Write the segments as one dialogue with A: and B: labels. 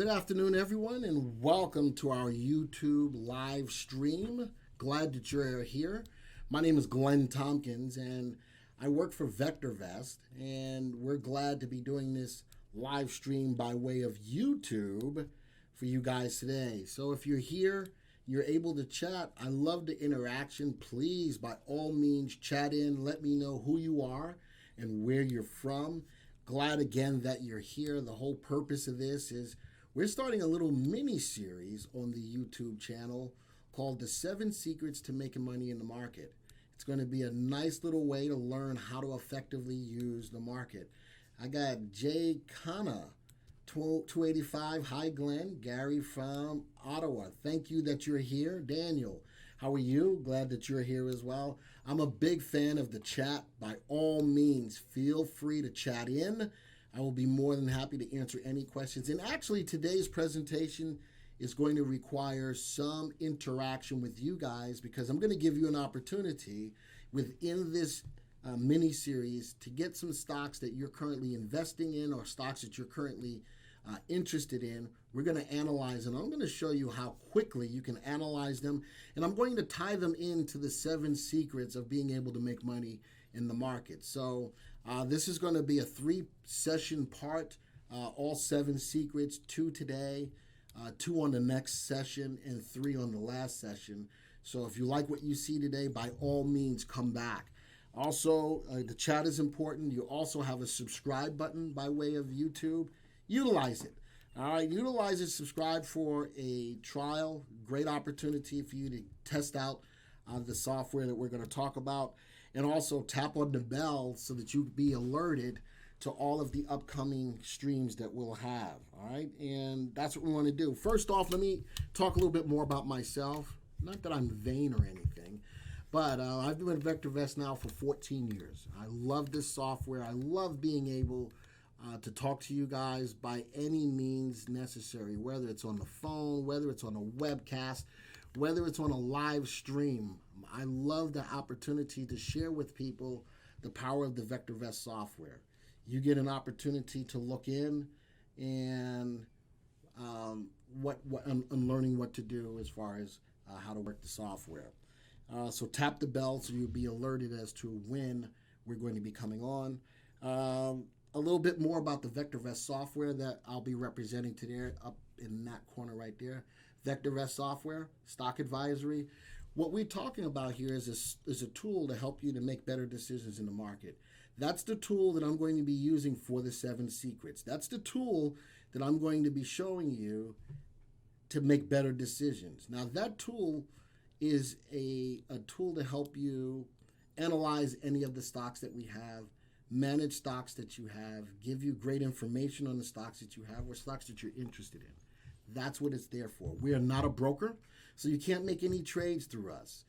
A: Good afternoon, everyone, and welcome to our YouTube live stream. Glad that you're here. My name is Glenn Tompkins, and I work for VectorVest, and we're glad to be doing this live stream by way of YouTube for you guys today. So if you're here, you're able to chat. I love the interaction. Please, by all means, chat in. Let me know who you are and where you're from. Glad again that you're here. The whole purpose of this is we're starting a little mini series on the YouTube channel called The 7 Secrets to Making Money in the Market. It's going to be a nice little way to learn how to effectively use the market. I got Jay Kana, 285. Hi, Glenn. Gary from Ottawa. Thank you that you're here. Daniel, how are you? Glad that you're here as well. I'm a big fan of the chat. By all means, feel free to chat in. I will be more than happy to answer any questions. And actually, today's presentation is going to require some interaction with you guys because I'm going to give you an opportunity within this mini series to get some stocks that you're currently investing in or stocks that you're currently interested in. We're going to analyze them. I'm going to show you how quickly you can analyze them, and I'm going to tie them into the 7 secrets of being able to make money in the market. So this is going to be a 3-session part, all 7 secrets, 2 today, 2 on the next session, and 3 on the last session. So if you like what you see today, by all means, come back. Also, the chat is important. You also have a subscribe button by way of YouTube. Utilize it. All right, utilize it. Subscribe for a trial. Great opportunity for you to test out the software that we're going to talk about. And also tap on the bell so that you be alerted to all of the upcoming streams that we'll have. All right, and that's what we want to do. First off, let me talk a little bit more about myself. Not that I'm vain or anything, but I've been with VectorVest now for 14 years. I love this software. I love being able to talk to you guys by any means necessary, whether it's on the phone, whether it's on a webcast, whether it's on a live stream. I love the opportunity to share with people the power of the VectorVest software. You get an opportunity to look in and learning what to do as far as how to work the software. So tap the bell so you'll be alerted as to when we're going to be coming on. A little bit more about the VectorVest software that I'll be representing today up in that corner right there. VectorVest software, stock advisory. What we're talking about here is a tool to help you to make better decisions in the market. That's the tool that I'm going to be using for the 7 secrets. That's the tool that I'm going to be showing you to make better decisions. Now, that tool is a tool to help you analyze any of the stocks that we have, manage stocks that you have, give you great information on the stocks that you have or stocks that you're interested in. That's what it's there for. We are not a broker, so you can't make any trades through us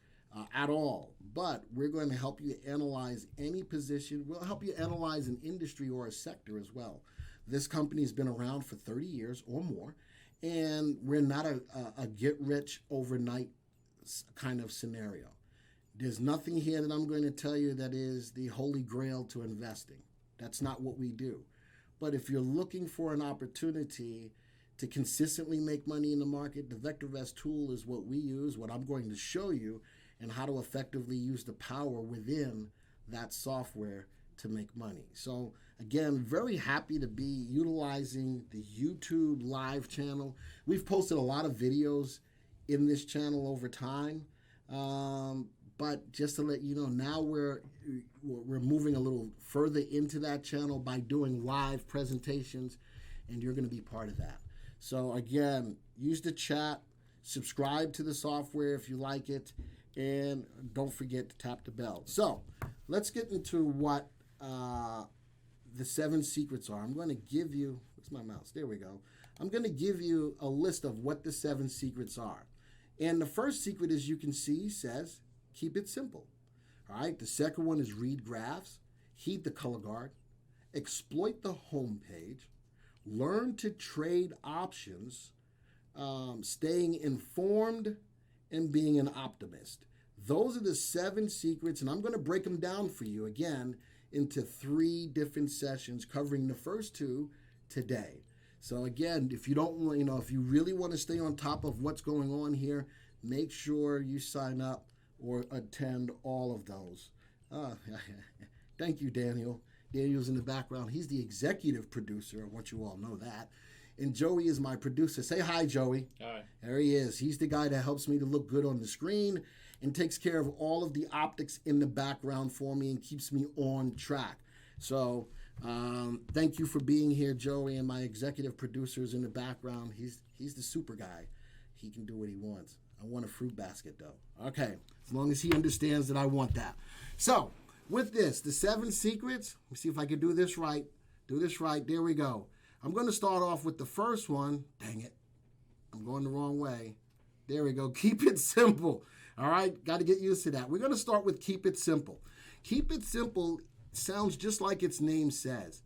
A: at all. But we're going to help you analyze any position. We'll help you analyze an industry or a sector as well. This company has been around for 30 years or more, and we're not a get-rich overnight kind of scenario. There's nothing here that I'm going to tell you that is the holy grail to investing. That's not what we do. But if you're looking for an opportunity to consistently make money in the market, the VectorVest tool is what we use, what I'm going to show you, and how to effectively use the power within that software to make money. So again, very happy to be utilizing the YouTube live channel. We've posted a lot of videos in this channel over time. But just to let you know, now we're moving a little further into that channel by doing live presentations, and you're going to be part of that. So again, use the chat, subscribe to the software if you like it, and don't forget to tap the bell. So let's get into what the 7 secrets are. I'm going to give you, where's my mouse? There we go. I'm going to give you a list of what the 7 secrets are. And the first secret, as you can see, says, keep it simple. All right. The second one is read graphs, heed the color guard, exploit the home page, learn to trade options, staying informed, and being an optimist. Those are the 7 secrets, and I'm going to break them down for you again into 3 different sessions covering the first 2 today. So again, if you don't, if you really want to stay on top of what's going on here, make sure you sign up or attend all of those. Thank you, Daniel. Daniel's in the background. He's the executive producer. I want you all know that. And Joey is my producer. Say hi, Joey.
B: Hi.
A: There he is. He's the guy that helps me to look good on the screen and takes care of all of the optics in the background for me and keeps me on track. So thank you for being here, Joey, and my executive producers in the background. He's the super guy. He can do what he wants. I want a fruit basket, though. Okay, as long as he understands that I want that. So with this, the 7 secrets, let me see if I can do this right. There we go. I'm going to start off with the first one. Dang it. I'm going the wrong way. There we go. Keep it simple. All right? Got to get used to that. We're going to start with keep it simple. Keep it simple sounds just like its name says.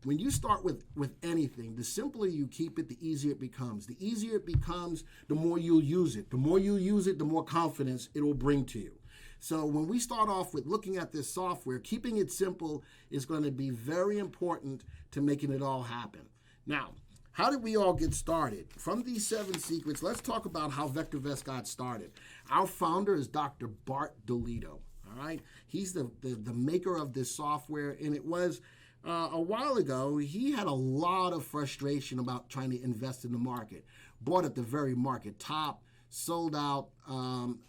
A: When you start with anything, the simpler you keep it, the easier it becomes. The easier it becomes, the more you'll use it. The more you use it, the more confidence it will bring to you. So when we start off with looking at this software, keeping it simple is going to be very important to making it all happen. Now, how did we all get started? From these 7 secrets, let's talk about how VectorVest got started. Our founder is Dr. Bart DeLito, all right? He's the maker of this software, and it was a while ago, he had a lot of frustration about trying to invest in the market. Bought at the very market top, sold out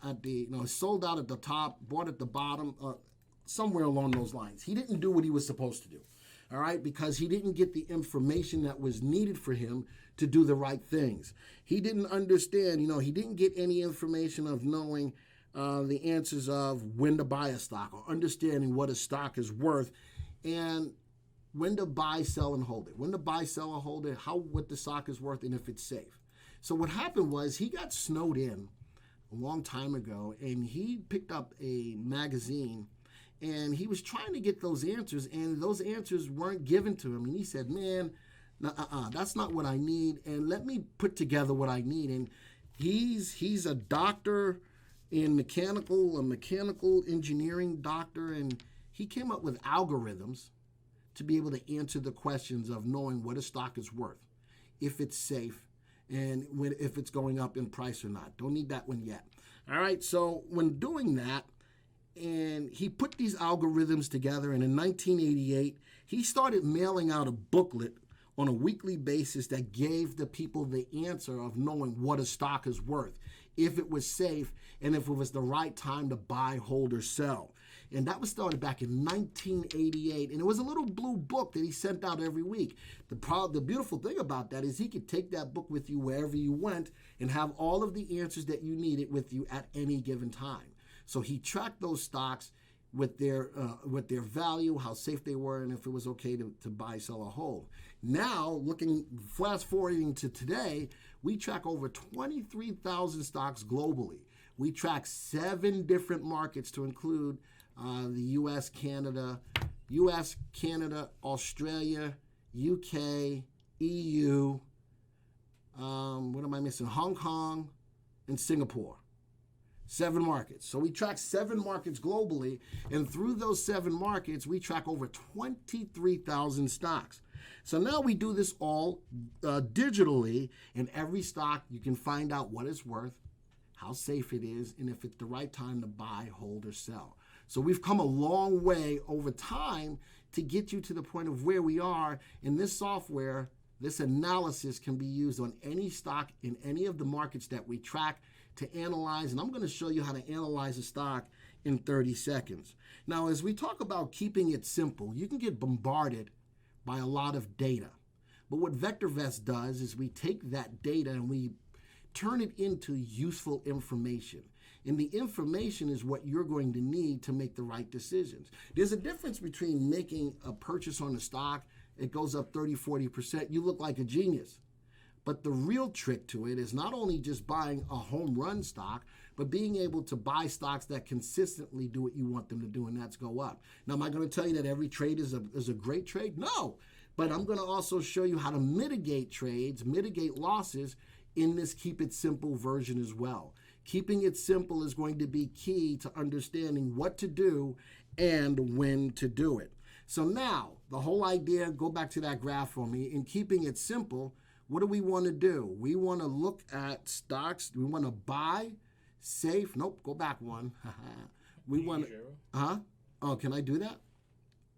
A: at the top, bought at the bottom, somewhere along those lines. He didn't do what he was supposed to do. All right, because he didn't get the information that was needed for him to do the right things. He didn't understand, he didn't get any information of knowing the answers of when to buy a stock or understanding what a stock is worth and when to buy, sell, and hold it. When to buy, sell, or hold it, what the stock is worth, and if it's safe. So what happened was he got snowed in a long time ago, and he picked up a magazine and he was trying to get those answers, and those answers weren't given to him. And he said, man, that's not what I need, and let me put together what I need. And he's a doctor in a mechanical engineering doctor, and he came up with algorithms to be able to answer the questions of knowing what a stock is worth, if it's safe, and if it's going up in price or not. Don't need that one yet. All right, so when doing that, and he put these algorithms together, and in 1988, he started mailing out a booklet on a weekly basis that gave the people the answer of knowing what a stock is worth, if it was safe, and if it was the right time to buy, hold, or sell. And that was started back in 1988, and it was a little blue book that he sent out every week. The beautiful thing about that is he could take that book with you wherever you went and have all of the answers that you needed with you at any given time. So he tracked those stocks with their value, how safe they were, and if it was okay to buy, sell, or hold. Now, fast forwarding to today, we track over 23,000 stocks globally. We track 7 different markets to include the U.S., Canada, Australia, UK, EU, what am I missing? Hong Kong, and Singapore. 7 markets. So we track 7 markets globally, and through those 7 markets, we track over 23,000 stocks. So now we do this all digitally, and every stock you can find out what it's worth, how safe it is, and if it's the right time to buy, hold, or sell. So we've come a long way over time to get you to the point of where we are. In this software, this analysis can be used on any stock in any of the markets that we track to analyze, and I'm going to show you how to analyze a stock in 30 seconds. Now, as we talk about keeping it simple, you can get bombarded by a lot of data. But what VectorVest does is we take that data and we turn it into useful information. And the information is what you're going to need to make the right decisions. There's a difference between making a purchase on a stock, it goes up 30, 40%, you look like a genius. But the real trick to it is not only just buying a home run stock, but being able to buy stocks that consistently do what you want them to do, and that's go up. Now, am I going to tell you that every trade is a great trade? No. But I'm going to also show you how to mitigate trades, mitigate losses in this Keep It Simple version as well. Keeping it simple is going to be key to understanding what to do and when to do it. So now, the whole idea, go back to that graph for me, in keeping it simple, what do we want to do? We want to look at stocks. We want to buy safe. Nope, go back one. We want to, Oh, can I do that?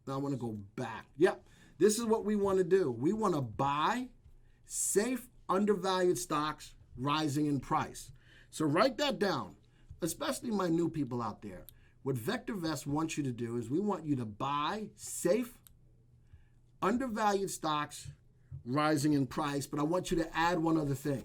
A: No, I want to go back. Yep, this is what we want to do. We want to buy safe, undervalued stocks rising in price. So write that down, especially my new people out there. What VectorVest wants you to do is we want you to buy safe, undervalued stocks rising in price, but I want you to add one other thing,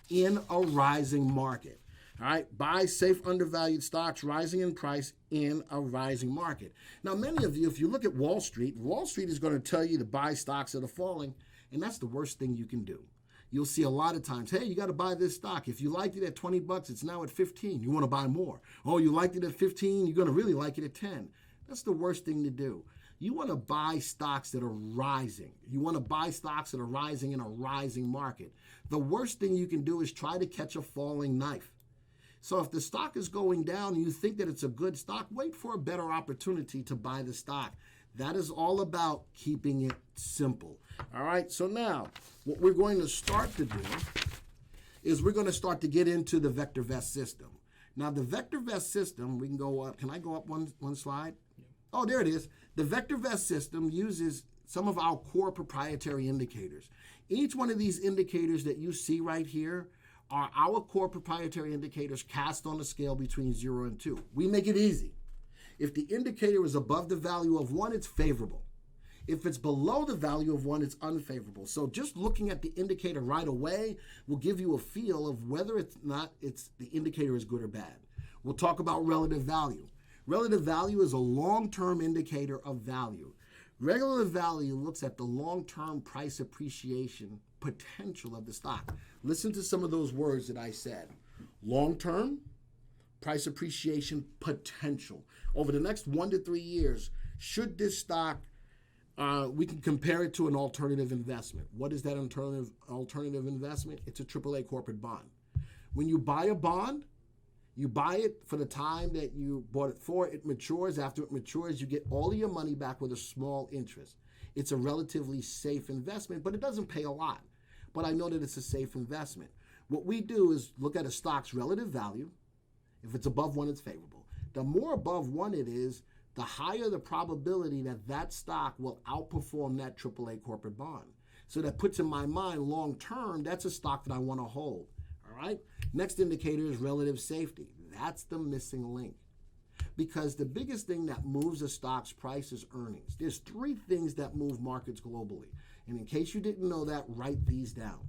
A: in a rising market. All right, buy safe, undervalued stocks rising in price in a rising market. Now, many of you, if you look at Wall Street is going to tell you to buy stocks that are falling, and that's the worst thing you can do. You'll see a lot of times, hey, you got to buy this stock. If you liked it at 20 bucks, it's now at 15. You want to buy more. Oh, you liked it at 15, you're going to really like it at 10. That's the worst thing to do. You want to buy stocks that are rising. You want to buy stocks that are rising in a rising market. The worst thing you can do is try to catch a falling knife. So if the stock is going down and you think that it's a good stock, wait for a better opportunity to buy the stock. That is all about keeping it simple. All right, so now what we're going to start to do is we're going to start to get into the VectorVest system. Now, the VectorVest system, we can go up. Can I go up one slide? Yeah. Oh, there it is. The VectorVest system uses some of our core proprietary indicators. Each one of these indicators that you see right here are our core proprietary indicators cast on a scale between 0 and 2. We make it easy. If the indicator is above the value of 1, it's favorable. If it's below the value of 1, it's unfavorable. So just looking at the indicator right away will give you a feel of whether the indicator is good or bad. We'll talk about relative value. Relative value is a long-term indicator of value. Relative value looks at the long-term price appreciation potential of the stock. Listen to some of those words that I said. Long-term price appreciation potential. Over the next 1 to 3 years, should this stock, we can compare it to an alternative investment. What is that alternative investment? It's a AAA corporate bond. When you buy a bond, you buy it for the time that you bought it for. It matures. After it matures, you get all of your money back with a small interest. It's a relatively safe investment, but it doesn't pay a lot. But I know that it's a safe investment. What we do is look at a stock's relative value. If it's above 1, it's favorable. The more above 1 it is, the higher the probability that that stock will outperform that AAA corporate bond. So that puts in my mind, long term, that's a stock that I want to hold. All right? Next indicator is relative safety. That's the missing link. Because the biggest thing that moves a stock's price is earnings. There's 3 things that move markets globally. And in case you didn't know that, write these down.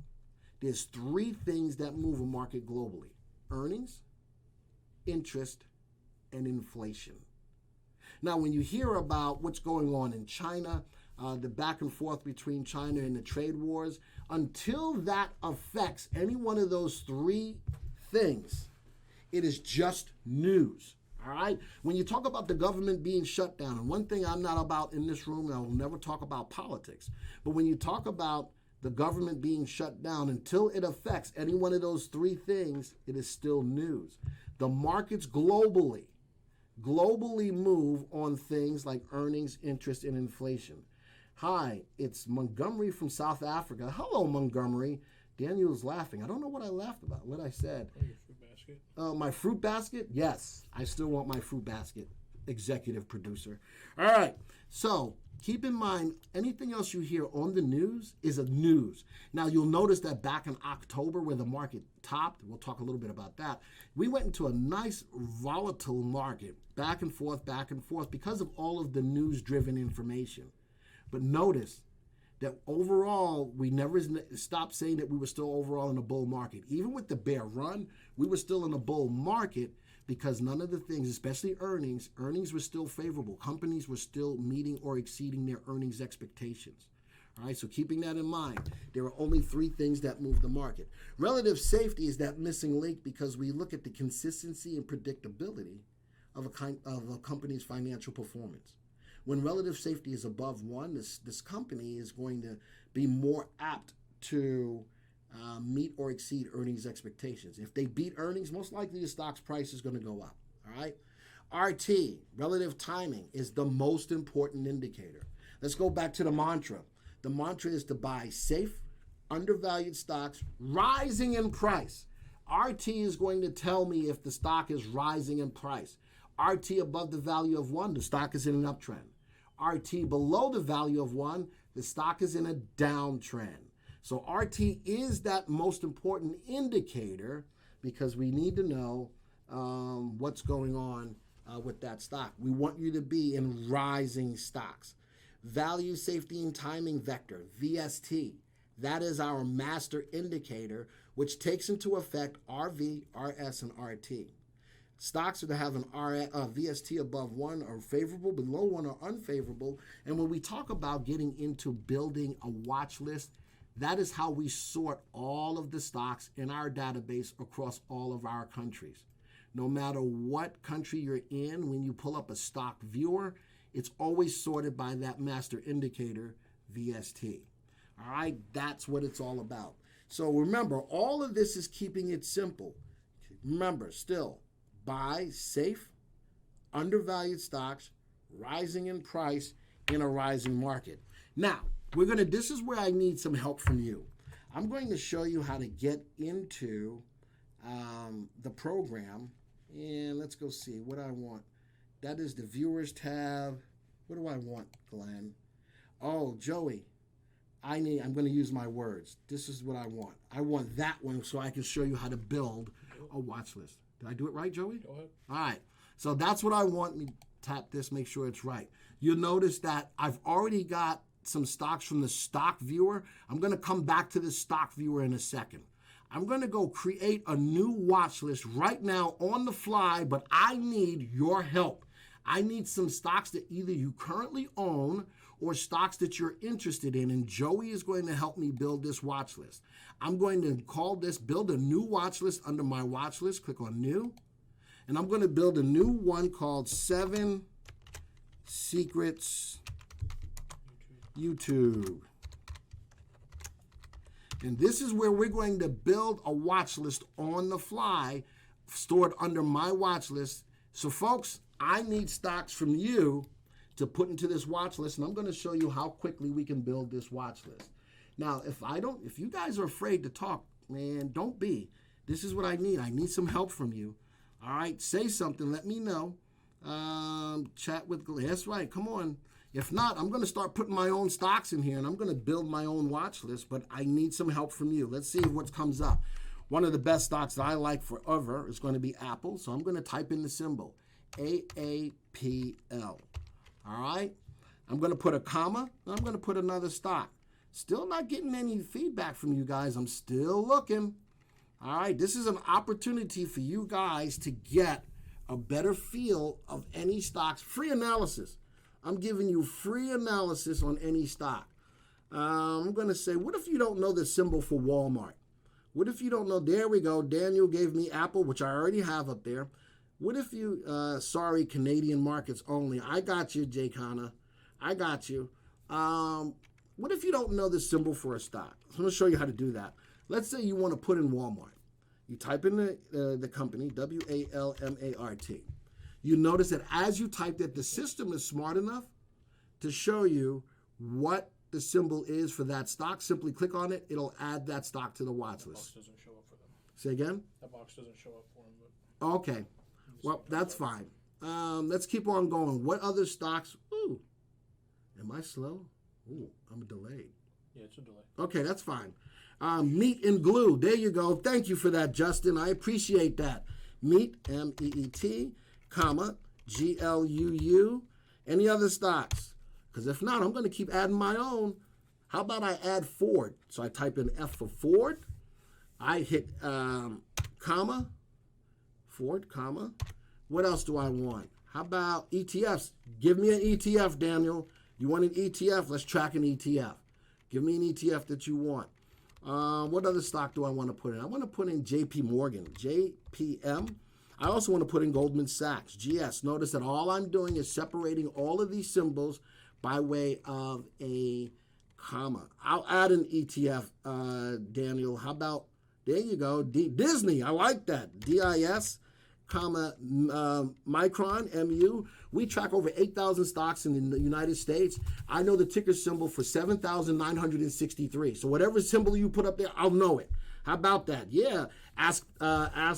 A: There's 3 things that move a market globally: earnings, interest, and inflation. Now, when you hear about what's going on in China, the back and forth between China and the trade wars, until that affects any one of those 3 things, it is just news. All right? When you talk about the government being shut down, and one thing I'm not about in this room, and I will never talk about politics, but when you talk about the government being shut down, until it affects any one of those 3 things, it is still news. The markets globally move on things like earnings, interest, and inflation. Hi, it's Montgomery from South Africa. Hello, Montgomery. Daniel's laughing. I don't know what I laughed about, what I said.
B: Oh, your fruit basket?
A: My fruit basket? Yes, I still want my fruit basket, executive producer. All right, so keep in mind, anything else you hear on the news is a news. Now, you'll notice that back in October where the market topped, we'll talk a little bit about that, we went into a nice volatile market, back and forth, because of all of the news-driven information. But notice that overall, we never stopped saying that we were still overall in a bull market. Even with the bear run, we were still in a bull market because none of the things, especially earnings were still favorable. Companies were still meeting or exceeding their earnings expectations. All right, so keeping that in mind, there are only 3 things that move the market. Relative safety is that missing link because we look at the consistency and predictability of a company's financial performance. When relative safety is above 1, this company is going to be more apt to meet or exceed earnings expectations. If they beat earnings, most likely the stock's price is going to go up. All right. RT, relative timing, is the most important indicator. Let's go back to the mantra. The mantra is to buy safe, undervalued stocks rising in price. RT is going to tell me if the stock is rising in price. RT above the value of 1, the stock is in an uptrend. RT below the value of 1, the stock is in a downtrend. So RT is that most important indicator because we need to know what's going on with that stock. We want you to be in rising stocks. Value, safety, and timing vector, VST. That is our master indicator, which takes into effect RV, RS, and RT. Stocks that have an VST above 1 are favorable, below 1 are unfavorable. And when we talk about getting into building a watch list, that is how we sort all of the stocks in our database across all of our countries. No matter what country you're in, when you pull up a stock viewer, it's always sorted by that master indicator, VST. All right, that's what it's all about. So remember, all of this is keeping it simple. Remember, still, buy safe, undervalued stocks, rising in price in a rising market. Now, this is where I need some help from you. I'm going to show you how to get into the program. And let's go see what I want. That is the viewers tab. What do I want, Glenn? Oh, Joey, I'm going to use my words. This is what I want. I want that one so I can show you how to build a watch list. Did I do it right, Joey?
B: Go ahead.
A: All right. So that's what I want. Let me tap this, make sure it's right. You'll notice that I've already got some stocks from the stock viewer. I'm going to come back to the stock viewer in a second. I'm going to go create a new watch list right now on the fly, but I need your help. I need some stocks that either you currently own or stocks that you're interested in, and Joey is going to help me build this watch list. I'm going to call this build a new watch list under my watch list. Click on new, and I'm going to build a new one called 7 Secrets YouTube. And this is where we're going to build a watch list on the fly, stored under my watch list. So folks, I need stocks from you to put into this watch list, and I'm going to show you how quickly we can build this watch list. Now, if you guys are afraid to talk, man, don't be. This is what I need. I need some help from you. All right, say something. Let me know. Chat with Glenn. That's right. Come on. If not, I'm going to start putting my own stocks in here, and I'm going to build my own watch list, but I need some help from you. Let's see what comes up. One of the best stocks that I like forever is going to be Apple, so I'm going to type in the symbol, AAPL. All right? I'm going to put a comma, and I'm going to put another stock. Still not getting any feedback from you guys. I'm still looking. All right? This is an opportunity for you guys to get a better feel of any stocks. Free analysis. I'm giving you free analysis on any stock. I'm going to say, what if you don't know the symbol for Walmart? What if you don't know? There we go. Daniel gave me Apple, which I already have up there. What if you, sorry, Canadian markets only. I got you, Jay Connor. I got you. What if you don't know the symbol for a stock? So I'm going to show you how to do that. Let's say you want to put in Walmart. You type in the company, WALMART. You notice that as you type that, the system is smart enough to show you what the symbol is for that stock. Simply click on it. It'll add that stock to the watch list.
B: That box doesn't show up for them.
A: Say again?
B: That box doesn't show up for them. But
A: okay. Well, that's fine. Let's keep on going. What other stocks? Ooh. Am I slow? Ooh, I'm delayed.
B: Yeah, it's a delay.
A: Okay, that's fine. Meat and glue. There you go. Thank you for that, Justin. I appreciate that. Meat, MEET, comma, GLUU. Any other stocks? Because if not, I'm going to keep adding my own. How about I add Ford? So I type in F for Ford. I hit comma, Ford, comma. What else do I want? How about ETFs? Give me an ETF, Daniel. You want an ETF? Let's track an ETF. Give me an ETF that you want. What other stock do I want to put in? I want to put in JP Morgan, JPM. I also want to put in Goldman Sachs, GS. Notice that all I'm doing is separating all of these symbols by way of a comma. I'll add an ETF, Daniel. How about, there you go, Disney. I like that. DIS, comma, Micron, MU. We track over 8,000 stocks in the United States. I know the ticker symbol for 7,963. So whatever symbol you put up there, I'll know it. How about that? Yeah. Ask I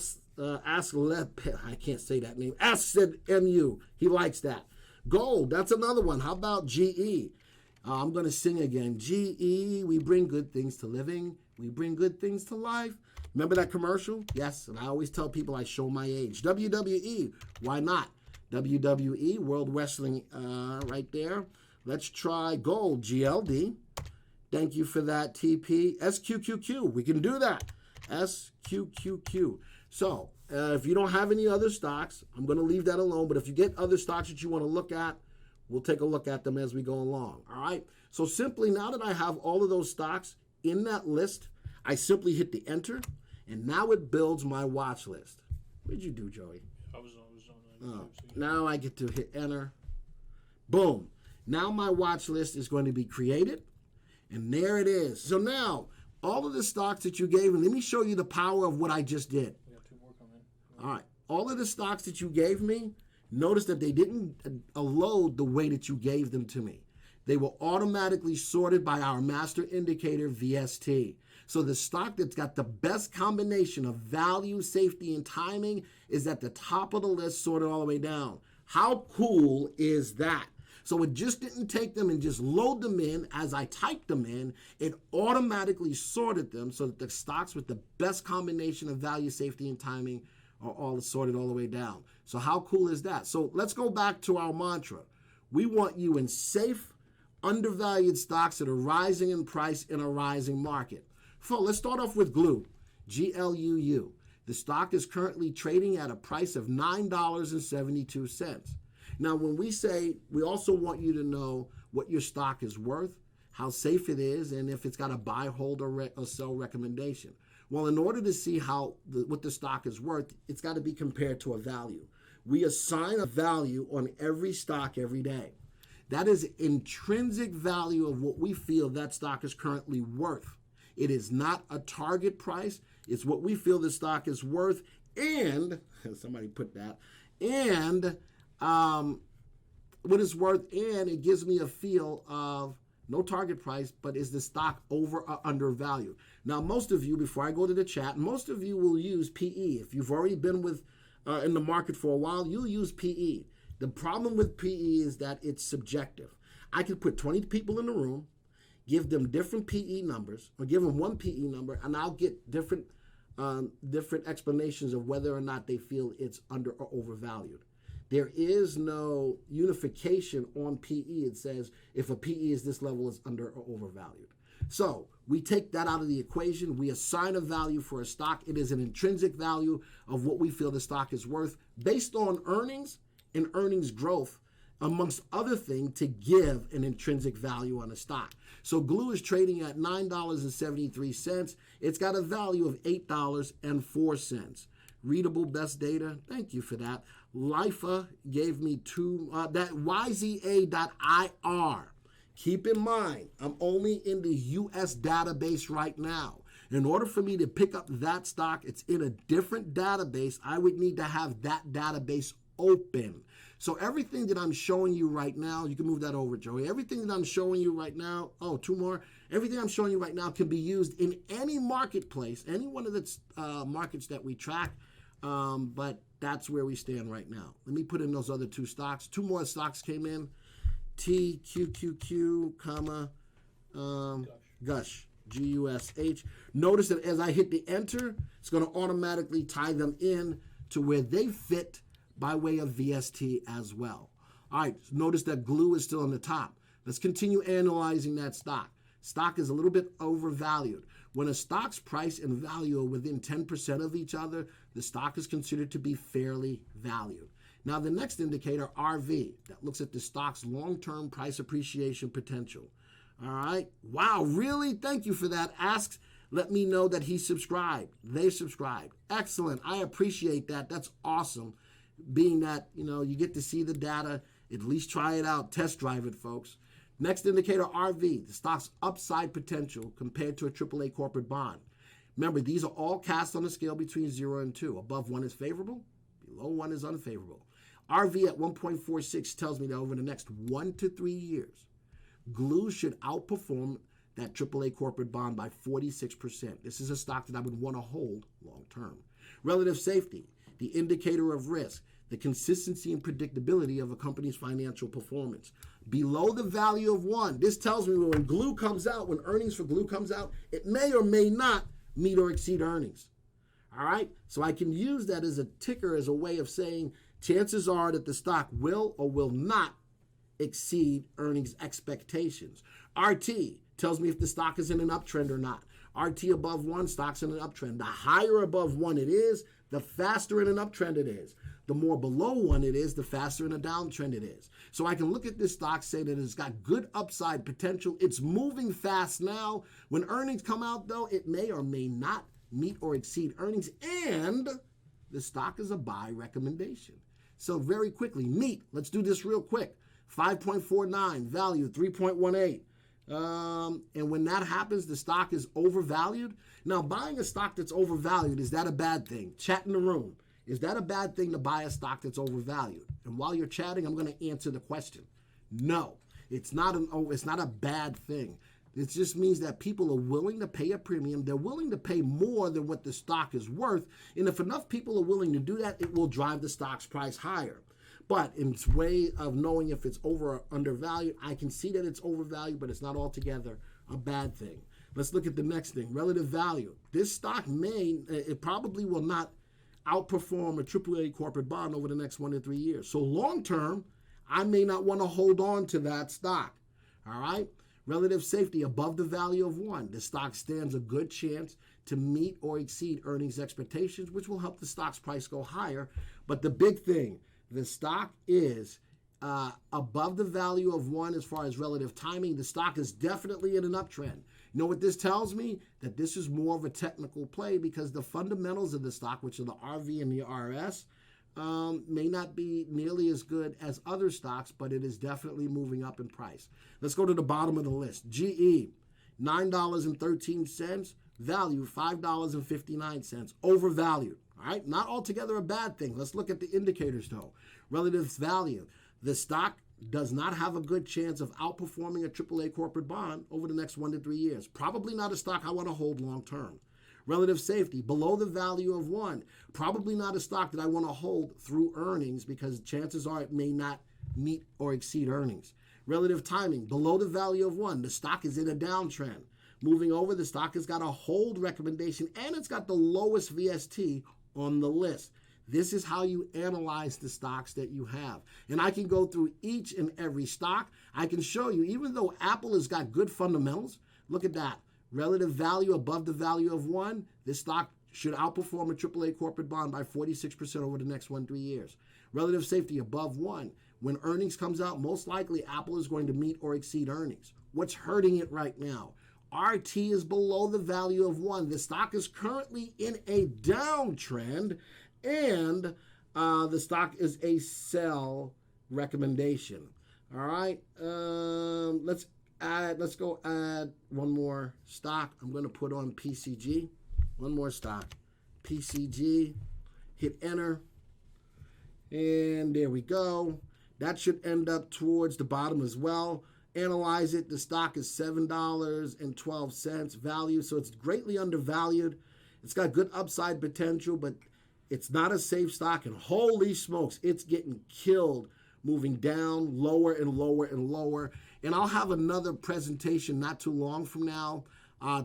A: can't say that name. Ask said MU. He likes that. Gold, that's another one. How about GE? I'm going to sing again. GE, we bring good things to living. We bring good things to life. Remember that commercial? Yes, and I always tell people I show my age. WWE, why not? WWE, World Wrestling, right there. Let's try gold, GLD. Thank you for that, TP. SQQQ, we can do that. SQQQ. So, if you don't have any other stocks, I'm going to leave that alone. But if you get other stocks that you want to look at, we'll take a look at them as we go along. All right? So simply, now that I have all of those stocks in that list, I simply hit the enter, and now it builds my watch list. What did you do, Joey?
B: I was on
A: Oh, now I get to hit enter. Boom. Now my watch list is going to be created, and there it is. So now, all of the stocks that you gave me, let me show you the power of what I just did.
B: We got 2 more coming.
A: All right. All of the stocks that you gave me, notice that they didn't load the way that you gave them to me. They were automatically sorted by our master indicator, VST. So the stock that's got the best combination of value, safety, and timing is at the top of the list, sorted all the way down. How cool is that? So it just didn't take them and just load them in. As I typed them in, it automatically sorted them so that the stocks with the best combination of value, safety, and timing are all sorted all the way down. So how cool is that? So let's go back to our mantra. We want you in safe, undervalued stocks that are rising in price in a rising market. So let's start off with GLUU, GLUU. The stock is currently trading at a price of $9.72. Now, when we say, we also want you to know what your stock is worth, how safe it is, and if it's got a buy, hold, or sell recommendation. Well, in order to see what the stock is worth, it's got to be compared to a value. We assign a value on every stock every day. That is intrinsic value of what we feel that stock is currently worth. It is not a target price. It's what we feel the stock is worth, and somebody put that, and what it's worth, and it gives me a feel of no target price, but is the stock over or undervalued? Now, most of you, before I go to the chat, most of you will use PE. If you've already been in the market for a while, you'll use PE. The problem with PE is that it's subjective. I could put 20 people in the room, give them different PE numbers, or give them one PE number, and I'll get different explanations of whether or not they feel it's under or overvalued. There is no unification on PE. It says if a PE is this level, it's under or overvalued. So we take that out of the equation. We assign a value for a stock. It is an intrinsic value of what we feel the stock is worth based on earnings and earnings growth, amongst other things, to give an intrinsic value on a stock. So GLUU is trading at $9.73. It's got a value of $8.04. Readable best data. Thank you for that. LIFA gave me that YZA.IR. Keep in mind, I'm only in the US database right now. In order for me to pick up that stock, it's in a different database. I would need to have that database open. So everything that I'm showing you right now, you can move that over, Joey. Everything that I'm showing you right now, 2 more. Everything I'm showing you right now can be used in any marketplace, any one of the markets that we track. But that's where we stand right now. Let me put in those other 2 stocks. 2 more stocks came in. TQQQ, Gush, GUSH. Notice that as I hit the enter, it's going to automatically tie them in to where they fit by way of VST as well. All right, notice that GLUU is still on the top. Let's continue analyzing that stock. Stock is a little bit overvalued. When a stock's price and value are within 10% of each other, the stock is considered to be fairly valued. Now, the next indicator, RV, that looks at the stock's long-term price appreciation potential. All right. Wow, really? Thank you for that. Asks, let me know that he subscribed. They subscribed. Excellent. I appreciate that. That's awesome. Being that, you get to see the data, at least try it out, test drive it, folks. Next indicator, RV, the stock's upside potential compared to a AAA corporate bond. Remember, these are all cast on a scale between 0 and 2. Above 1 is favorable, below 1 is unfavorable. RV at 1.46 tells me that over the next 1 to 3 years, glue should outperform that AAA corporate bond by 46%. This is a stock that I would want to hold long term. Relative safety, the indicator of risk, the consistency and predictability of a company's financial performance. Below the value of 1, this tells me when glue comes out, when earnings for glue comes out, it may or may not meet or exceed earnings. All right? So I can use that as a ticker, as a way of saying chances are that the stock will or will not exceed earnings expectations. RT tells me if the stock is in an uptrend or not. RT above 1, stock's in an uptrend. The higher above 1 it is, the faster in an uptrend it is. The more below 1 it is, the faster in a downtrend it is. So I can look at this stock, say that it's got good upside potential. It's moving fast now. When earnings come out, though, it may or may not meet or exceed earnings, and the stock is a buy recommendation. So very quickly, meet. Let's do this real quick. 5.49, value 3.18. And when that happens, the stock is overvalued. Now, buying a stock that's overvalued, is that a bad thing? Chat in the room. Is that a bad thing to buy a stock that's overvalued? And while you're chatting, I'm going to answer the question. No, it's not a bad thing. It just means that people are willing to pay a premium. They're willing to pay more than what the stock is worth. And if enough people are willing to do that, it will drive the stock's price higher. But in its way of knowing if it's over or undervalued, I can see that it's overvalued, but it's not altogether a bad thing. Let's look at the next thing, relative value. This stock it probably will not outperform a AAA corporate bond over the next 1 to 3 years. So long term, I may not want to hold on to that stock. All right? Relative safety above the value of 1. The stock stands a good chance to meet or exceed earnings expectations, which will help the stock's price go higher. But the big thing, the stock is above the value of 1 as far as relative timing. The stock is definitely in an uptrend. You know what this tells me? That this is more of a technical play because the fundamentals of the stock, which are the RV and the RS, may not be nearly as good as other stocks, but it is definitely moving up in price. Let's go to the bottom of the list. GE, $9.13, value $5.59, overvalued. All right, not altogether a bad thing. Let's look at the indicators though. Relative value. The stock does not have a good chance of outperforming a AAA corporate bond over the next 1 to 3 years. Probably not a stock I want to hold long term. Relative safety, below the value of 1. Probably not a stock that I want to hold through earnings because chances are it may not meet or exceed earnings. Relative timing, below the value of 1. The stock is in a downtrend. Moving over, the stock has got a hold recommendation and it's got the lowest VST on the list. This is how you analyze the stocks that you have. And I can go through each and every stock. I can show you, even though Apple has got good fundamentals, look at that. Relative value above the value of 1, this stock should outperform a AAA corporate bond by 46% over the next 1 to 3 years. Relative safety above 1. When earnings comes out, most likely Apple is going to meet or exceed earnings. What's hurting it right now? RT is below the value of 1. The stock is currently in a downtrend, and the stock is a sell recommendation. All right, let's go add one more stock. I'm going to put on PCG. One more stock, PCG. Hit enter, and there we go. That should end up towards the bottom as well. Analyze it. The stock is $7.12 value, so it's greatly undervalued. It's got good upside potential, but it's not a safe stock, and holy smokes, it's getting killed, moving down lower and lower and lower. And I'll have another presentation not too long from now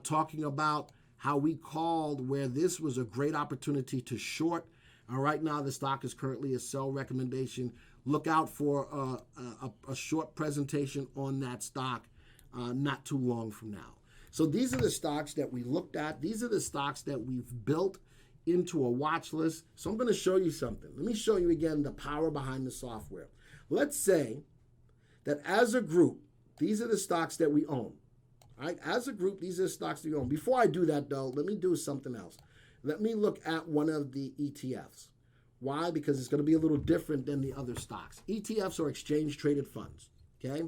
A: talking about how we called where this was a great opportunity to short. Right now, the stock is currently a sell recommendation. Look out for a short presentation on that stock not too long from now. So these are the stocks that we looked at. These are the stocks that we've built into a watch list. So I'm going to show you something. Let me show you again the power behind the software. Let's say that as a group, these are the stocks that we own. All right, as a group, these are the stocks that we own. Before I do that, though, let me do something else. Let me look at one of the ETFs. Why? Because it's going to be a little different than the other stocks. ETFs are exchange-traded funds, okay?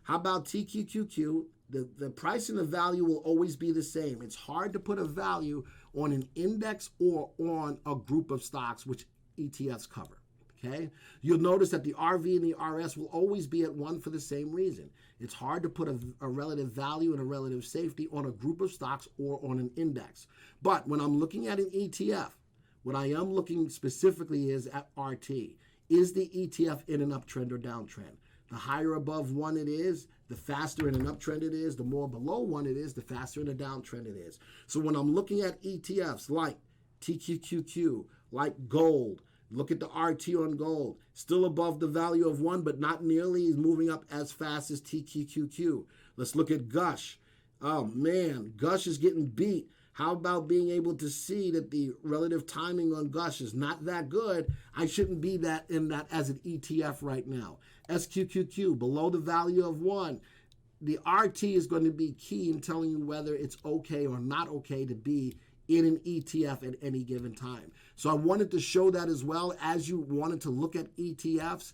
A: How about TQQQ? The price and the value will always be the same. It's hard to put a value on an index or on a group of stocks, which ETFs cover, Okay, you'll notice that the RV and the RS will always be at 1 for the same reason. It's hard to put a relative value and a relative safety on a group of stocks or on an index. But when I'm looking at an ETF, what I am looking specifically is at RT. Is the ETF in an uptrend or downtrend? The higher above 1 it is, the faster in an uptrend it is. The more below 1 it is, the faster in a downtrend it is. So when I'm looking at ETFs like TQQQ, like gold, look at the RT on gold, still above the value of 1, but not nearly moving up as fast as TQQQ. Let's look at Gush. Oh man, Gush is getting beat. How about being able to see that the relative timing on Gush is not that good? I shouldn't be in that as an ETF right now. SQQQ, below the value of 1. The RT is going to be key in telling you whether it's okay or not okay to be in an ETF at any given time. So I wanted to show that as well. As you wanted to look at ETFs,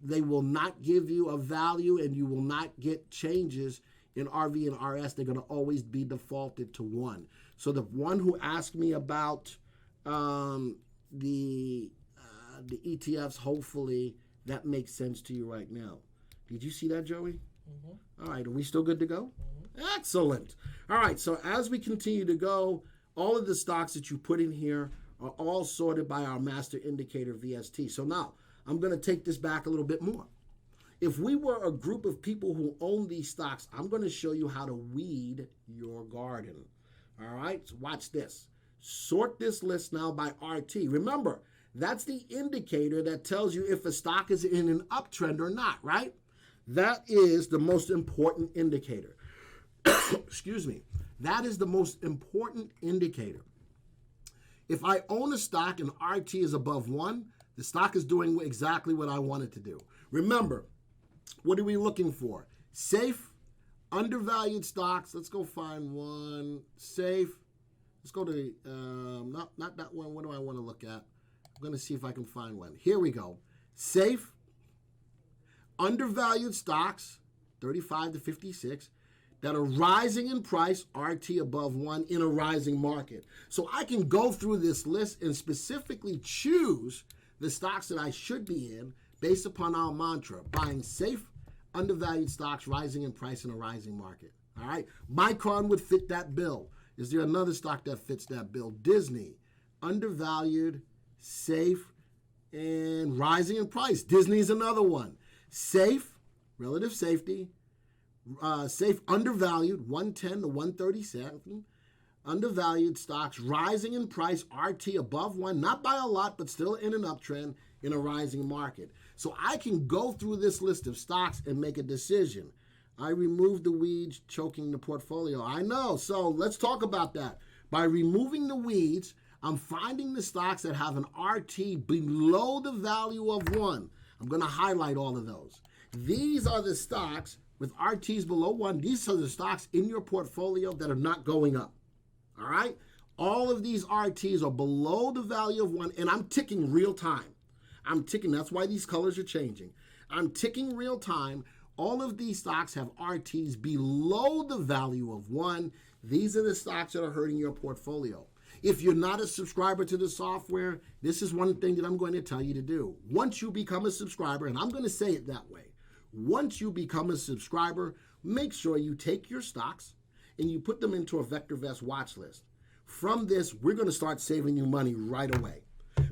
A: they will not give you a value and you will not get changes in RV and RS. They're going to always be defaulted to 1. So the one who asked me about the ETFs, hopefully that makes sense to you right now. Did you see that, Joey? Mm-hmm. All right, are we still good to go? Mm-hmm. Excellent. All right, so as we continue to go, all of the stocks that you put in here are all sorted by our master indicator VST. So now I'm going to take this back a little bit more. If we were a group of people who own these stocks, I'm going to show you how to weed your garden. All right, so watch this. Sort this list now by RT. Remember, that's the indicator that tells you if a stock is in an uptrend or not, right? That is the most important indicator. Excuse me. That is the most important indicator. If I own a stock and RT is above 1, the stock is doing exactly what I want it to do. Remember, what are we looking for? Safe, undervalued stocks. Let's go find one. Safe. Let's go to, not that one. What do I want to look at? I'm going to see if I can find one. Here we go. Safe, undervalued stocks, 35 to 56, that are rising in price, RT above 1 in a rising market. So I can go through this list and specifically choose the stocks that I should be in based upon our mantra, buying safe, undervalued stocks rising in price in a rising market. All right, Micron would fit that bill. Is there another stock that fits that bill? Disney, undervalued, safe, and rising in price. Disney is another one. Safe, relative safety, safe, undervalued, 110 to 137. Undervalued stocks rising in price, RT above 1, not by a lot, but still in an uptrend in a rising market. So I can go through this list of stocks and make a decision. I removed the weeds choking the portfolio. I know, so let's talk about that. By removing the weeds, I'm finding the stocks that have an RT below the value of 1. I'm going to highlight all of those. These are the stocks with RTs below 1. These are the stocks in your portfolio that are not going up. All right? All of these RTs are below the value of 1, and I'm ticking real time. I'm ticking. That's why these colors are changing. I'm ticking real time. All of these stocks have RTs below the value of 1. These are the stocks that are hurting your portfolio. If you're not a subscriber to the software, this is one thing that I'm going to tell you to do. Once you become a subscriber, and I'm going to say it that way, once you become a subscriber, make sure you take your stocks and you put them into a VectorVest watch list. From this, we're going to start saving you money right away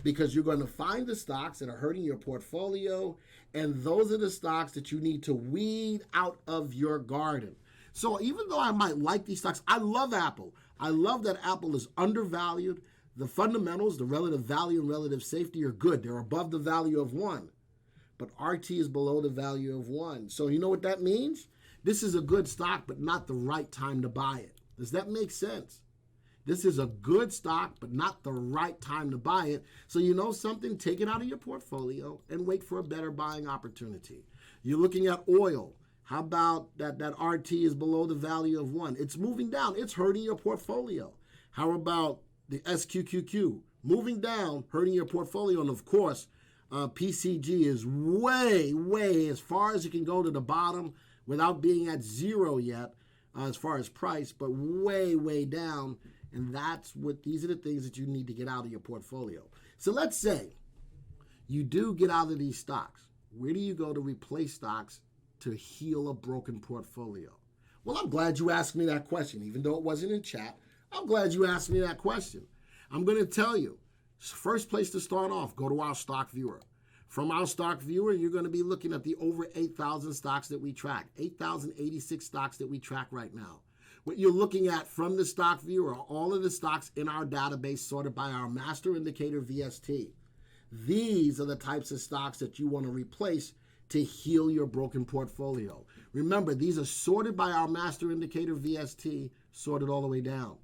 A: because you're going to find the stocks that are hurting your portfolio, and those are the stocks that you need to weed out of your garden. So even though I might like these stocks, I love Apple. I love that Apple is undervalued. The fundamentals, the relative value and relative safety are good. They're above the value of 1. But RT is below the value of 1. So you know what that means? This is a good stock, but not the right time to buy it. Does that make sense? This is a good stock, but not the right time to buy it. So you know something? Take it out of your portfolio and wait for a better buying opportunity. You're looking at oil. How about that RT is below the value of 1? It's moving down. It's hurting your portfolio. How about the SQQQ? Moving down, hurting your portfolio. And of course, PCG is way as far as it can go to the bottom without being at 0 yet as far as price, but way down. And these are the things that you need to get out of your portfolio. So let's say you do get out of these stocks. Where do you go to replace stocks to heal a broken portfolio? Well, I'm glad you asked me that question. Even though it wasn't in chat, I'm glad you asked me that question. I'm going to tell you, first place to start off, go to our stock viewer. From our stock viewer, you're going to be looking at the over 8,000 stocks that we track, 8,086 stocks that we track right now. What you're looking at from the stock viewer are all of the stocks in our database sorted by our master indicator VST. These are the types of stocks that you want to replace to heal your broken portfolio. Remember, these are sorted by our master indicator VST, sorted all the way down.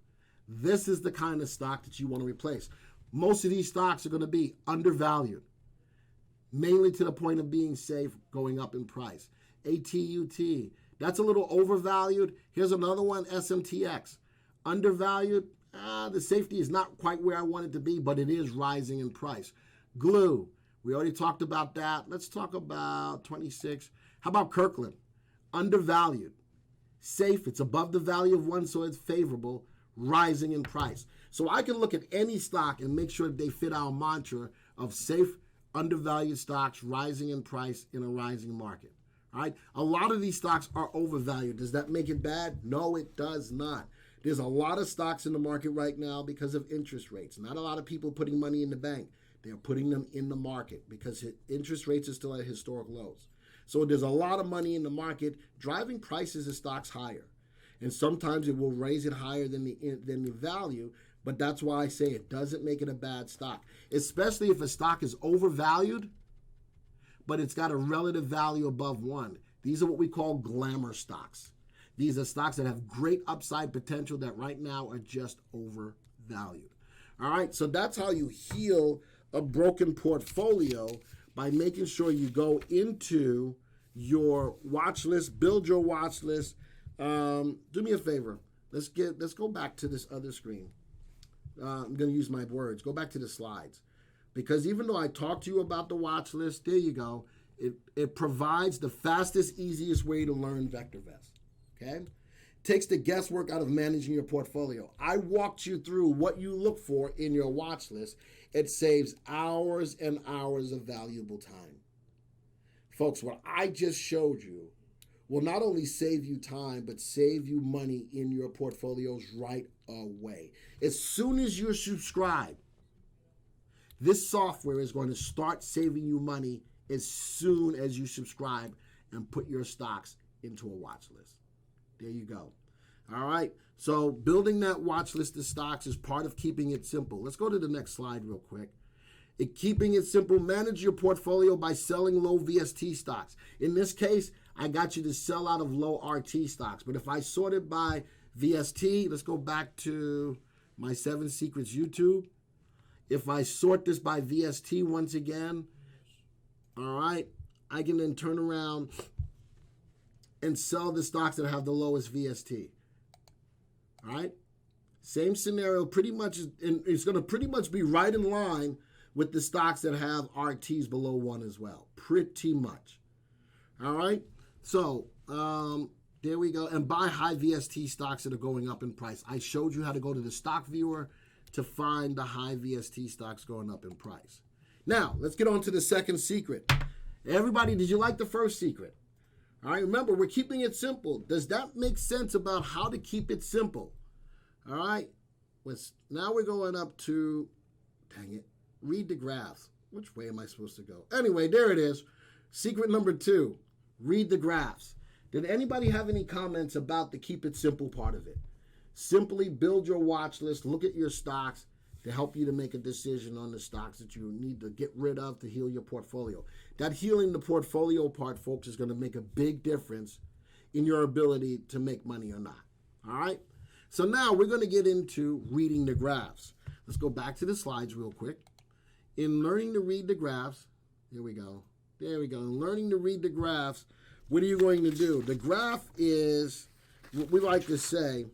A: This is the kind of stock that you want to replace. Most of these stocks are going to be undervalued, mainly to the point of being safe, going up in price. ATUT, that's a little overvalued. Here's another one, SMTX. Undervalued, the safety is not quite where I want it to be, but it is rising in price. Glue, we already talked about that. Let's talk about 26. How about Kirkland? Undervalued. Safe, it's above the value of one, so it's favorable, rising in price. So I can look at any stock and make sure that they fit our mantra of safe, undervalued stocks rising in price in a rising market. All right? A lot of these stocks are overvalued. Does that make it bad? No, it does not. There's a lot of stocks in the market right now because of interest rates. Not a lot of people putting money in the bank. They're putting them in the market because interest rates are still at historic lows. So there's a lot of money in the market driving prices of stocks higher. And sometimes it will raise it higher than the value, but that's why I say it doesn't make it a bad stock, especially if a stock is overvalued, but it's got a relative value above one. These are what we call glamour stocks. These are stocks that have great upside potential that right now are just overvalued. All right, so that's how you heal a broken portfolio, by making sure you go into your watch list, build your watch list. Do me a favor. Let's go back to this other screen. I'm going to use my words. Go back to the slides. Because even though I talked to you about the watch list, there you go. It provides the fastest, easiest way to learn VectorVest. Okay? Takes the guesswork out of managing your portfolio. I walked you through what you look for in your watch list. It saves hours and hours of valuable time. Folks, what I just showed you will not only save you time, but save you money in your portfolios right away. As soon as you subscribe, this software is going to start saving you money as soon as you subscribe and put your stocks into a watch list. There you go. All right. So building that watch list of stocks is part of keeping it simple. Let's go to the next slide real quick. Keeping it simple, manage your portfolio by selling low VST stocks. In this case, I got you to sell out of low RT stocks. But if I sort it by VST, let's go back to my 7 Secrets YouTube. If I sort this by VST once again, all right, I can then turn around and sell the stocks that have the lowest VST. All right, same scenario, pretty much, and it's going to pretty much be right in line with the stocks that have RTs below 1 as well, pretty much. All right, so there we go. And buy high VST stocks that are going up in price. I showed you how to go to the stock viewer to find the high VST stocks going up in price. Now, let's get on to the second secret. Everybody, did you like the first secret? All right, remember, we're keeping it simple. Does that make sense about how to keep it simple? All right, now we're going up to, dang it, read the graphs. Which way am I supposed to go? Anyway, there it is. Secret number 2, read the graphs. Did anybody have any comments about the keep it simple part of it? Simply build your watch list, look at your stocks to help you to make a decision on the stocks that you need to get rid of to heal your portfolio. That healing the portfolio part, folks, is going to make a big difference in your ability to make money or not. All right? So now we're going to get into reading the graphs. Let's go back to the slides real quick. In learning to read the graphs, here we go. There we go. In learning to read the graphs, what are you going to do? The graph is, what we like to say,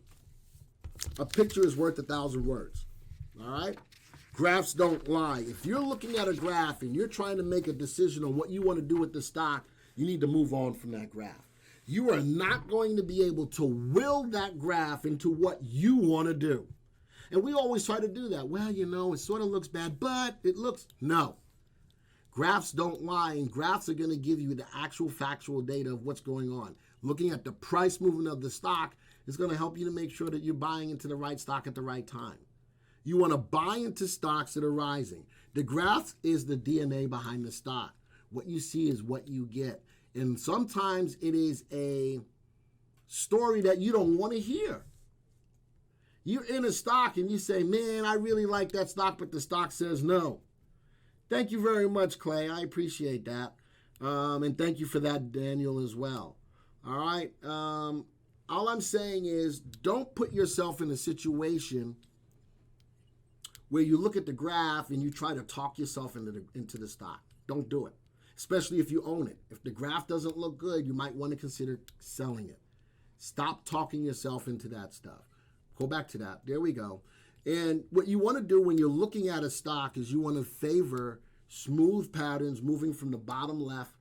A: a picture is worth 1,000 words. All right? Graphs don't lie. If you're looking at a graph and you're trying to make a decision on what you want to do with the stock, you need to move on from that graph. You are not going to be able to will that graph into what you want to do. And we always try to do that. Well, you know, it sort of looks bad, but it looks, no. Graphs don't lie, and graphs are going to give you the actual factual data of what's going on. Looking at the price movement of the stock is going to help you to make sure that you're buying into the right stock at the right time. You want to buy into stocks that are rising. The graph is the DNA behind the stock. What you see is what you get. And sometimes it is a story that you don't want to hear. You're in a stock and you say, man, I really like that stock, but the stock says no. Thank you very much, Clay. I appreciate that. And thank you for that, Daniel, as well. All right. All I'm saying is don't put yourself in a situation where you look at the graph and you try to talk yourself into the stock. Don't do it, especially if you own it. If the graph doesn't look good, you might want to consider selling it. Stop talking yourself into that stuff. Go back to that. There we go. And what you want to do when you're looking at a stock is you want to favor smooth patterns moving from the bottom left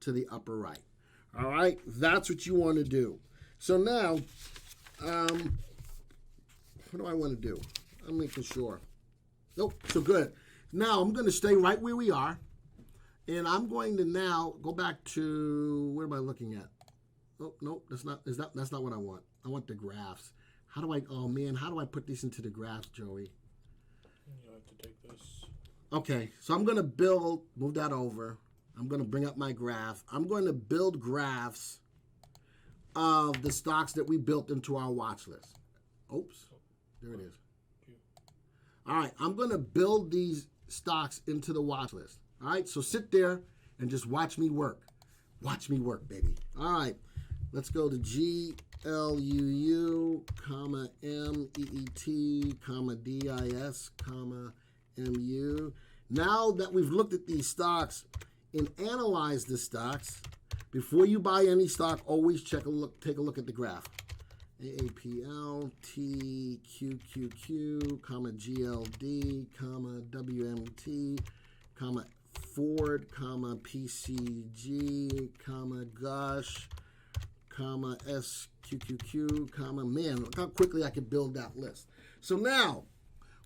A: to the upper right. All right? That's what you want to do. So now, what do I want to do? I'm making sure. Nope, so good. Now I'm going to stay right where we are. And I'm going to now go back to, what am I looking at? Oh, nope, that's not what I want. I want the graphs. How do I put these into the graphs, Joey?
B: You have to take this.
A: Okay, so I'm going to move that over. I'm going to bring up my graph. I'm going to build graphs of the stocks that we built into our watch list. Oops, there it is. All right, I'm going to build these stocks into the watch list. All right, so sit there and just watch me work. Watch me work, baby. All right, let's go to GLUU, MEET, DIS, MU. Now that we've looked at these stocks and analyzed the stocks, before you buy any stock, always take a look at the graph. AAPL, TQQQ, GLD, WMT, Ford, PCG, Gush, SQQQ, man, look how quickly I could build that list. So now,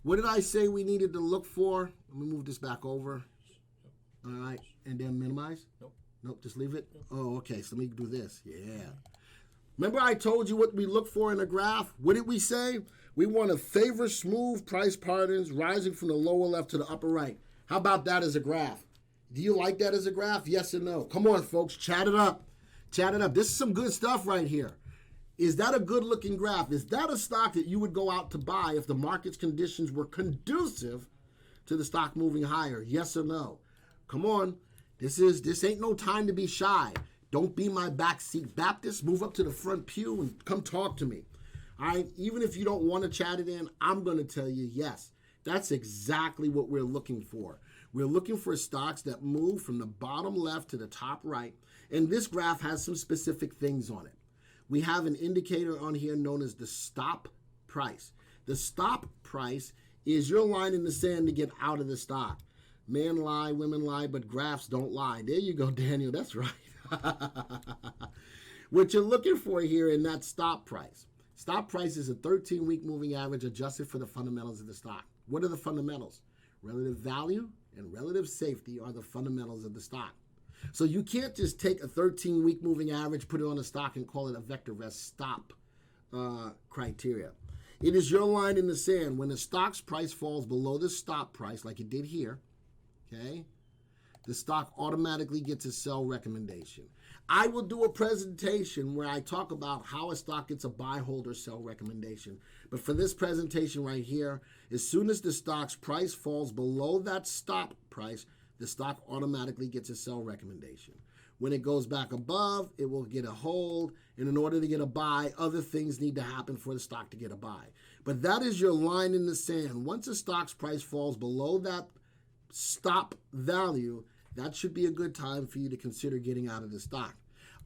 A: what did I say we needed to look for? Let me move this back over. All right, and then minimize? Nope, just leave it? Oh, okay, so let me do this. Yeah. Remember I told you what we look for in a graph? What did we say? We want to favor smooth price patterns rising from the lower left to the upper right. How about that as a graph? Do you like that as a graph? Yes or no? Come on, folks, chat it up. Chat it up. This is some good stuff right here. Is that a good-looking graph? Is that a stock that you would go out to buy if the market's conditions were conducive to the stock moving higher? Yes or no? Come on. This ain't no time to be shy. Don't be my backseat Baptist. Move up to the front pew and come talk to me. All right? Even if you don't want to chat it in, I'm going to tell you, yes, that's exactly what we're looking for. We're looking for stocks that move from the bottom left to the top right. And this graph has some specific things on it. We have an indicator on here known as the stop price. The stop price is your line in the sand to get out of the stock. Men lie, women lie, but graphs don't lie. There you go, Daniel. That's right. What you're looking for here in that stop price. Stop price is a 13-week moving average adjusted for the fundamentals of the stock. What are the fundamentals? Relative value and relative safety are the fundamentals of the stock. So you can't just take a 13-week moving average, put it on a stock, and call it a VectorVest stop criteria. It is your line in the sand. When the stock's price falls below the stop price, like it did here, okay, the stock automatically gets a sell recommendation. I will do a presentation where I talk about how a stock gets a buy, hold, or sell recommendation. But for this presentation right here, as soon as the stock's price falls below that stop price, the stock automatically gets a sell recommendation. When it goes back above, it will get a hold. And in order to get a buy, other things need to happen for the stock to get a buy. But that is your line in the sand. Once a stock's price falls below that stop value, that should be a good time for you to consider getting out of the stock.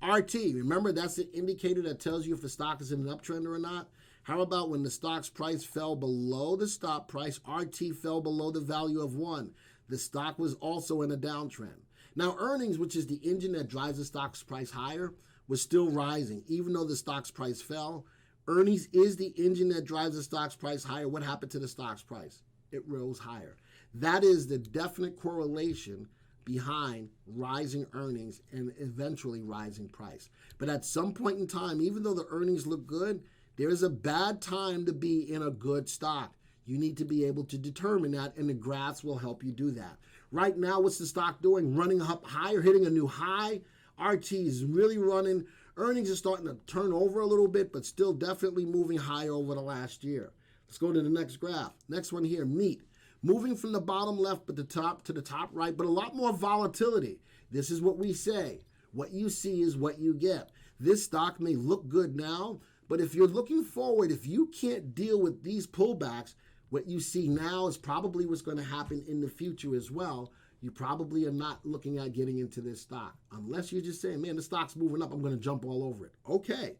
A: RT, remember that's the indicator that tells you if the stock is in an uptrend or not. How about when the stock's price fell below the stop price, RT fell below the value of 1. The stock was also in a downtrend. Now, earnings, which is the engine that drives the stock's price higher, was still rising. Even though the stock's price fell, earnings is the engine that drives the stock's price higher. What happened to the stock's price? It rose higher. That is the definite correlation behind rising earnings and eventually rising price. But at some point in time, even though the earnings look good, there is a bad time to be in a good stock. You need to be able to determine that, and the graphs will help you do that. Right now, what's the stock doing? Running up higher, hitting a new high. RT is really running. Earnings are starting to turn over a little bit, but still definitely moving higher over the last year. Let's go to the next graph. Next one here, meat. Moving from the bottom left but the top to the top right, but a lot more volatility. This is what we say. What you see is what you get. This stock may look good now, but if you're looking forward, if you can't deal with these pullbacks, what you see now is probably what's going to happen in the future as well. You probably are not looking at getting into this stock. Unless you're just saying, man, the stock's moving up, I'm going to jump all over it. Okay.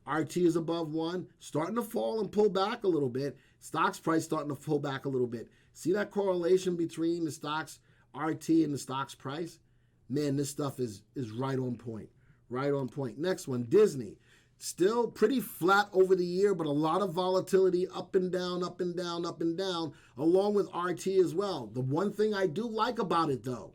A: RT is above 1, starting to fall and pull back a little bit. Stock's price starting to pull back a little bit. See that correlation between the stock's RT and the stock's price? Man, this stuff is right on point. Right on point. Next one, Disney. Still pretty flat over the year, but a lot of volatility up and down, up and down, up and down, along with RT as well. The one thing I do like about it, though,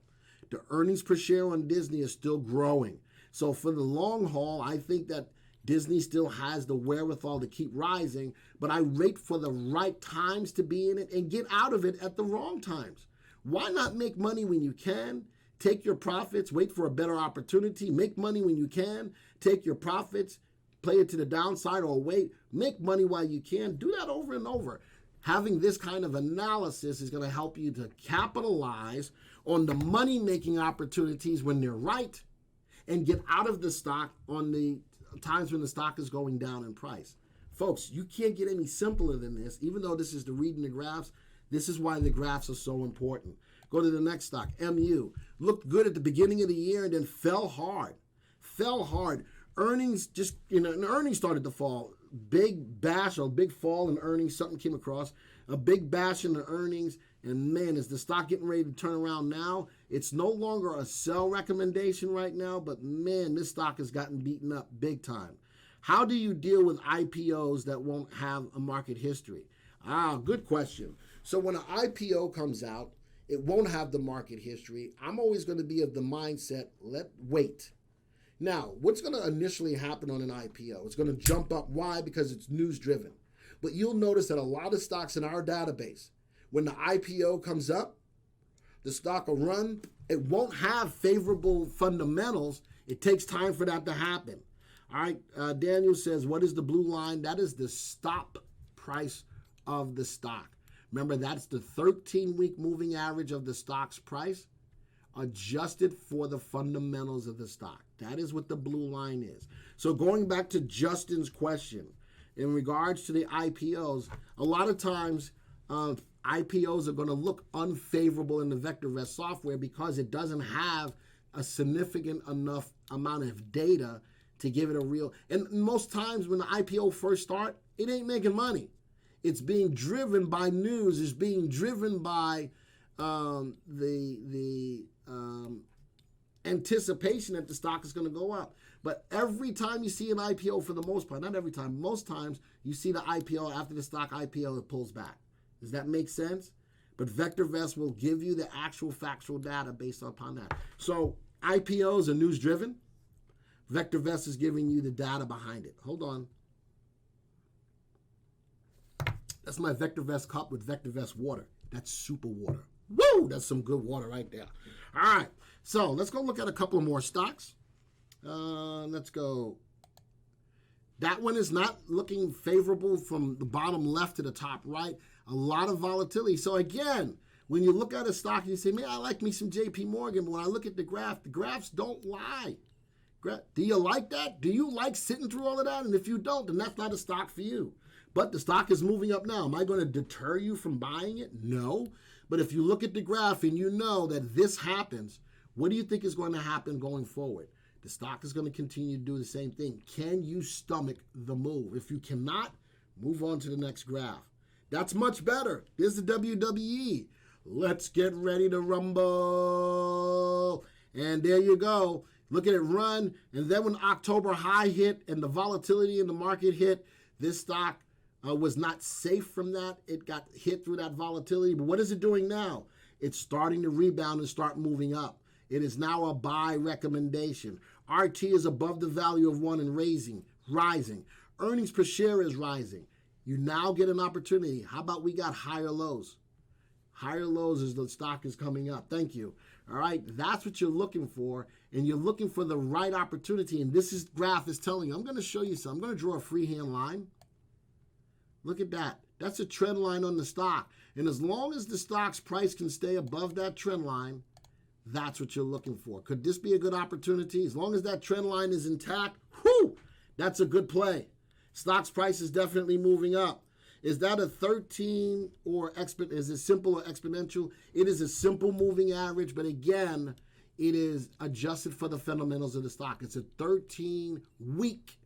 A: the earnings per share on Disney is still growing. So for the long haul, I think that Disney still has the wherewithal to keep rising, but I wait for the right times to be in it and get out of it at the wrong times. Why not make money when you can? Take your profits, wait for a better opportunity, make money when you can, take your profits, play it to the downside or wait, make money while you can. Do that over and over. Having this kind of analysis is going to help you to capitalize on the money-making opportunities when they're right and get out of the stock on the times when the stock is going down in price. Folks, you can't get any simpler than this. Even though this is the reading the graphs, this is why the graphs are so important. Go to the next stock, MU. Looked good at the beginning of the year and then fell hard. Fell hard. Earnings just, earnings started to fall. Big bash or big fall in earnings. Something came across. A big bash in the earnings. And man, is the stock getting ready to turn around now? It's no longer a sell recommendation right now, but man, this stock has gotten beaten up big time. How do you deal with IPOs that won't have a market history? Good question. So when an IPO comes out, it won't have the market history. I'm always going to be of the mindset, wait. Now, what's going to initially happen on an IPO? It's going to jump up. Why? Because it's news driven. But you'll notice that a lot of stocks in our database, when the IPO comes up, the stock will run. It won't have favorable fundamentals. It takes time for that to happen. All right, Daniel says, what is the blue line? That is the stop price of the stock. Remember, that's the 13-week moving average of the stock's price adjusted for the fundamentals of the stock. That is what the blue line is. So going back to Justin's question, in regards to the IPOs, a lot of times IPOs are going to look unfavorable in the VectorVest software because it doesn't have a significant enough amount of data to give it a real. And most times when the IPO first start, it ain't making money. It's being driven by news. It's being driven by the anticipation that the stock is going to go up. But every time you see an IPO, for the most part, not every time, most times you see the IPO after the stock IPO, it pulls back. Does that make sense? But VectorVest will give you the actual factual data based upon that. So IPOs are news driven. VectorVest is giving you the data behind it. Hold on. That's my VectorVest cup with VectorVest water. That's super water. Woo! That's some good water right there. All right. So let's go look at a couple more stocks. Let's go. That one is not looking favorable from the bottom left to the top right. A lot of volatility. So again, when you look at a stock, you say, man, I like me some JP Morgan. But when I look at the graphs don't lie. Do you like that? Do you like sitting through all of that? And if you don't, then that's not a stock for you. But the stock is moving up now. Am I going to deter you from buying it? No. But if you look at the graph and you know that this happens, what do you think is going to happen going forward? The stock is going to continue to do the same thing. Can you stomach the move? If you cannot, move on to the next graph. That's much better. Here's the WWE. Let's get ready to rumble. And there you go. Look at it run. And then when October high hit and the volatility in the market hit, this stock was not safe from that. It got hit through that volatility. But what is it doing now? It's starting to rebound and start moving up. It is now a buy recommendation. RT is above the value of 1 and rising. Earnings per share is rising. You now get an opportunity. How about we got higher lows? Higher lows as the stock is coming up. Thank you. All right, that's what you're looking for, and you're looking for the right opportunity. And this graph is telling you. I'm going to show you something. I'm going to draw a freehand line. Look at that. That's a trend line on the stock. And as long as the stock's price can stay above that trend line, that's what you're looking for. Could this be a good opportunity? As long as that trend line is intact, whoo, that's a good play. Stock's price is definitely moving up. Is that a 13 or is it simple or exponential? It is a simple moving average, but again, it is adjusted for the fundamentals of the stock. It's a 13-week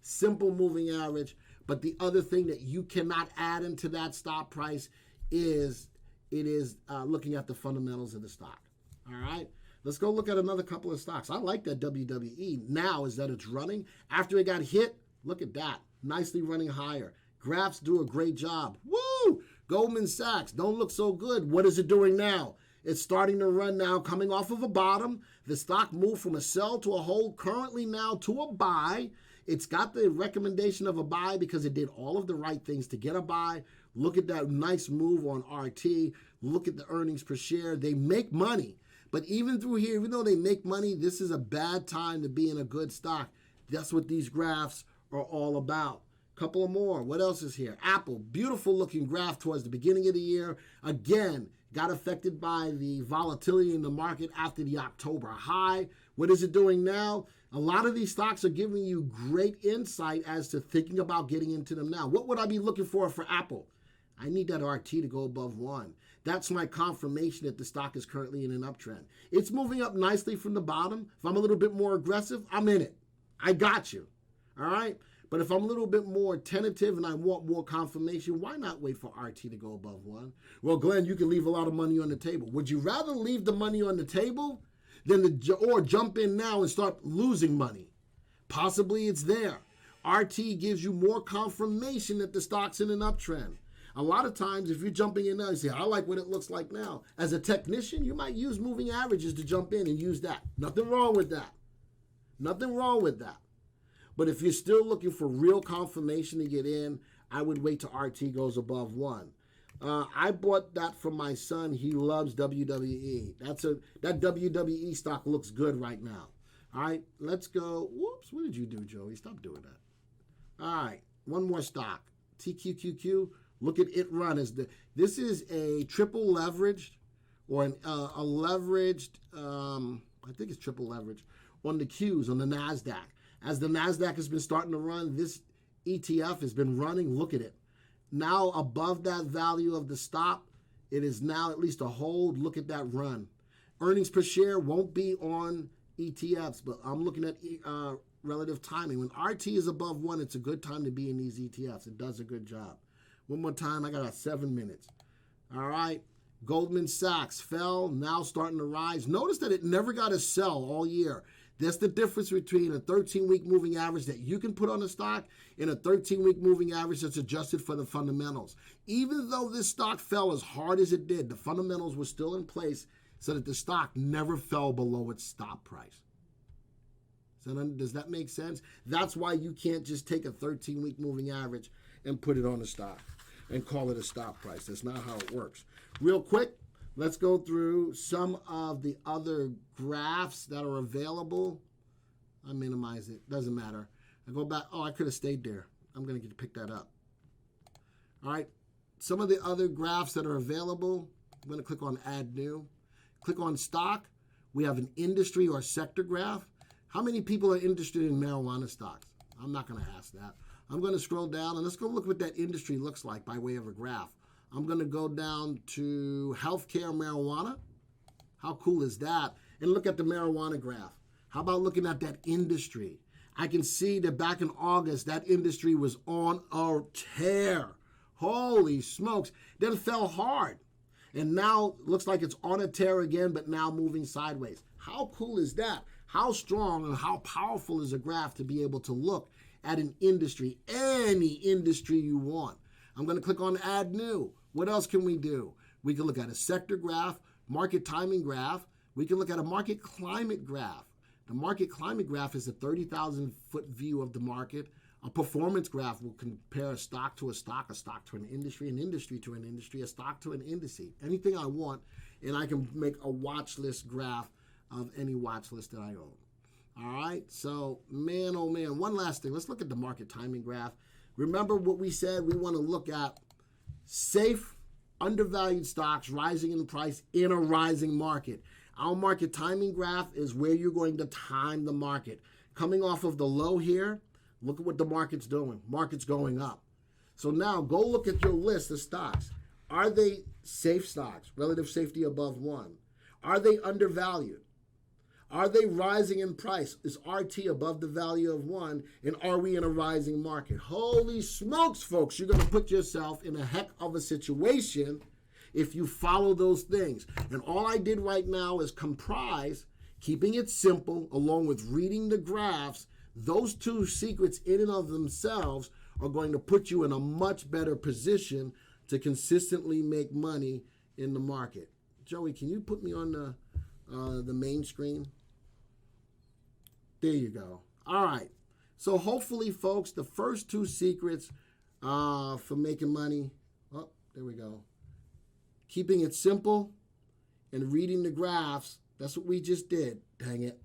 A: simple moving average, but the other thing that you cannot add into that stop price is looking at the fundamentals of the stock. All right, let's go look at another couple of stocks. I like that WWE now is that it's running. After it got hit, look at that, nicely running higher. Graphs do a great job. Woo! Goldman Sachs, don't look so good. What is it doing now? It's starting to run now, coming off of a bottom. The stock moved from a sell to a hold, currently now to a buy. It's got the recommendation of a buy because it did all of the right things to get a buy. Look at that nice move on RT. Look at the earnings per share. They make money. But even through here, even though they make money, this is a bad time to be in a good stock. That's what these graphs are all about. Couple of more. What else is here? Apple, beautiful looking graph towards the beginning of the year. Again, got affected by the volatility in the market after the October high. What is it doing now? A lot of these stocks are giving you great insight as to thinking about getting into them now. What would I be looking for Apple? I need that RT to go above 1. That's my confirmation that the stock is currently in an uptrend. It's moving up nicely from the bottom. If I'm a little bit more aggressive, I'm in it. I got you. All right? But if I'm a little bit more tentative and I want more confirmation, why not wait for RT to go above 1? Well, Glenn, you can leave a lot of money on the table. Would you rather leave the money on the table or jump in now and start losing money? Possibly it's there. RT gives you more confirmation that the stock's in an uptrend. A lot of times, if you're jumping in now, you say, I like what it looks like now. As a technician, you might use moving averages to jump in and use that. Nothing wrong with that. Nothing wrong with that. But if you're still looking for real confirmation to get in, I would wait till RT goes above 1. I bought that from my son. He loves WWE. That WWE stock looks good right now. All right, let's go. Whoops, what did you do, Joey? Stop doing that. All right, one more stock. TQQQ. Look at it run. This is a triple leveraged or a leveraged, I think it's triple leveraged on the Qs on the NASDAQ. As the NASDAQ has been starting to run, this ETF has been running. Look at it. Now above that value of the stop, it is now at least a hold. Look at that run. Earnings per share won't be on ETFs, but I'm looking at relative timing. When RT is above 1, it's a good time to be in these ETFs. It does a good job. One more time. I got 7 minutes. All right. Goldman Sachs fell, now starting to rise. Notice that it never got a sell all year. That's the difference between a 13-week moving average that you can put on a stock and a 13-week moving average that's adjusted for the fundamentals. Even though this stock fell as hard as it did, the fundamentals were still in place so that the stock never fell below its stop price. So then, does that make sense? That's why you can't just take a 13-week moving average and put it on a stock and call it a stop price. That's not how it works. Real quick, let's go through some of the other graphs that are available. I minimize it. Doesn't matter. I go back. Oh, I could have stayed there. I'm going to get to pick that up. All right. Some of the other graphs that are available, I'm going to click on Add New. Click on Stock. We have an industry or sector graph. How many people are interested in marijuana stocks? I'm not going to ask that. I'm going to scroll down and let's go look what that industry looks like by way of a graph. I'm going to go down to healthcare marijuana. How cool is that? And look at the marijuana graph. How about looking at that industry? I can see that back in August, that industry was on a tear. Holy smokes. Then it fell hard. And now it looks like it's on a tear again, but now moving sideways. How cool is that? How strong and how powerful is a graph to be able to look at an industry, any industry you want? I'm going to click on Add New. What else can we do? We can look at a sector graph, market timing graph, We can look at a market climate graph. The market climate graph is a 30,000-foot view of the market. A performance graph will compare a stock to a stock to an industry to an industry, a stock to an indice. Anything I want, and I can make a watch list graph of any watch list that I own. All right, so man, oh man, one last thing. Let's look at the market timing graph. Remember what we said? We want to look at safe, undervalued stocks rising in price in a rising market. Our market timing graph is where you're going to time the market. Coming off of the low here, look at what the market's doing. Market's going up. So now go look at your list of stocks. Are they safe stocks, relative safety above 1? Are they undervalued? Are they rising in price? Is RT above the value of 1? And are we in a rising market? Holy smokes, folks, you're going to put yourself in a heck of a situation if you follow those things. And all I did right now is comprise, keeping it simple, along with reading the graphs. Those two secrets in and of themselves are going to put you in a much better position to consistently make money in the market. Joey, can you put me on the main screen? There you go. All right. So hopefully, folks, the first two secrets for making money, oh, there we go. Keeping it simple and reading the graphs. That's what we just did. Dang it.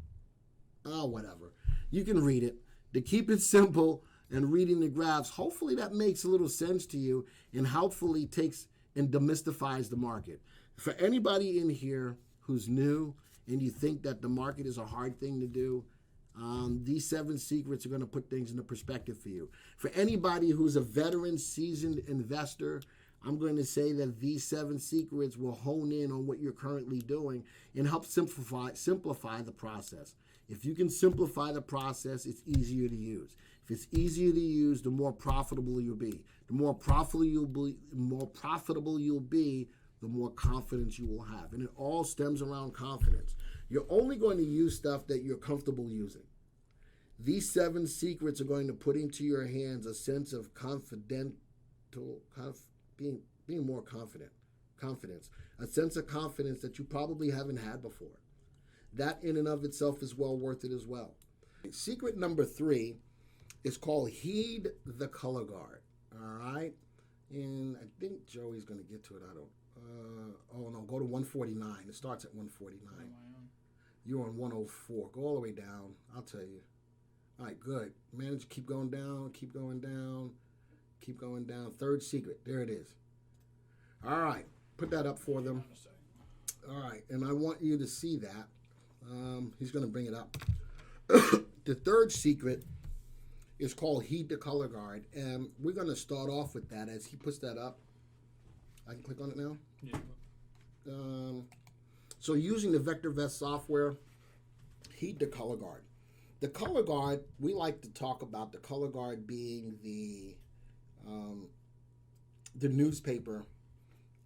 A: Oh, whatever. You can read it. To keep it simple and reading the graphs, hopefully that makes a little sense to you and hopefully takes and demystifies the market. For anybody in here who's new and you think that the market is a hard thing to do, these 7 secrets are going to put things into perspective for you. For anybody who's a veteran, seasoned investor, I'm going to say that these 7 secrets will hone in on what you're currently doing and help simplify the process. If you can simplify the process, it's easier to use. If it's easier to use, the more profitable you'll be. The more profitable you'll be, the more confidence you will have. And it all stems around confidence. You're only going to use stuff that you're comfortable using. These 7 secrets are going to put into your hands a sense of being more confidence, a sense of confidence that you probably haven't had before. That in and of itself is well worth it as well. Secret number 3 is called heed the color guard. All right, and I think Joey's going to get to it. Oh no, go to 149. It starts at 149. You're on 104. Go all the way down. I'll tell you. All right, good. Manage to keep going down, keep going down, keep going down. Third secret. There it is. All right. Put that up for them. All right. And I want you to see that. He's going to bring it up. The third secret is called heed the color guard. And we're going to start off with that as he puts that up. I can click on it now? Yeah. So using the VectorVest software, heed the color guard. The color guard, we like to talk about the color guard being the newspaper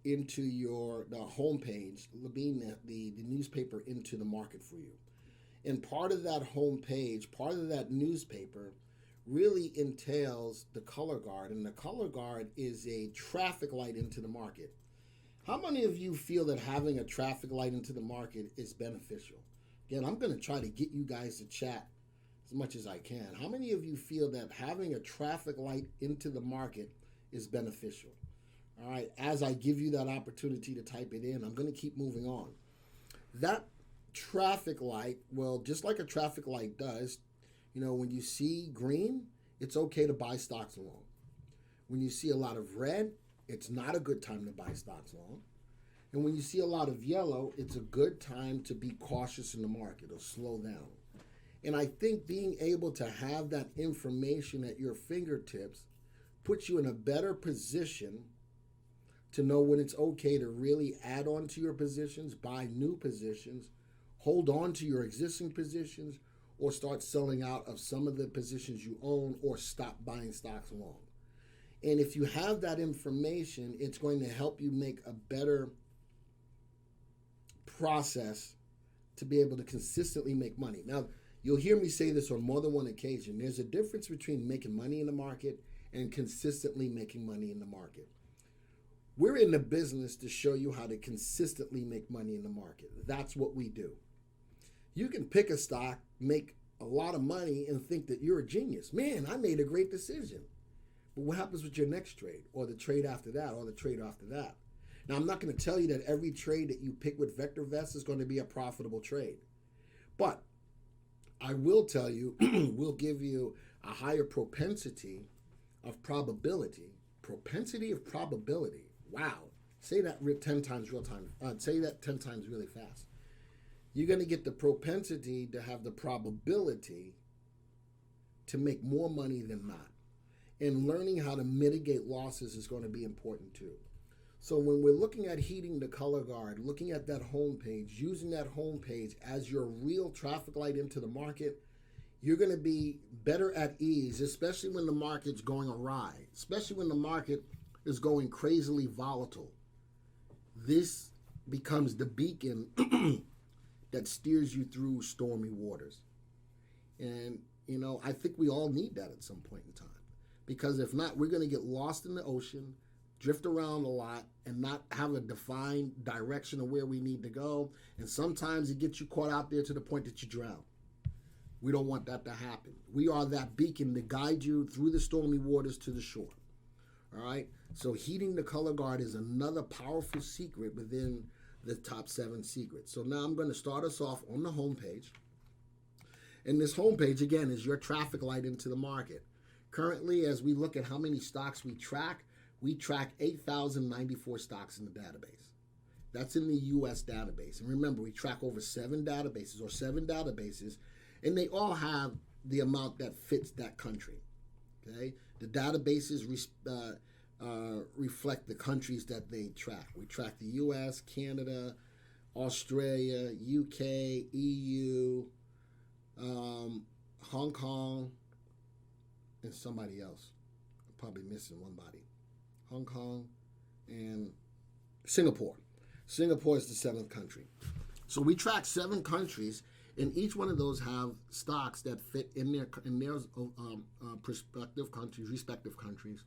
A: into the homepage, being the newspaper into the market for you. And part of that homepage, part of that newspaper really entails the color guard. And the color guard is a traffic light into the market. How many of you feel that having a traffic light into the market is beneficial? Again, I'm going to try to get you guys to chat as much as I can. How many of you feel that having a traffic light into the market is beneficial? All right, as I give you that opportunity to type it in, I'm going to keep moving on. That traffic light, well, just like a traffic light does, when you see green, it's okay to buy stocks long. When you see a lot of red, it's not a good time to buy stocks long. And when you see a lot of yellow, it's a good time to be cautious in the market or slow down. And I think being able to have that information at your fingertips puts you in a better position to know when it's okay to really add on to your positions, buy new positions, hold on to your existing positions, or start selling out of some of the positions you own, or stop buying stocks long. And if you have that information, it's going to help you make a better process to be able to consistently make money. Now, you'll hear me say this on more than one occasion. There's a difference between making money in the market and consistently making money in the market. We're in the business to show you how to consistently make money in the market. That's what we do. You can pick a stock, make a lot of money, and think that you're a genius. Man, I made a great decision. But what happens with your next trade, or the trade after that, or the trade after that? Now, I'm not going to tell you that every trade that you pick with VectorVest is going to be a profitable trade. But I will tell you, we'll give you a higher propensity of probability. Propensity of probability. Wow. Say that 10 times real time. Say that 10 times really fast. You're going to get the propensity to have the probability to make more money than not. And learning how to mitigate losses is going to be important too. So when we're looking at heating the color guard, looking at that home page, using that home page as your real traffic light into the market, you're going to be better at ease, especially when the market's going awry, especially when the market is going crazily volatile. This becomes the beacon that steers you through stormy waters. And, I think we all need that at some point in time. Because if not, we're going to get lost in the ocean, drift around a lot, and not have a defined direction of where we need to go. And sometimes it gets you caught out there to the point that you drown. We don't want that to happen. We are that beacon to guide you through the stormy waters to the shore. All right? So heating the color guard is another powerful secret within the top 7 secrets. So now I'm going to start us off on the home page. And this home page, again, is your traffic light into the market. Currently, as we look at how many stocks we track 8,094 stocks in the database. That's in the U.S. database. And remember, we track over 7 databases, and they all have the amount that fits that country. Okay? The databases reflect the countries that they track. We track the U.S., Canada, Australia, UK, EU, Hong Kong, and somebody else. I'm probably missing one body. Hong Kong and Singapore. Singapore is the 7th country. So we track 7 countries, and each one of those have stocks that fit in their respective countries,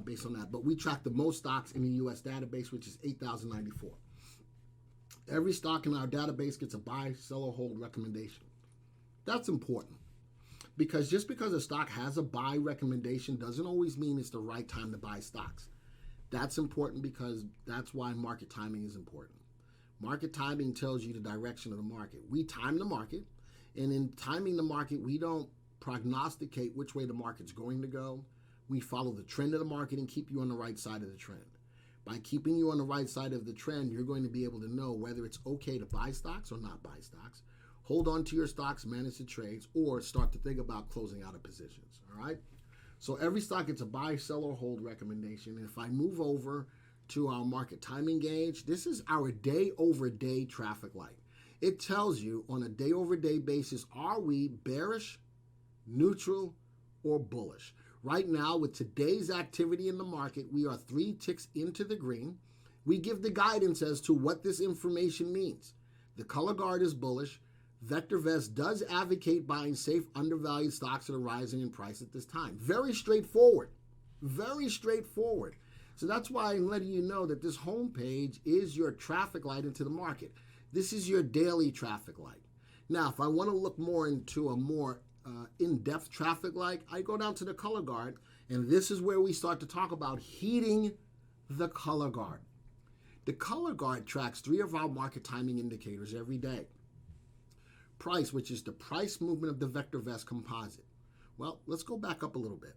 A: based on that. But we track the most stocks in the U.S. database, which is 8,094. Every stock in our database gets a buy, sell, or hold recommendation. That's important. Because just because a stock has a buy recommendation doesn't always mean it's the right time to buy stocks. That's important because that's why market timing is important. Market timing tells you the direction of the market. We time the market, and in timing the market, we don't prognosticate which way the market's going to go. We follow the trend of the market and keep you on the right side of the trend. By keeping you on the right side of the trend, you're going to be able to know whether it's okay to buy stocks or not buy stocks. Hold on to your stocks, manage the trades, or start to think about closing out of positions, all right? So every stock gets a buy, sell, or hold recommendation. And if I move over to our market timing gauge, this is our day-over-day traffic light. It tells you on a day-over-day basis, are we bearish, neutral, or bullish? Right now, with today's activity in the market, we are 3 ticks into the green. We give the guidance as to what this information means. The color guard is bullish. VectorVest does advocate buying safe, undervalued stocks that are rising in price at this time. Very straightforward. Very straightforward. So that's why I'm letting you know that this homepage is your traffic light into the market. This is your daily traffic light. Now, if I want to look more into a more in-depth traffic light, I go down to the color guard, and this is where we start to talk about heating the color guard. The color guard tracks 3 of our market timing indicators every day. Price, which is the price movement of the VectorVest composite. Well, let's go back up a little bit.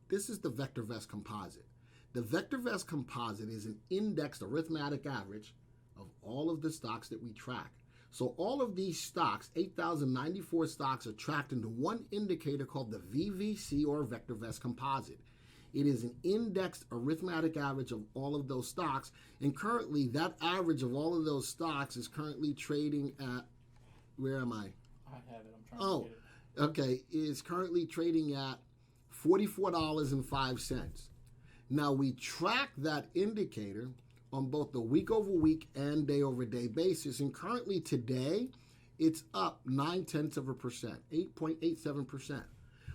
A: This is the VectorVest composite. The VectorVest composite is an indexed arithmetic average of all of the stocks that we track. So all of these stocks, 8,094 stocks, are tracked into one indicator called the VVC, or VectorVest composite. It is an indexed arithmetic average of all of those stocks, and currently that average of all of those stocks is currently trading at, where am I?
B: I have it. I'm trying to get it.
A: Okay. It's currently trading at $44.05. Now, we track that indicator on both the week-over-week and day-over-day basis, and currently today, it's up 0.9%, 8.87%.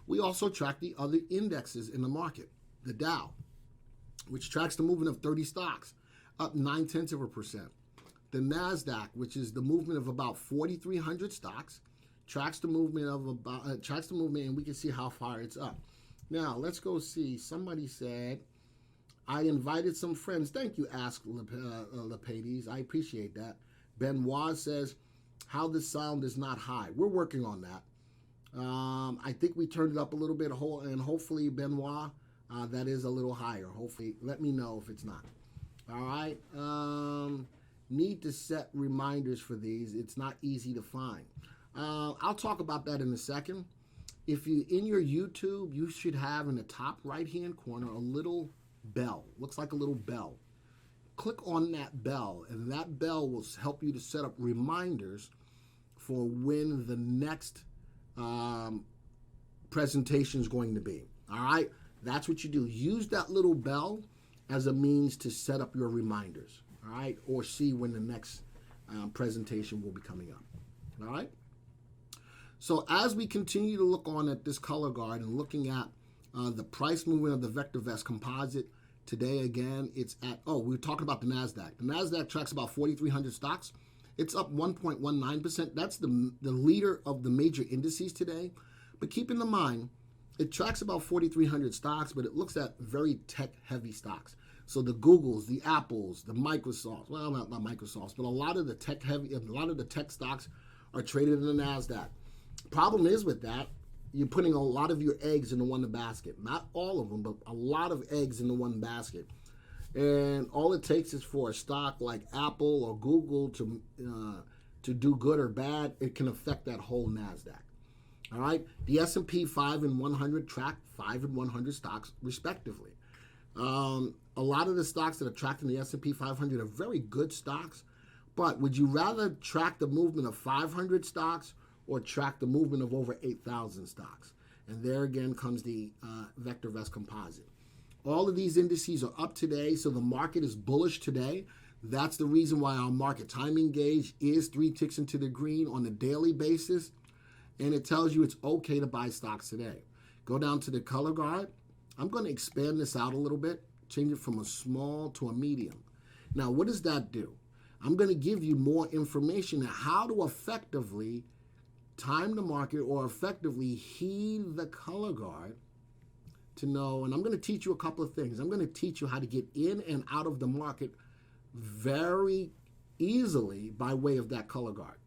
A: We also track the other indexes in the market, the Dow. which tracks the movement of 30 stocks, up 0.9%. The NASDAQ, which is the movement of about 4,300 stocks, tracks the movement and we can see how far it's up. Now, let's go see. Somebody said, I invited some friends. Thank you, Ask Lepades. I appreciate that. Benoit says, how the sound is not high. We're working on that. I think we turned it up a little bit, and hopefully, Benoit, that is a little higher. Hopefully, let me know if it's not. All right. Need to set reminders for these. It's not easy to find. I'll talk about that in a second. If you in your YouTube, you should have in the top right-hand corner a little bell. Looks like a little bell. Click on that bell, and that bell will help you to set up reminders for when the next presentation is going to be. All right, that's what you do. Use that little bell as a means to set up your reminders. All right, or see when the next presentation will be coming up. All right. So as we continue to look on at this color guard and looking at the price movement of the VectorVest composite, today again it's at, we were talking about the NASDAQ. The NASDAQ tracks about 4,300 stocks. It's up 1.19%. That's the leader of the major indices today. But keep in mind, it tracks about 4,300 stocks, but it looks at very tech-heavy stocks. So the Googles, the Apples, the Microsofts, well, not Microsofts, but a lot of the tech stocks are traded in the NASDAQ. Problem is with that, you're putting a lot of your eggs into one basket. Not all of them, but a lot of eggs into one basket. And all it takes is for a stock like Apple or Google to do good or bad. It can affect that whole NASDAQ. All right? The S&P 5 and 100 track 5 and 100 stocks respectively. A lot of the stocks that are tracked in the S&P 500 are very good stocks, but would you rather track the movement of 500 stocks or track the movement of over 8,000 stocks? And there again comes the VectorVest composite. All of these indices are up today, so the market is bullish today. That's the reason why our market timing gauge is 3 ticks into the green on a daily basis, and it tells you it's okay to buy stocks today. Go down to the color guard. I'm going to expand this out a little bit, change it from a small to a medium. Now, what does that do? I'm going to give you more information on how to effectively time the market or effectively heed the color guard to know, and I'm going to teach you a couple of things. I'm going to teach you how to get in and out of the market very easily by way of that color guard.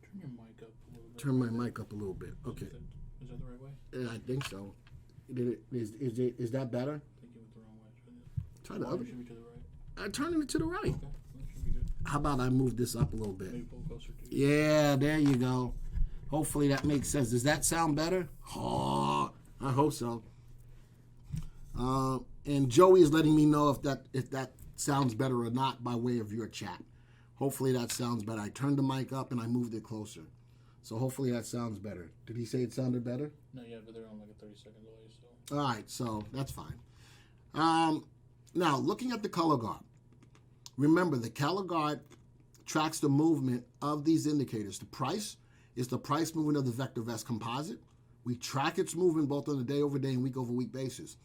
B: Turn your mic up a little bit.
A: Turn my mic up a little bit. Okay.
B: Is that the right way?
A: Yeah, I think so. Is that better?
B: I think you went the wrong way.
A: Try the other.
B: Should be to the right.
A: I'm turning it to the right.
B: Okay, that should be good.
A: How about I move this up a little bit?
B: Maybe pull closer to you.
A: Yeah, there you go. Hopefully that makes sense. Does that sound better? Oh, I hope so. And Joey is letting me know if that sounds better or not by way of your chat. Hopefully that sounds better. I turned the mic up and I moved it closer. So hopefully that sounds better. Did he say it sounded better?
B: No, yeah, but they're on like a 30-second delay, so.
A: All right, so that's fine. Now, looking at the color guard. Remember, the color guard tracks the movement of these indicators. The price is the price movement of the VectorVest composite. We track its movement both on a day-over-day and week-over-week basis.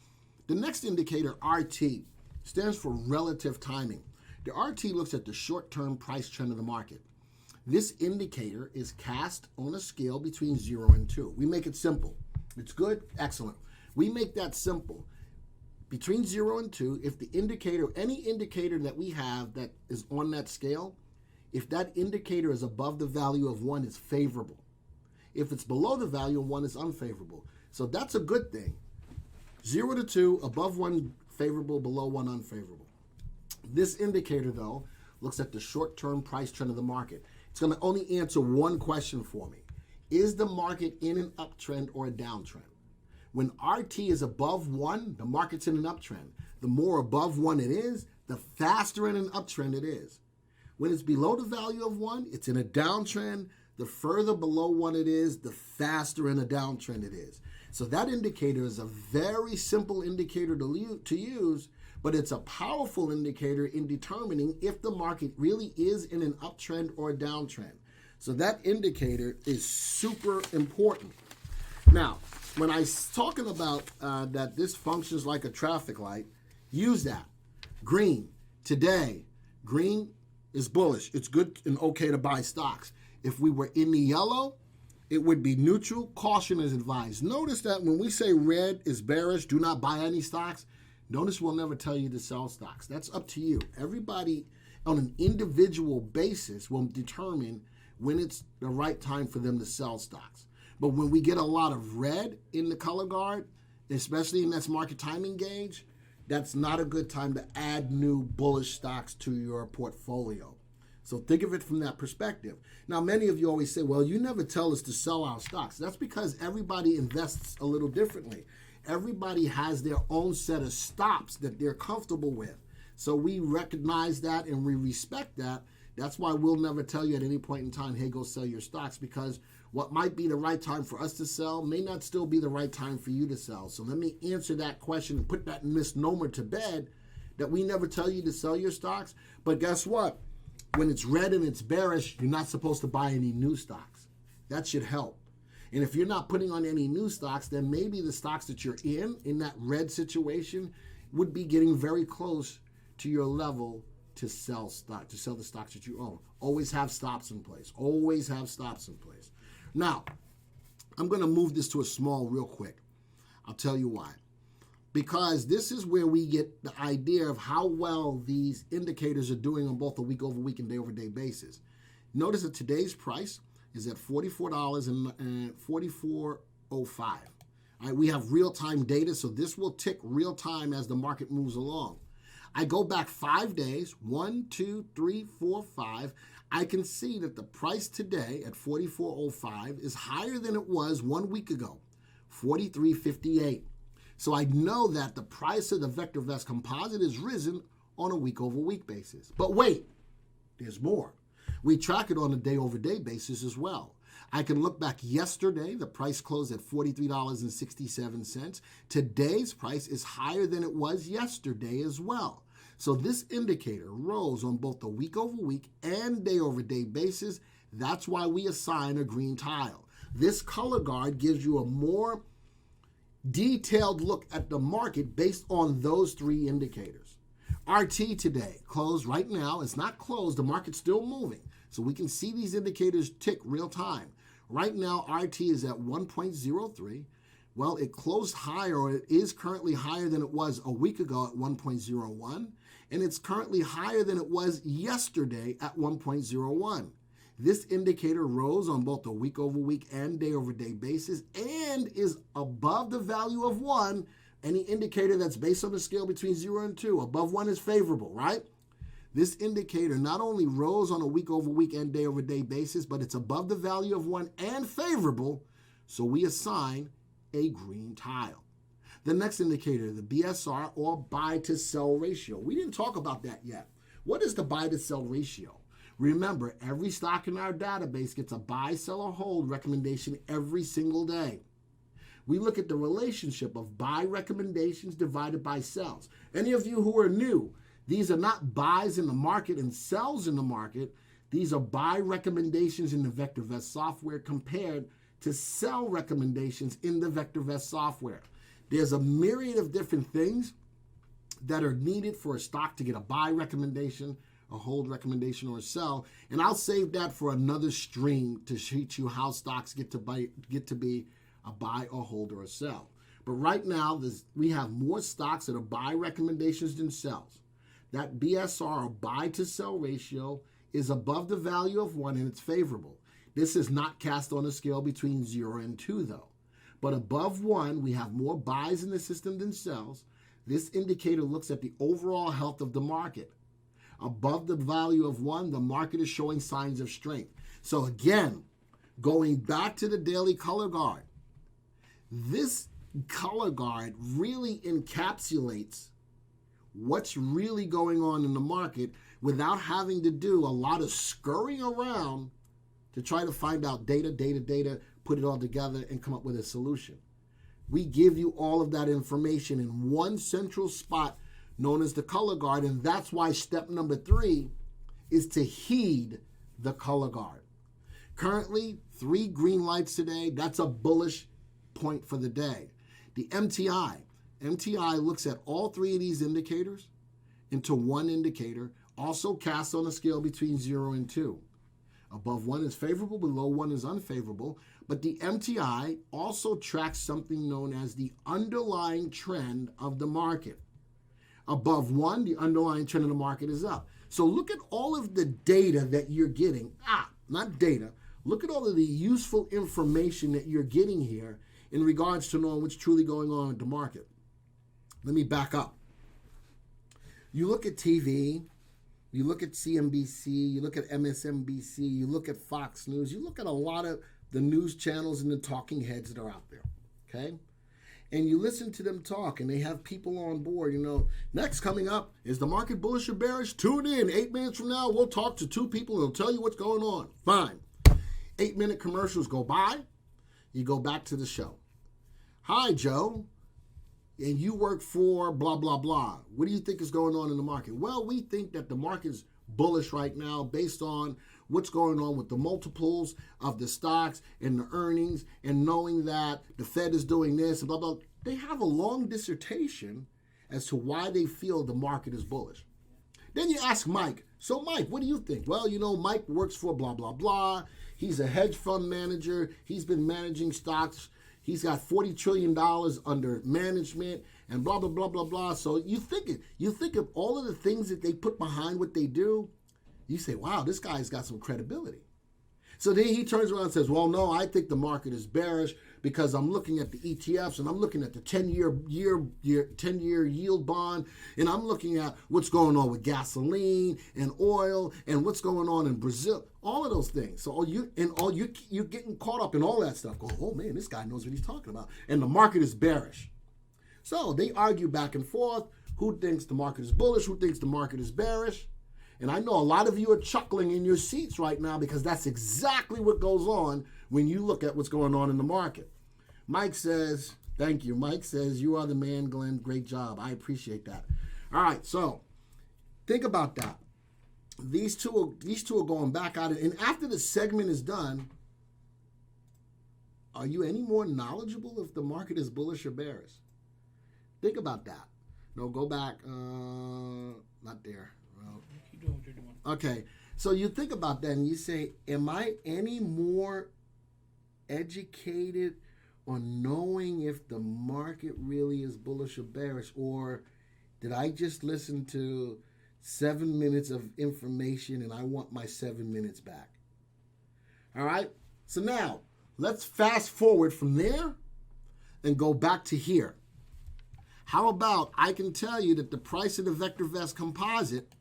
A: The next indicator, RT, stands for relative timing. The RT looks at the short-term price trend of the market. This indicator is cast on a scale between 0 and 2. We make it simple. It's good? Excellent. We make that simple. Between 0 and 2, if the indicator, any indicator that we have that is on that scale, if that indicator is above the value of 1, it's favorable. If it's below the value of 1, it's unfavorable. So that's a good thing. 0 to 2, above 1, favorable, below 1, unfavorable. This indicator, though, looks at the short-term price trend of the market. It's going to only answer one question for me. Is the market in an uptrend or a downtrend? When RT is above 1, the market's in an uptrend. The more above 1 it is, the faster in an uptrend it is. When it's below the value of 1, it's in a downtrend. The further below 1 it is, the faster in a downtrend it is. So that indicator is a very simple indicator to use, but it's a powerful indicator in determining if the market really is in an uptrend or a downtrend. So that indicator is super important. Now, when I'm talking about that this functions like a traffic light, use that. Green, today, green is bullish. It's good and okay to buy stocks. If we were in the yellow, it would be neutral. Caution is advised. Notice that when we say red is bearish, do not buy any stocks. Notice we'll never tell you to sell stocks. That's up to you. Everybody on an individual basis will determine when it's the right time for them to sell stocks. But when we get a lot of red in the color guard, especially in this market timing gauge, that's not a good time to add new bullish stocks to your portfolio. So think of it from that perspective. Now, many of you always say, well, you never tell us to sell our stocks. That's because everybody invests a little differently. Everybody has their own set of stops that they're comfortable with. So we recognize that and we respect that. That's why we'll never tell you at any point in time, hey, go sell your stocks, because what might be the right time for us to sell may not still be the right time for you to sell. So let me answer that question and put that misnomer to bed that we never tell you to sell your stocks. But guess what? When it's red and it's bearish, you're not supposed to buy any new stocks. That should help. And if you're not putting on any new stocks, then maybe the stocks that you're in that red situation, would be getting very close to your level to sell the stocks that you own. Always have stops in place. Always have stops in place. Now, I'm going to move this to a small real quick. I'll tell you why. Because this is where we get the idea of how well these indicators are doing on both a week-over-week and day-over-day basis. Notice that today's price is at $44.44.05. All right, we have real-time data, so this will tick real-time as the market moves along. I go back 5 days, 1, 2, 3, 4, 5. I can see that the price today at $44.05 is higher than it was 1 week ago, $43.58. So I know that the price of the VectorVest composite has risen on a week-over-week basis. But wait, there's more. We track it on a day-over-day basis as well. I can look back yesterday, the price closed at $43.67. Today's price is higher than it was yesterday as well. So this indicator rose on both the week-over-week and day-over-day basis. That's why we assign a green tile. This color guard gives you a more detailed look at the market based on those three indicators. RT today closed right now. It's not closed. The market's still moving. So we can see these indicators tick real time. Right now, RT is at 1.03. Well, it closed higher, or it is currently higher than it was a week ago at 1.01. And it's currently higher than it was yesterday at 1.01. This indicator rose on both the week-over-week and day-over-day basis and is above the value of 1. Any indicator that's based on a scale between 0 and 2, above 1 is favorable, right? This indicator not only rose on a week-over-week and day-over-day basis, but it's above the value of 1 and favorable, so we assign a green tile. The next indicator, the BSR, or buy-to-sell ratio. We didn't talk about that yet. What is the buy-to-sell ratio? Remember, every stock in our database gets a buy, sell, or hold recommendation every single day. We look at the relationship of buy recommendations divided by sells. Any of you who are new, these are not buys in the market and sells in the market. These are buy recommendations in the VectorVest software compared to sell recommendations in the VectorVest software. There's a myriad of different things that are needed for a stock to get a buy recommendation, a hold recommendation, or a sell. And I'll save that for another stream to teach you how stocks get to be a buy or hold or a sell. But right now, we have more stocks that are buy recommendations than sells. That BSR, or buy to sell ratio, is above the value of 1 and it's favorable. This is not cast on a scale between 0 and 2 though. But above 1, we have more buys in the system than sells. This indicator looks at the overall health of the market. Above the value of 1, the market is showing signs of strength. So again, going back to the daily color guard, this color guard really encapsulates what's really going on in the market without having to do a lot of scurrying around to try to find out data, put it all together, and come up with a solution. We give you all of that information in one central spot known as the color guard, and that's why step number 3 is to heed the color guard. Currently, 3 green lights today. That's a bullish point for the day. The MTI looks at all 3 of these indicators, into one indicator, also cast on a scale between 0 and 2. Above 1 is favorable, below 1 is unfavorable. But the MTI also tracks something known as the underlying trend of the market. Above 1, the underlying trend of the market is up. So look at all of the data that you're getting. Not data. Look at all of the useful information that you're getting here in regards to knowing what's truly going on with the market. Let me back up. You look at TV, you look at CNBC, you look at MSNBC, you look at Fox News, you look at a lot of the news channels and the talking heads that are out there, okay? And you listen to them talk, and they have people on board, Next coming up, is the market bullish or bearish? Tune in. 8 minutes from now, we'll talk to 2 people, and they'll tell you what's going on. Fine. 8-minute commercials go by. You go back to the show. Hi, Joe. And you work for blah, blah, blah. What do you think is going on in the market? Well, we think that the market's bullish right now based on what's going on with the multiples of the stocks and the earnings and knowing that the Fed is doing this and blah, blah. They have a long dissertation as to why they feel the market is bullish. Then you ask Mike, so Mike, what do you think? Well, Mike works for blah, blah, blah. He's a hedge fund manager. He's been managing stocks. He's got $40 trillion under management and blah, blah, blah, blah, blah. So you think of all of the things that they put behind what they do. You say, wow, this guy's got some credibility. So then he turns around and says, well, no, I think the market is bearish because I'm looking at the ETFs and I'm looking at the 10-year yield bond and I'm looking at what's going on with gasoline and oil and what's going on in Brazil, all of those things. So you're getting caught up in all that stuff. Going, oh man, this guy knows what he's talking about. And the market is bearish. So they argue back and forth. Who thinks the market is bullish? Who thinks the market is bearish? And I know a lot of you are chuckling in your seats right now because that's exactly what goes on when you look at what's going on in the market. Mike says, thank you. Mike says, you are the man, Glenn. Great job. I appreciate that. All right, so think about that. These two are going back at it. And after the segment is done, are you any more knowledgeable if the market is bullish or bearish? Think about that. No, go back. Not there.
B: Keep doing what you're doing.
A: Okay, so you think about that and you say, am I any more educated on knowing if the market really is bullish or bearish, or did I just listen to 7 minutes of information and I want my 7 minutes back? All right, so now let's fast forward from there and go back to here. How about I can tell you that the price of the VectorVest composite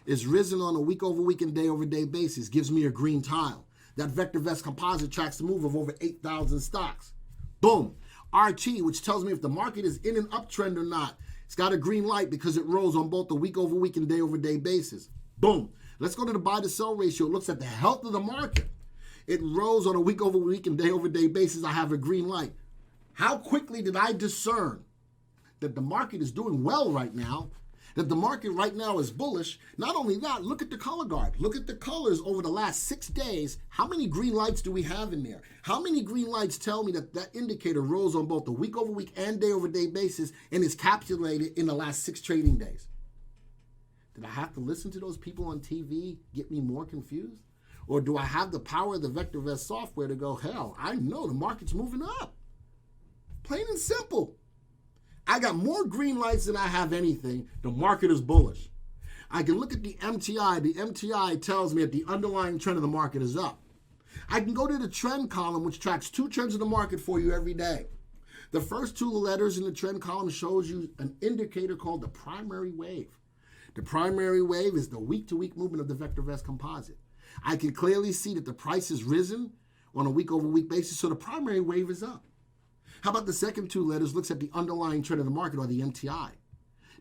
A: is risen on a week-over-week and day-over-day basis, gives me a green tile. That VectorVest composite tracks the move of over 8,000 stocks. Boom. RT, which tells me if the market is in an uptrend or not. It's got a green light because it rose on both the week-over-week and day-over-day basis. Boom. Let's go to the buy-to-sell ratio. It looks at the health of the market. It rose on a week-over-week and day-over-day basis. I have a green light. How quickly did I discern that the market is doing well right now, that the market right now is bullish? Not only that, look at the color guard. Look at the colors over the last 6 days. How many green lights do we have in there? How many green lights tell me that that indicator rose on both the week-over-week and day-over-day basis and is calculated in the last 6 trading days? Did I have to listen to those people on TV get me more confused? Or do I have the power of the VectorVest software to go, hell, I know the market's moving up. Plain and simple. I got more green lights than I have anything. The market is bullish. I can look at the MTI. The MTI tells me that the underlying trend of the market is up. I can go to the trend column, which tracks 2 trends of the market for you every day. The first 2 letters in the trend column shows you an indicator called the primary wave. The primary wave is the week-to-week movement of the VectorVest composite. I can clearly see that the price has risen on a week-over-week basis, so the primary wave is up. How about the second 2 letters looks at the underlying trend of the market, or the MTI.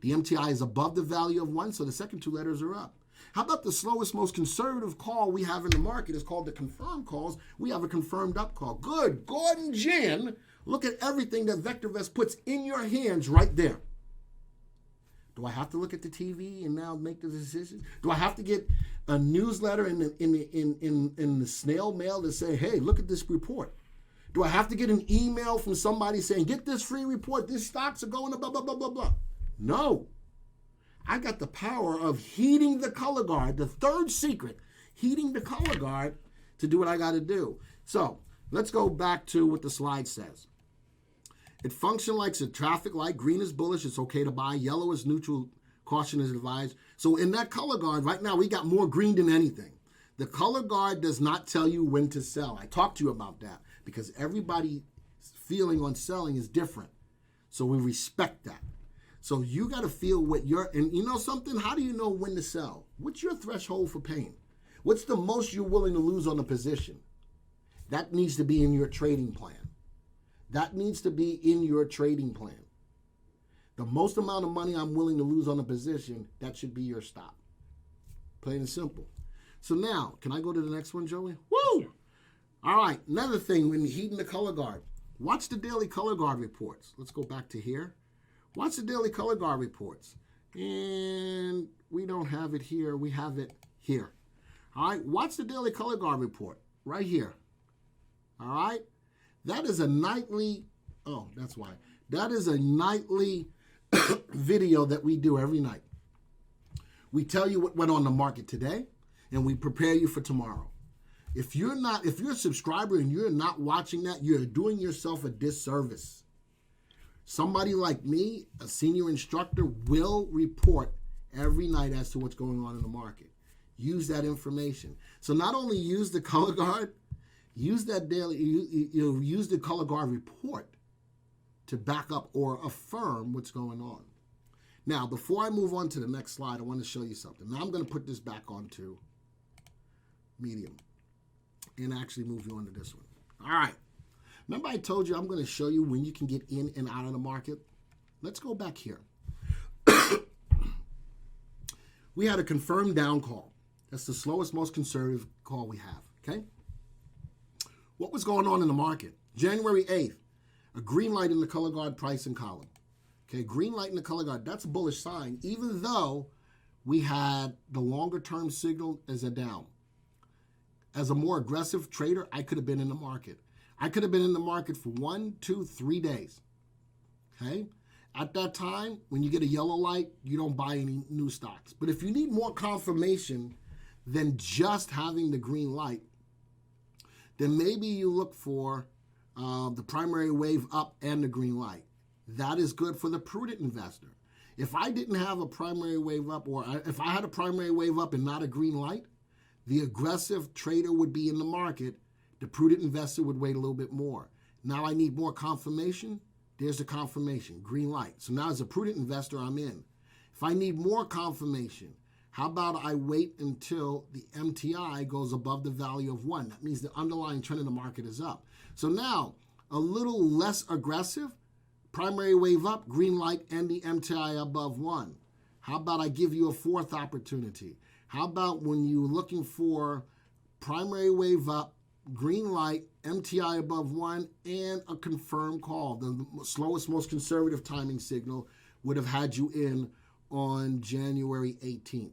A: The MTI is above the value of 1, so the second 2 letters are up. How about the slowest, most conservative call we have in the market is called the confirmed calls. We have a confirmed up call. Good. Gordon Gin, look at everything that VectorVest puts in your hands right there. Do I have to look at the TV and now make the decisions? Do I have to get a newsletter in the snail mail to say, hey, look at this report? Do I have to get an email from somebody saying, get this free report, these stocks are going up, blah, blah, blah, blah, blah? No. I got the power of heating the color guard, the third secret, heating the color guard to do what I got to do. So let's go back to what the slide says. It functions like a traffic light. Green is bullish. It's okay to buy. Yellow is neutral. Caution is advised. So in that color guard, right now, we got more green than anything. The color guard does not tell you when to sell. I talked to you about that because everybody's feeling on selling is different. So we respect that. So you got to feel what and you know something? How do you know when to sell? What's your threshold for pain? What's the most you're willing to lose on a position? That needs to be in your trading plan. That needs to be in your trading plan. The most amount of money I'm willing to lose on a position, that should be your stop. Plain and simple. So now, can I go to the next one, Joey? Woo! All right, another thing when heating the color guard. Watch the daily color guard reports. Let's go back to here. Watch the daily color guard reports. And we don't have it here. We have it here. All right, watch the daily color guard report right here. All right? That is a nightly, that's why. That is a nightly video that we do every night. We tell you what went on the market today, and we prepare you for tomorrow. If you're a subscriber and you're not watching that, you're doing yourself a disservice. Somebody like me, a senior instructor, will report every night as to what's going on in the market. Use that information. So not only use the color guard, use that daily, use the color guard report to back up or affirm what's going on. Now, before I move on to the next slide, I want to show you something. Now I'm going to put this back onto medium and actually move you on to this one. All right. Remember I told you I'm going to show you when you can get in and out of the market? Let's go back here. We had a confirmed down call. That's the slowest, most conservative call we have, okay? What was going on in the market? January 8th, a green light in the color guard pricing column. Okay, green light in the color guard, that's a bullish sign, even though we had the longer term signal as a down. As a more aggressive trader, I could have been in the market. I could have been in the market for 1, 2, 3 days. Okay? At that time, when you get a yellow light, you don't buy any new stocks. But if you need more confirmation than just having the green light, then maybe you look for the primary wave up and the green light. That is good for the prudent investor. If I didn't have a primary wave up, or if I had a primary wave up and not a green light, the aggressive trader would be in the market. The prudent investor would wait a little bit more. Now I need more confirmation. There's the confirmation, green light. So now as a prudent investor, I'm in. If I need more confirmation, how about I wait until the MTI goes above the value of 1? That means the underlying trend in the market is up. So now, a little less aggressive, primary wave up, green light, and the MTI above 1. How about I give you a fourth opportunity? How about when you're looking for primary wave up, green light, MTI above 1, and a confirmed call? The slowest, most conservative timing signal would have had you in on January 18th.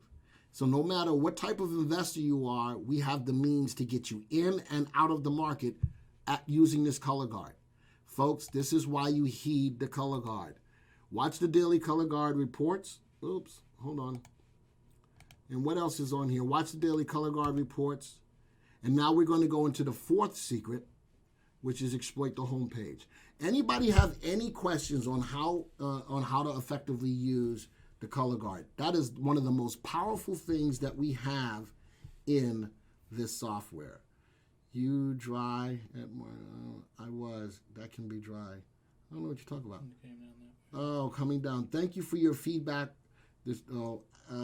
A: So no matter what type of investor you are, we have the means to get you in and out of the market using this color guard. Folks, this is why you heed the color guard. Watch the daily color guard reports. Oops, hold on. And what else is on here? Watch the daily color guard reports. And now we're going to go into the fourth secret, which is exploit the homepage. Anybody have any questions on how to effectively use the color guard? That is one of the most powerful things that we have in this software. You dry at I was. That can be dry. I don't know what you're talking about. Oh, coming down. Thank you for your feedback. This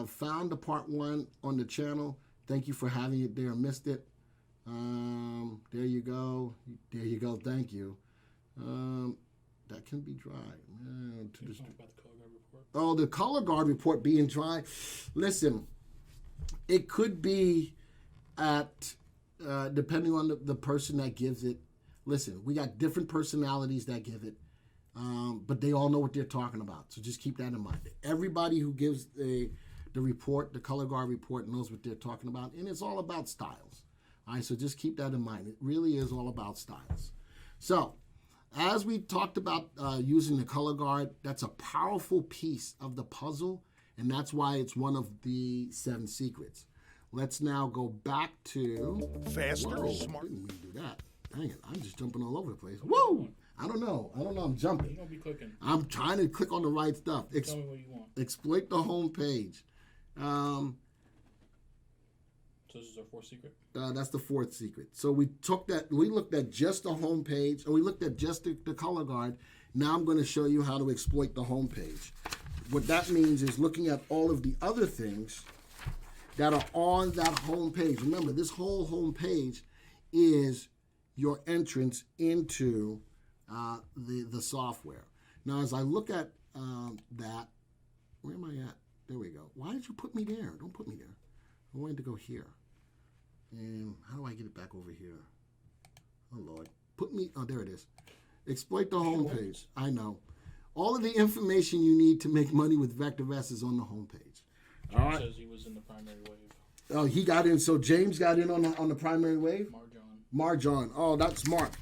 A: found the part 1 on the channel. Thank you for having it there. Missed it. There you go. There you go. Thank you. That can be dry. Oh, the color guard report being dry. Listen, it could be at, depending on the person that gives it. Listen, we got different personalities that give it, but they all know what they're talking about. So just keep that in mind. Everybody who gives the report, the color guard report, knows what they're talking about, and it's all about styles. All right, so just keep that in mind. It really is all about styles. So, as we talked about using the color guard, that's a powerful piece of the puzzle And that's why it's one of the 7 secrets. Let's now go back to
C: Faster,
A: Whoa,
C: smart.
A: Didn't mean to do that. Dang it, I'm just jumping all over the place. Woo! I don't know. I'm jumping.
B: You don't be clicking.
A: I'm trying to click on the right stuff.
B: Tell me what you want.
A: Exploit the home page.
B: So this is our 4th secret?
A: That's the 4th secret. So we looked at just the home page, or we looked at just the color guard. Now I'm going to show you how to exploit the home page. What that means is looking at all of the other things that are on that home page. Remember, this whole home page is your entrance into the software. Now, as I look at that, where am I at? There we go. Why did you put me there? Don't put me there. I wanted to go here. And how do I get it back over here? Oh, Lord. Oh, there it is. Exploit the home page. I know. All of the information you need to make money with VectorVest is on the home page.
B: James says he was in the primary wave.
A: Oh, he got in. So James got in on the primary wave?
B: Marjon.
A: Oh, that's Mark.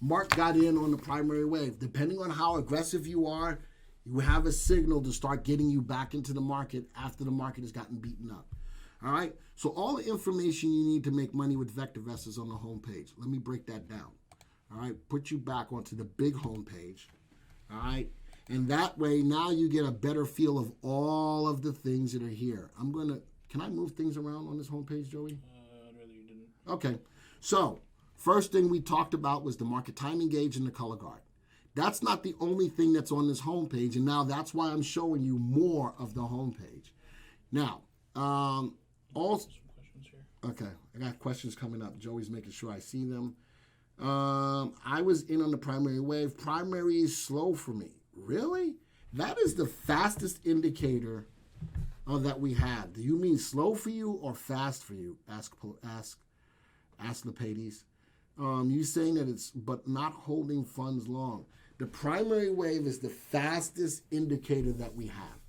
A: Mark got in on the primary wave. Depending on how aggressive you are, you have a signal to start getting you back into the market after the market has gotten beaten up. All right? So all the information you need to make money with VectorVest is on the home page. Let me break that down. All right? Put you back onto the big home page. All right? And that way, now you get a better feel of all of the things that are here. Can I move things around on this homepage, Joey?
B: I'd rather you didn't.
A: Okay. So, first thing we talked about was the market timing gauge and the color guard. That's not the only thing that's on this homepage, and now that's why I'm showing you more of the homepage. Now, also,
B: Some questions here.
A: okay, I got questions coming up. Joey's making sure I see them. I was in on the primary wave. Primary is slow for me. Really? That is the fastest indicator that we have. Do you mean slow for you or fast for you? Ask Lepades. You saying that it's but not holding funds long. The primary wave is the fastest indicator that we have.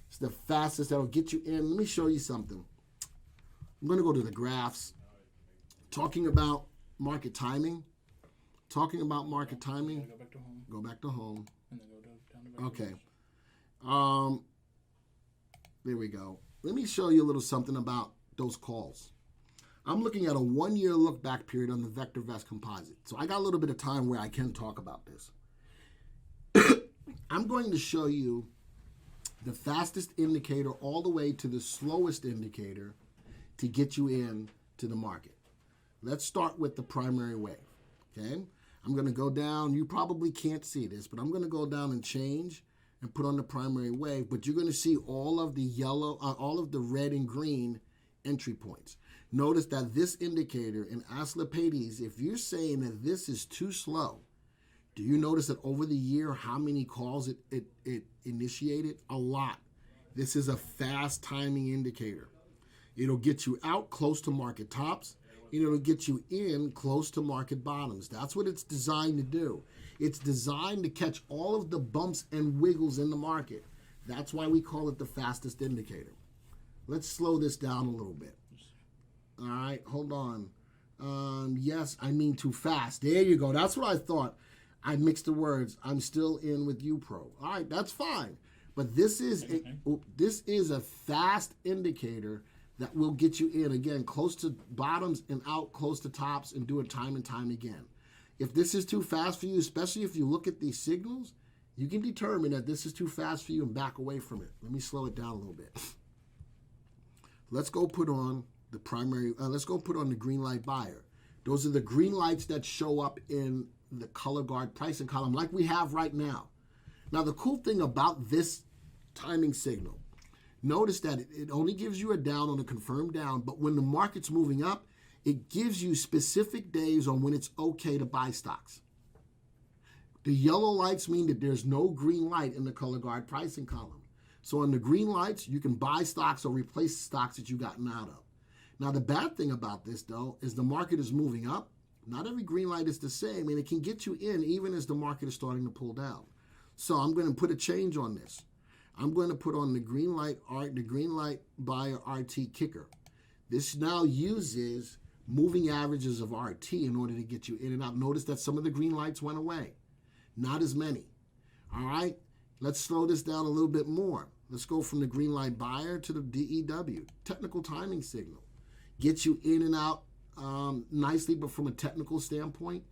A: It's the fastest that'll get you in. Let me show you something. I'm going to go to the graphs. Talking about market timing.
B: Go back to home.
A: Go back to home.
B: And then go down to VectorVest.
A: Okay. There we go. Let me show you a little something about those calls. I'm looking at a 1-year look back period on the VectorVest composite. So I got a little bit of time where I can talk about this. I'm going to show you the fastest indicator all the way to the slowest indicator to get you in to the market. Let's start with the primary wave. Okay? I'm going to go down. You probably can't see this, but I'm going to go down and change and put on the primary wave. But you're going to see all of the yellow, all of the red and green entry points. Notice that this indicator in Lepades, if you're saying that this is too slow, do you notice that over the year how many calls it initiated? A lot. This is a fast timing indicator. It'll get you out close to market tops. And it'll get you in close to market bottoms. That's what it's designed to do. It's designed to catch all of the bumps and wiggles in the market. That's why we call it the fastest indicator. Let's slow this down a little bit. All right, hold on. Yes, I mean too fast. There you go. That's what I thought. I mixed the words. I'm still in with you, Pro. All right, that's fine. But this is a fast indicator that will get you in, again, close to bottoms and out close to tops and do it time and time again. If this is too fast for you, especially if you look at these signals, you can determine that this is too fast for you and back away from it. Let me slow it down a little bit. Let's go put on the primary, let's go put on the green light buyer. Those are the green lights that show up in the color guard pricing column like we have right now. Now, the cool thing about this timing signal, notice that it only gives you a down on a confirmed down, but when the market's moving up, it gives you specific days on when it's okay to buy stocks. The yellow lights mean that there's no green light in the color guard pricing column. So on the green lights, you can buy stocks or replace stocks that you've gotten out of. Now, the bad thing about this, though, is the market is moving up. Not every green light is the same, and it can get you in even as the market is starting to pull down. So I'm going to put a change on this. I'm going to put on the green light buyer RT kicker. This now uses moving averages of RT in order to get you in and out. Notice that some of the green lights went away. Not as many. All right? Let's slow this down a little bit more. Let's go from the green light buyer to the DEW, technical timing signal. Gets you in and out nicely, but from a technical standpoint.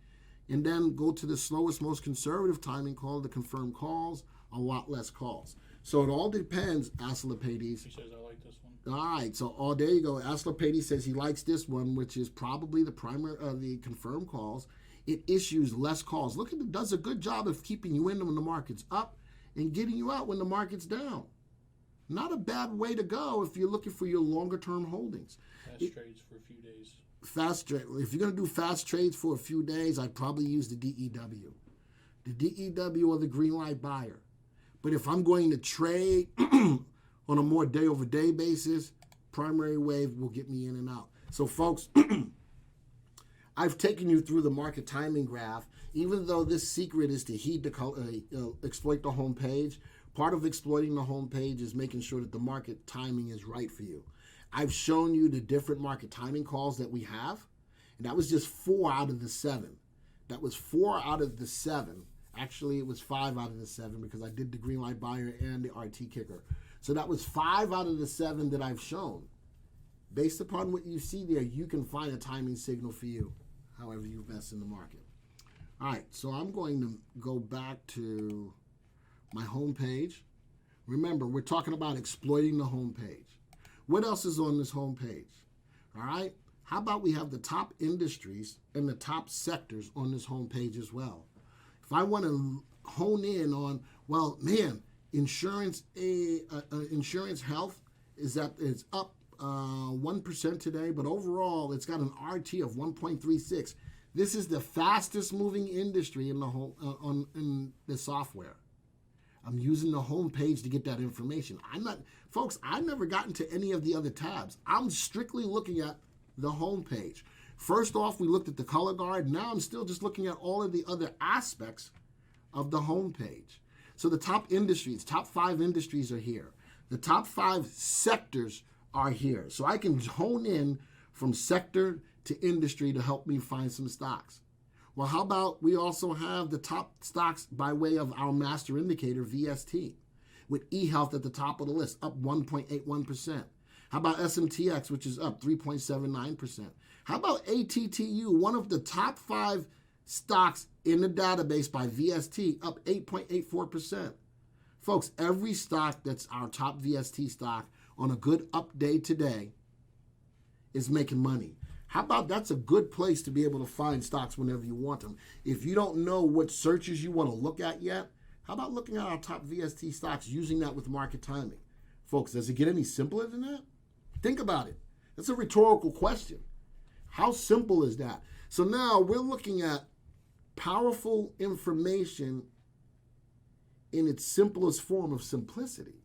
A: And then go to the slowest, most conservative timing call, the confirmed calls, a lot less calls. So it all depends, Asclepiades.
B: He says, I like this one.
A: All right, so there you go. Asclepiades says he likes this one, which is probably the primary of the confirmed calls. It issues less calls. Look at it, does a good job of keeping you in when the market's up and getting you out when the market's down. Not a bad way to go if you're looking for your longer term holdings.
B: Fast trades for a few days.
A: If you're going to do fast trades for a few days, I'd probably use the DEW. The DEW or the green light buyer. But if I'm going to trade on a more day-over-day basis, primary wave will get me in and out. So, folks, I've taken you through the market timing graph. Even though this secret is to exploit the home page, part of exploiting the home page is making sure that the market timing is right for you. I've shown you the different market timing calls that we have, and that was just 4 out of the 7. That was 4 out of the 7. Actually, it was 5 out of the 7 because I did the green light buyer and the RT kicker. So that was 5 out of the 7 that I've shown. Based upon what you see there, you can find a timing signal for you, however you invest in the market. All right, so I'm going to go back to my home page. Remember, we're talking about exploiting the home page. What else is on this home page? All right, how about we have the top industries and the top sectors on this home page as well? If I want to hone in on, well, man, insurance health is up 1% today, but overall it's got an RT of 1.36. This is the fastest moving industry in the whole in the software. I'm using the home page to get that information. I've never gotten to any of the other tabs. I'm strictly looking at the home page. First off, we looked at the color guard. Now I'm still just looking at all of the other aspects of the home page. So the top industries, top 5 industries are here. The top 5 sectors are here. So I can hone in from sector to industry to help me find some stocks. Well, how about we also have the top stocks by way of our master indicator, VST, with eHealth at the top of the list, up 1.81%. How about SMTX, which is up 3.79%? How about ATTU, one of the top 5 stocks in the database by VST, up 8.84%? Folks, every stock that's our top VST stock on a good up day today is making money. How about that's a good place to be able to find stocks whenever you want them? If you don't know what searches you want to look at yet, how about looking at our top VST stocks, using that with market timing? Folks, does it get any simpler than that? Think about it. That's a rhetorical question. How simple is that? So now we're looking at powerful information in its simplest form of simplicity.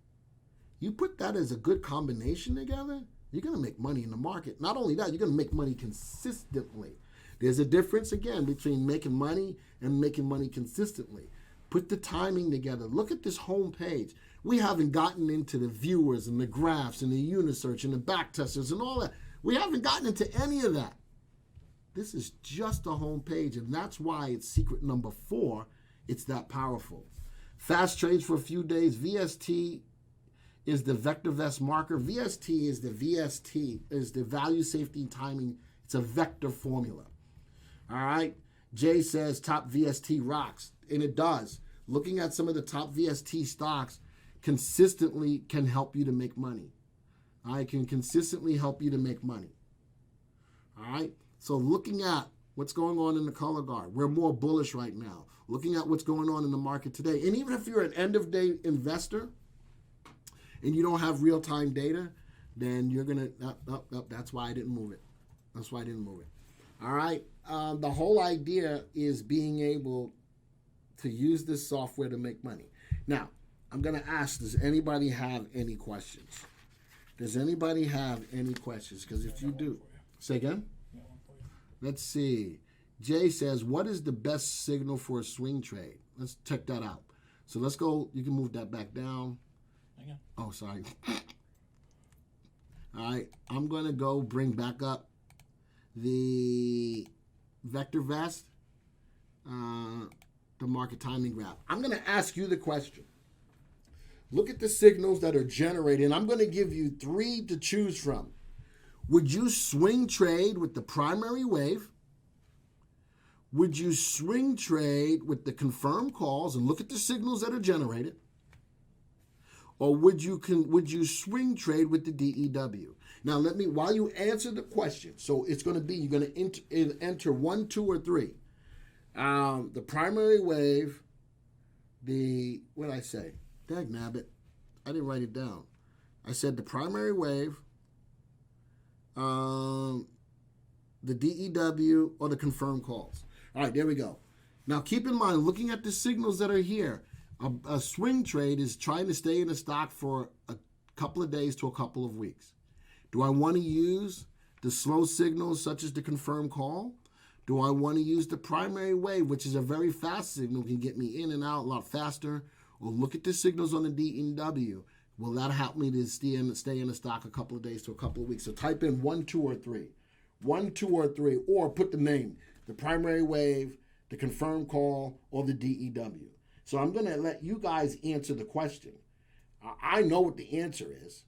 A: You put that as a good combination together, you're going to make money in the market. Not only that, you're going to make money consistently. There's a difference, again, between making money and making money consistently. Put the timing together. Look at this home page. We haven't gotten into the viewers and the graphs and the Unisearch and the back testers and all that. We haven't gotten into any of that. This is just a home page, and that's why it's secret number 4. It's that powerful. Fast trades for a few days. VST is the VectorVest marker. VST is the value, safety, and timing. It's a vector formula. All right. Jay says top VST rocks, and it does. Looking at some of the top VST stocks consistently can help you to make money. I can consistently help you to make money. All right. So looking at what's going on in the color guard, we're more bullish right now. Looking at what's going on in the market today, and even if you're an end-of-day investor and you don't have real-time data, then you're gonna. That's why I didn't move it. That's why I didn't move it. All right. The whole idea is being able to use this software to make money. Now, I'm gonna ask: does anybody have any questions? Does anybody have any questions? Because if you do, say again. Let's see. Jay says, what is the best signal for a swing trade? Let's check that out. So let's go. You can move that back down.
B: Hang on.
A: Oh, sorry. All right. I'm going to go bring back up the VectorVest, the market timing graph. I'm going to ask you the question. Look at the signals that are generated. And I'm going to give you 3 to choose from. Would you swing trade with the primary wave? Would you swing trade with the confirmed calls and look at the signals that are generated? Or would you swing trade with the DEW? Now, while you answer the question, so it's going to be, you're going to enter 1, 2, or 3. The primary wave, what did I say? Dagnabbit. I didn't write it down. I said the primary wave, the DEW, or the confirmed calls. All right, there we go. Now, keep in mind, looking at the signals that are here, a swing trade is trying to stay in a stock for a couple of days to a couple of weeks. Do I want to use the slow signals such as the confirmed call? Do I want to use the primary wave, which is a very fast signal, can get me in and out a lot faster? Or look at the signals on the DEW. Will that help me to stay in the stock a couple of days to a couple of weeks? So type in 1, 2, or 3. 1, 2, or 3, or put the name, the primary wave, the confirmed call, or the DEW. So I'm going to let you guys answer the question. I know what the answer is.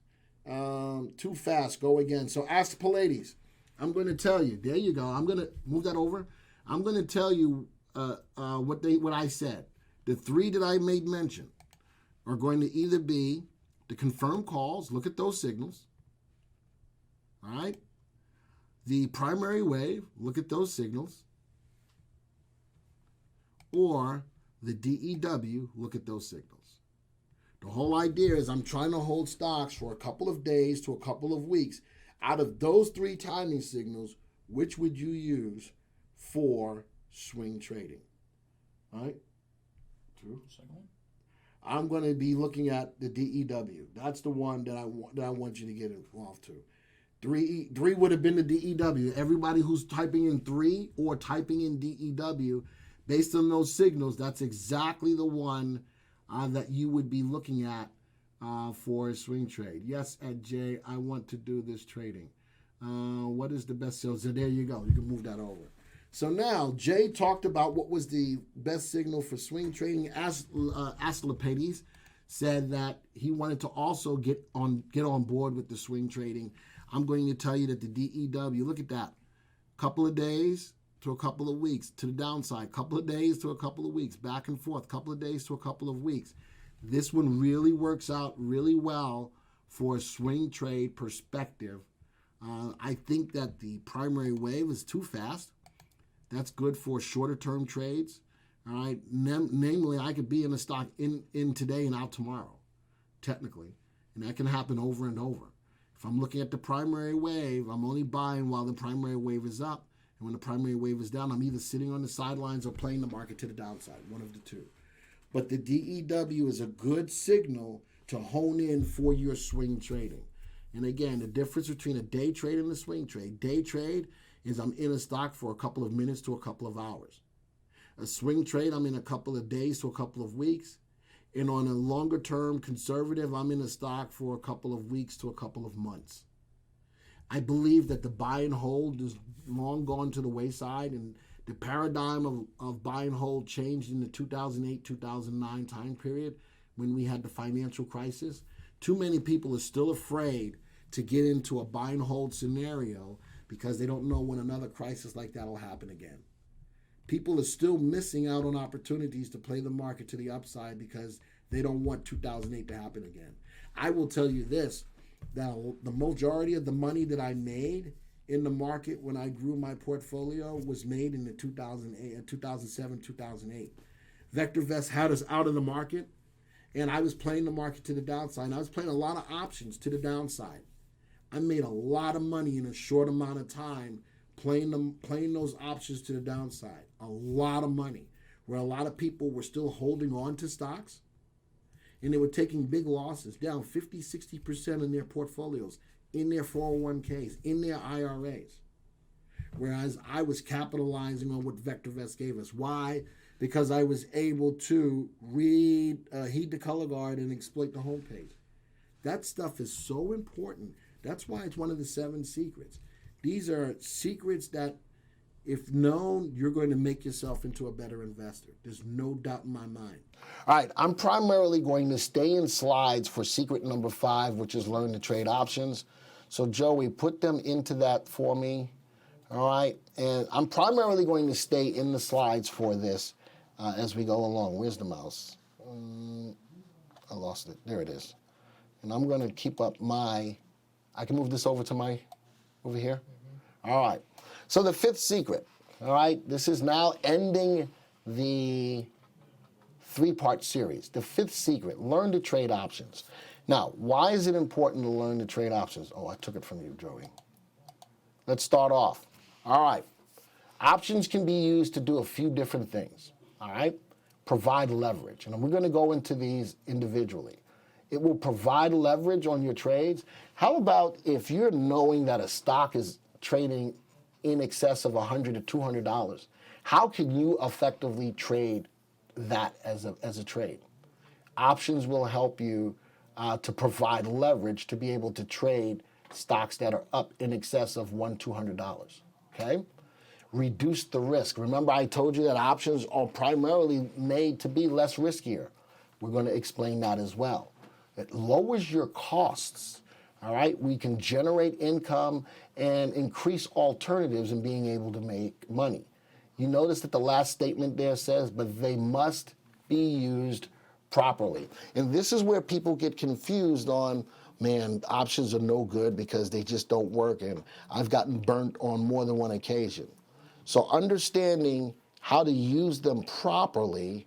A: Too fast, go again. So ask the Pallades. I'm going to tell you. There you go. I'm going to move that over. I'm going to tell you what I said. The 3 that I made mention are going to either be the confirmed calls. Look at those signals. All right. The primary wave. Look at those signals. Or the DEW. Look at those signals. The whole idea is I'm trying to hold stocks for a couple of days to a couple of weeks. Out of those 3 timing signals, which would you use for swing trading? All right? True.
B: Second one?
A: I'm going to be looking at the DEW. That's the one that I want you to get involved to. 3 would have been the DEW. Everybody who's typing in 3 or typing in DEW, based on those signals, that's exactly the one that you would be looking at for a swing trade. Yes, Ed J, I want to do this trading. What is the best signal? So there you go. You can move that over. So now, Jay talked about what was the best signal for swing trading. Asclepiades said that he wanted to also get on board with the swing trading. I'm going to tell you that the DEW, look at that, couple of days to a couple of weeks to the downside, couple of days to a couple of weeks, back and forth, couple of days to a couple of weeks. This one really works out really well for a swing trade perspective. I think that the primary wave is too fast. That's good for shorter term trades. All right. Namely, I could be in a stock in today and out tomorrow, technically. And that can happen over and over. If I'm looking at the primary wave, I'm only buying while the primary wave is up. And when the primary wave is down, I'm either sitting on the sidelines or playing the market to the downside, one of the two. But the DEW is a good signal to hone in for your swing trading. And again, the difference between a day trade and a swing trade. Day trade is I'm in a stock for a couple of minutes to a couple of hours. A swing trade, I'm in a couple of days to a couple of weeks. And on a longer term conservative, I'm in a stock for a couple of weeks to a couple of months. I believe that the buy and hold is long gone to the wayside, and the paradigm of buy and hold changed in the 2008-2009 time period when we had the financial crisis. Too many people are still afraid to get into a buy and hold scenario because they don't know when another crisis like that will happen again. People are still missing out on opportunities to play the market to the upside because they don't want 2008 to happen again. I will tell you this, that the majority of the money that I made in the market when I grew my portfolio was made in the 2007, 2008. VectorVest had us out of the market, and I was playing the market to the downside. And I was playing a lot of options to the downside. I made a lot of money in a short amount of time playing those options to the downside. A lot of money, where a lot of people were still holding on to stocks, and they were taking big losses, down 50, 60% in their portfolios, in their 401ks, in their IRAs. Whereas I was capitalizing on what VectorVest gave us. Why? Because I was able to heed the color guard and exploit the homepage. That stuff is so important. That's why it's one of the 7 secrets. These are secrets that If no, you're going to make yourself into a better investor. There's no doubt in my mind. All right, I'm primarily going to stay in slides for secret number 5, which is learn to trade options. So Joey, put them into that for me. All right, and I'm primarily going to stay in the slides for this as we go along. Where's the mouse? I lost it. There it is. And I'm going to keep up I can move this over here. All right. So the 5th secret, all right, this is now ending the 3-part series. The 5th secret, learn to trade options. Now, why is it important to learn to trade options? Oh, I took it from you, Joey. Let's start off. All right. Options can be used to do a few different things, all right? Provide leverage. And we're going to go into these individually. It will provide leverage on your trades. How about if you're knowing that a stock is trading in excess of $100 to $200, how can you effectively trade that as a trade? Options will help you to provide leverage to be able to trade stocks that are up in excess of $100 to $200, okay? Reduce the risk. Remember I told you that options are primarily made to be less riskier. We're going to explain that as well. It lowers your costs. All right, we can generate income and increase alternatives in being able to make money. You notice that the last statement there says, but they must be used properly. And this is where people get confused on, man, options are no good because they just don't work, and I've gotten burnt on more than one occasion. So understanding how to use them properly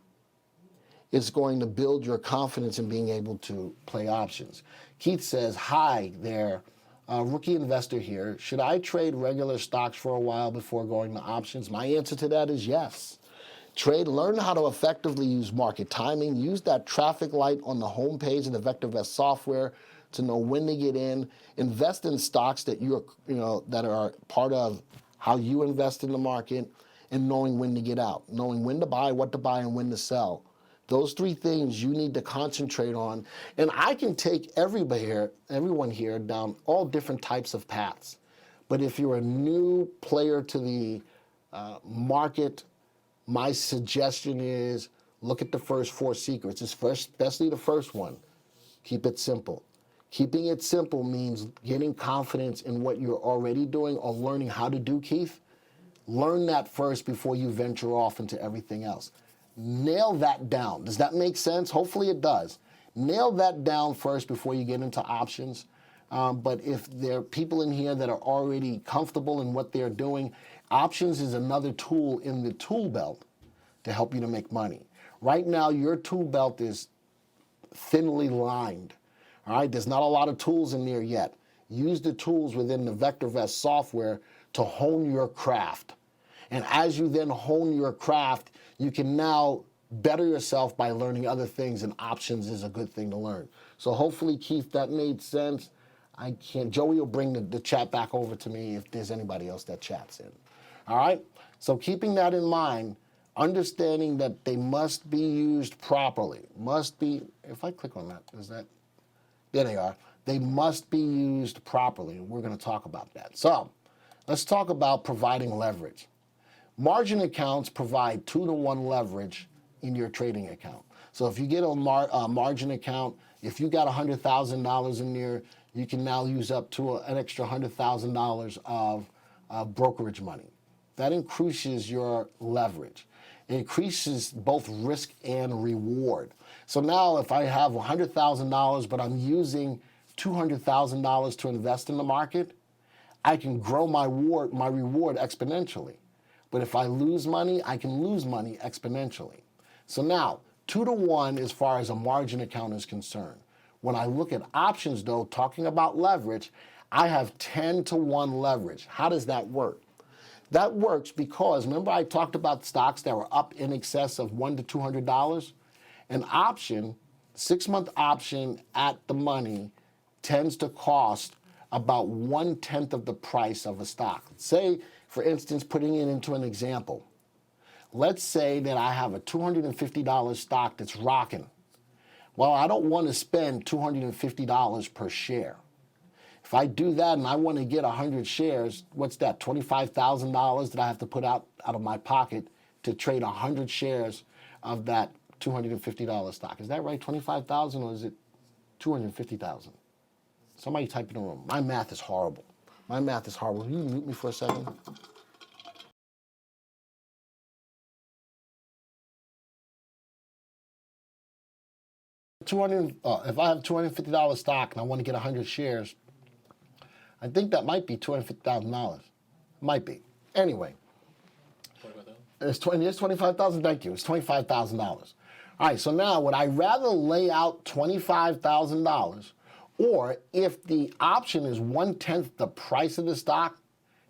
A: is going to build your confidence in being able to play options. Keith says, hi there, rookie investor here. Should I trade regular stocks for a while before going to options? My answer to that is yes. Learn how to effectively use market timing. Use that traffic light on the home page of the VectorVest software to know when to get in. Invest in stocks that that are part of how you invest in the market, and knowing when to get out, knowing when to buy, what to buy, and when to sell. Those 3 things you need to concentrate on. And I can take everyone here down all different types of paths. But if you're a new player to the market, my suggestion is look at the first 4 secrets, especially the first one. Keep it simple. Keeping it simple means getting confidence in what you're already doing or learning how to do, Keith. Learn that first before you venture off into everything else. Nail that down. Does that make sense? Hopefully it does. Nail that down first before you get into options. But if there are people in here that are already comfortable in what they're doing, options is another tool in the tool belt to help you to make money. Right now, your tool belt is thinly lined. All right, there's not a lot of tools in there yet. Use the tools within the VectorVest software to hone your craft. And as you then hone your craft, you can now better yourself by learning other things, and options is a good thing to learn. So hopefully, Keith, that made sense. Joey will bring the chat back over to me if there's anybody else that chats in. All right, so keeping that in mind, understanding that they must be used properly. If I click on that, there they are. They must be used properly, and we're going to talk about that. So let's talk about providing leverage. Margin accounts provide 2-to-1 leverage in your trading account. So if you get a margin account, if you got $100,000 in there, you can now use up to an extra $100,000 of brokerage money. That increases your leverage. It increases both risk and reward. So now if I have $100,000, but I'm using $200,000 to invest in the market, I can grow my reward exponentially. But if I lose money, I can lose money exponentially. So now, 2-to-1 as far as a margin account is concerned. When I look at options, though, talking about leverage, I have 10-to-1 leverage. How does that work? That works because, remember I talked about stocks that were up in excess of $100 to $200? An option, 6-month option at the money, tends to cost about 1/10 of the price of a stock. Say, for instance, putting it into an example. Let's say that I have a $250 stock that's rocking. Well, I don't want to spend $250 per share. If I do that and I want to get 100 shares, what's that, $25,000 that I have to put out of my pocket to trade 100 shares of that $250 stock. Is that right, 25,000, or is it 250,000? Somebody type in the room. My math is horrible. My math is horrible. Can you mute me for a second? If I have $250 stock and I want to get 100 shares, I think that might be $250,000. Might be. Anyway, it's 25,000. Thank you. It's $25,000. All right. So now, would I rather lay out $25,000, or if the option is 1/10 the price of the stock,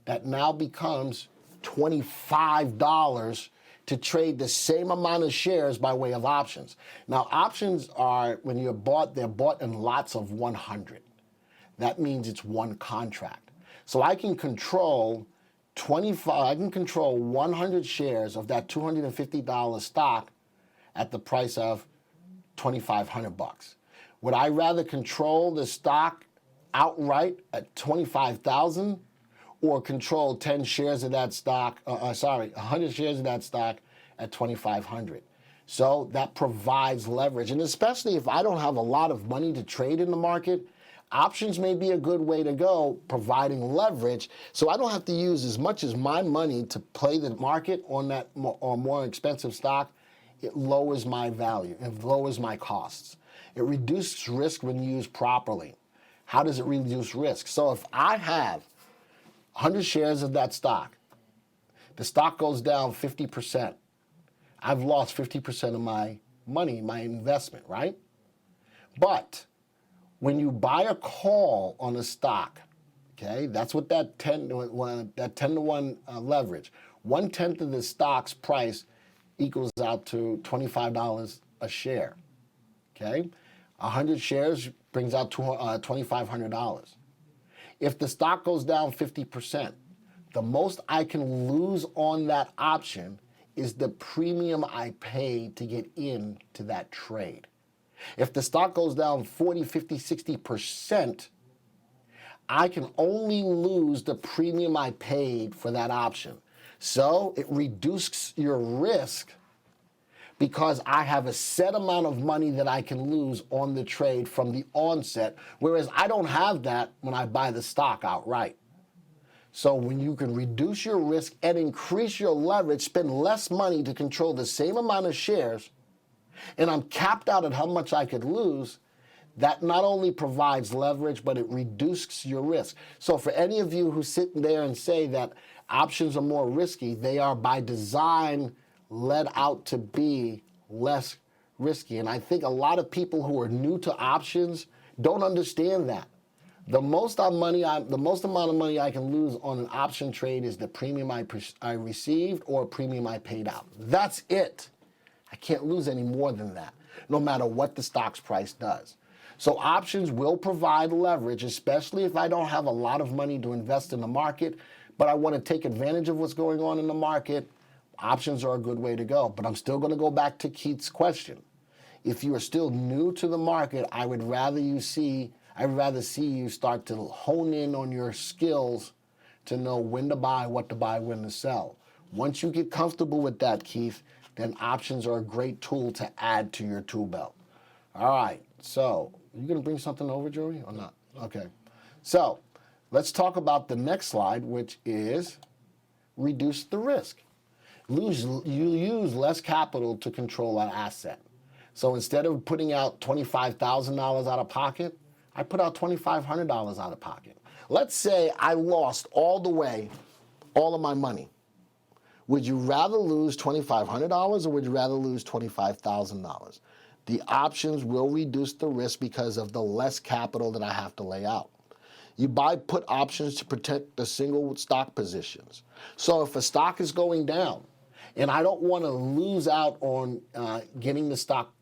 A: that now becomes $25 to trade the same amount of shares by way of options. Now, options are, when they're bought in lots of 100. That means it's one contract. So I can control 100 shares of that $250 stock at the price of $2,500. Would I rather control the stock outright at $25,000, or control 10 shares of that stock, 100 shares of that stock at $2,500? So that provides leverage. And especially if I don't have a lot of money to trade in the market, options may be a good way to go, providing leverage, so I don't have to use as much as my money to play the market on that more expensive stock. It lowers my value. It lowers my costs. It reduces risk when used properly. How does it reduce risk? So if I have 100 shares of that stock, the stock goes down 50%. I've lost 50% of my money, my investment, right? But when you buy a call on a stock, okay, that's what that 10 to 1 leverage. 1/10 of the stock's price equals out to $25 a share. Okay, 100 shares brings out $2,500. If the stock goes down 50%, the most I can lose on that option is the premium I paid to get into that trade. If the stock goes down 40, 50, 60%, I can only lose the premium I paid for that option. So it reduces your risk because I have a set amount of money that I can lose on the trade from the onset, whereas I don't have that when I buy the stock outright. So when you can reduce your risk and increase your leverage, spend less money to control the same amount of shares, and I'm capped out at how much I could lose, that not only provides leverage, but it reduces your risk. So for any of you who sit there and say that options are more risky, they are by design led out to be less risky. And I think a lot of people who are new to options don't understand that. The most amount of money I can lose on an option trade is the premium I received or premium I paid out. That's it. I can't lose any more than that, no matter what the stock's price does. So options will provide leverage, especially if I don't have a lot of money to invest in the market, but I want to take advantage of what's going on in the market. Options are a good way to go. But I'm still going to go back to Keith's question. If you are still new to the market, I'd rather see you start to hone in on your skills to know when to buy, what to buy, when to sell. Once you get comfortable with that, Keith, then options are a great tool to add to your tool belt. All right, so you going to bring something over, Joey, or not? Okay. So let's talk about the next slide, which is reduce the risk. You use less capital to control an asset. So instead of putting out $25,000 out of pocket, I put out $2,500 out of pocket. Let's say I lost all of my money. Would you rather lose $2,500 or would you rather lose $25,000? The options will reduce the risk because of the less capital that I have to lay out. You buy put options to protect the single stock positions. So if a stock is going down and I don't want to lose out on getting the stock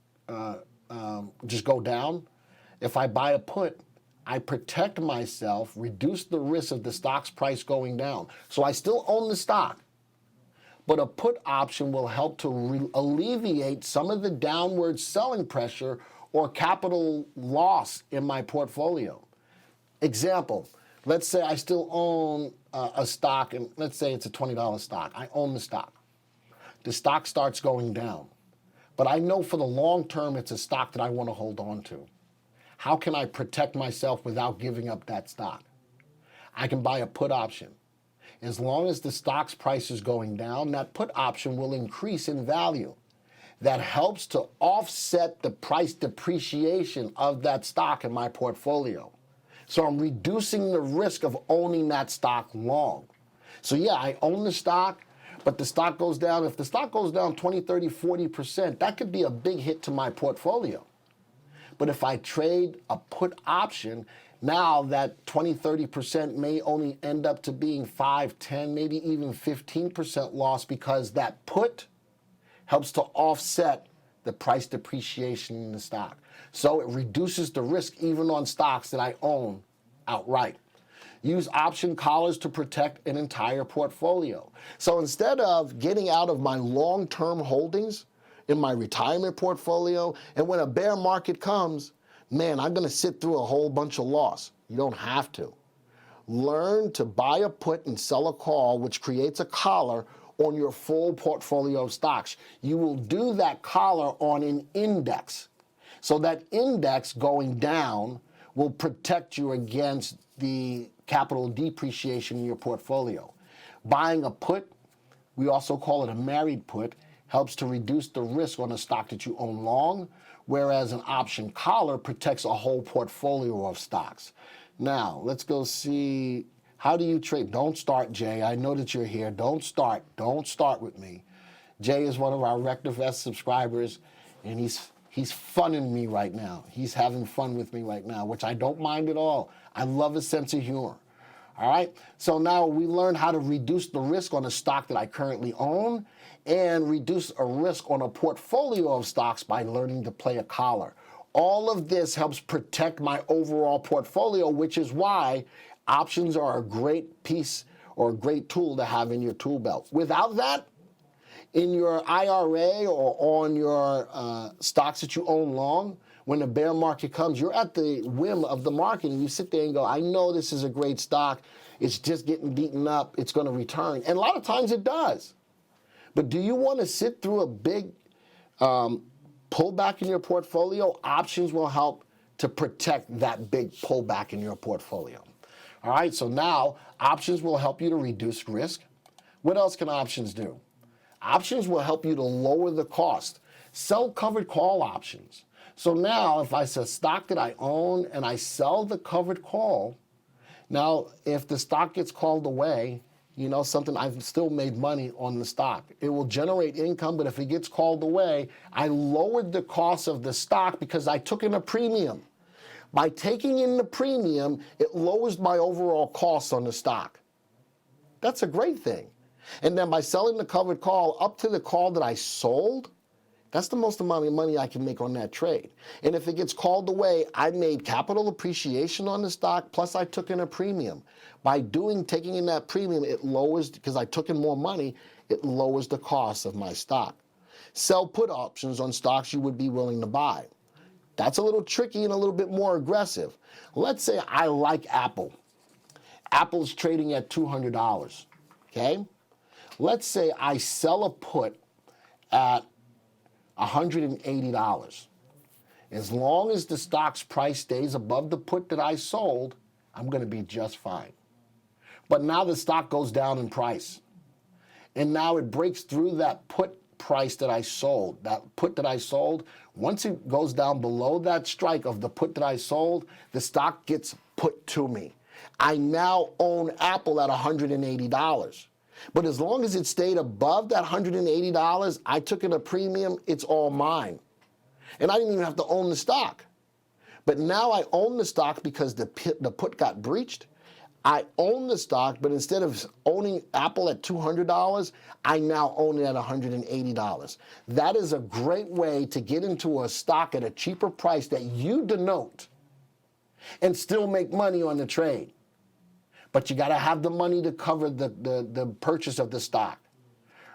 A: just go down, if I buy a put, I protect myself, reduce the risk of the stock's price going down. So I still own the stock, but a put option will help to alleviate some of the downward selling pressure or capital loss in my portfolio. Example, let's say I still own a stock, and let's say it's a $20 stock. I own the stock. The stock starts going down. But I know for the long term it's a stock that I want to hold on to. How can I protect myself without giving up that stock? I can buy a put option. As long as the stock's price is going down, that put option will increase in value. That helps to offset the price depreciation of that stock in my portfolio. So I'm reducing the risk of owning that stock long. So yeah, I own the stock, but the stock goes down. If the stock goes down 20, 30, 40%, that could be a big hit to my portfolio. But if I trade a put option, now that 20, 30% may only end up to being 5, 10, maybe even 15% loss because that put helps to offset the price depreciation in the stock. So it reduces the risk even on stocks that I own outright. Use option collars to protect an entire portfolio. So instead of getting out of my long-term holdings in my retirement portfolio, and when a bear market comes, man, I'm going to sit through a whole bunch of loss. You don't have to. Learn to buy a put and sell a call, which creates a collar on your full portfolio of stocks. You will do that collar on an index. So that index going down will protect you against the capital depreciation in your portfolio. Buying a put, we also call it a married put, helps to reduce the risk on a stock that you own long, whereas an option collar protects a whole portfolio of stocks. Now, let's go see, how do you trade? Don't start, Jay. I know that you're here. Don't start. Don't start with me. Jay is one of our VectorVest subscribers, and he's funning me right now. He's having fun with me right now, which I don't mind at all. I love his sense of humor. All right? So now we learned how to reduce the risk on a stock that I currently own and reduce a risk on a portfolio of stocks by learning to play a collar. All of this helps protect my overall portfolio, which is why options are a great piece or a great tool to have in your tool belt. Without that, in your IRA or on your stocks that you own long, when the bear market comes, you're at the whim of the market and you sit there and go, I know this is a great stock. It's just getting beaten up. It's going to return. And a lot of times it does. But do you want to sit through a big pullback in your portfolio? Options will help to protect that big pullback in your portfolio. All right, so now options will help you to reduce risk. What else can options do? Options will help you to lower the cost. Sell covered call options. So now if it's a stock that I own and I sell the covered call, now if the stock gets called away, you know something, I've still made money on the stock. It will generate income, but if it gets called away, I lowered the cost of the stock because I took in a premium. By taking in the premium, it lowers my overall costs on the stock. That's a great thing. And then by selling the covered call up to the call that I sold, that's the most amount of money I can make on that trade. And if it gets called away, I made capital appreciation on the stock, plus I took in a premium. By taking in that premium, it lowers, because I took in more money, it lowers the cost of my stock. Sell put options on stocks you would be willing to buy. That's a little tricky and a little bit more aggressive. Let's say I like Apple. Apple's trading at $200, okay? Let's say I sell a put at $180. As long as the stock's price stays above the put that I sold, I'm going to be just fine. But now the stock goes down in price. And now it breaks through that put price that I sold. That put that I sold, once it goes down below that strike of the put that I sold, the stock gets put to me. I now own Apple at $180. But as long as it stayed above that $180, I took in a premium, it's all mine. And I didn't even have to own the stock. But now I own the stock because the put got breached. I own the stock, but instead of owning Apple at $200, I now own it at $180. That is a great way to get into a stock at a cheaper price that you denote and still make money on the trade. But you got to have the money to cover the purchase of the stock.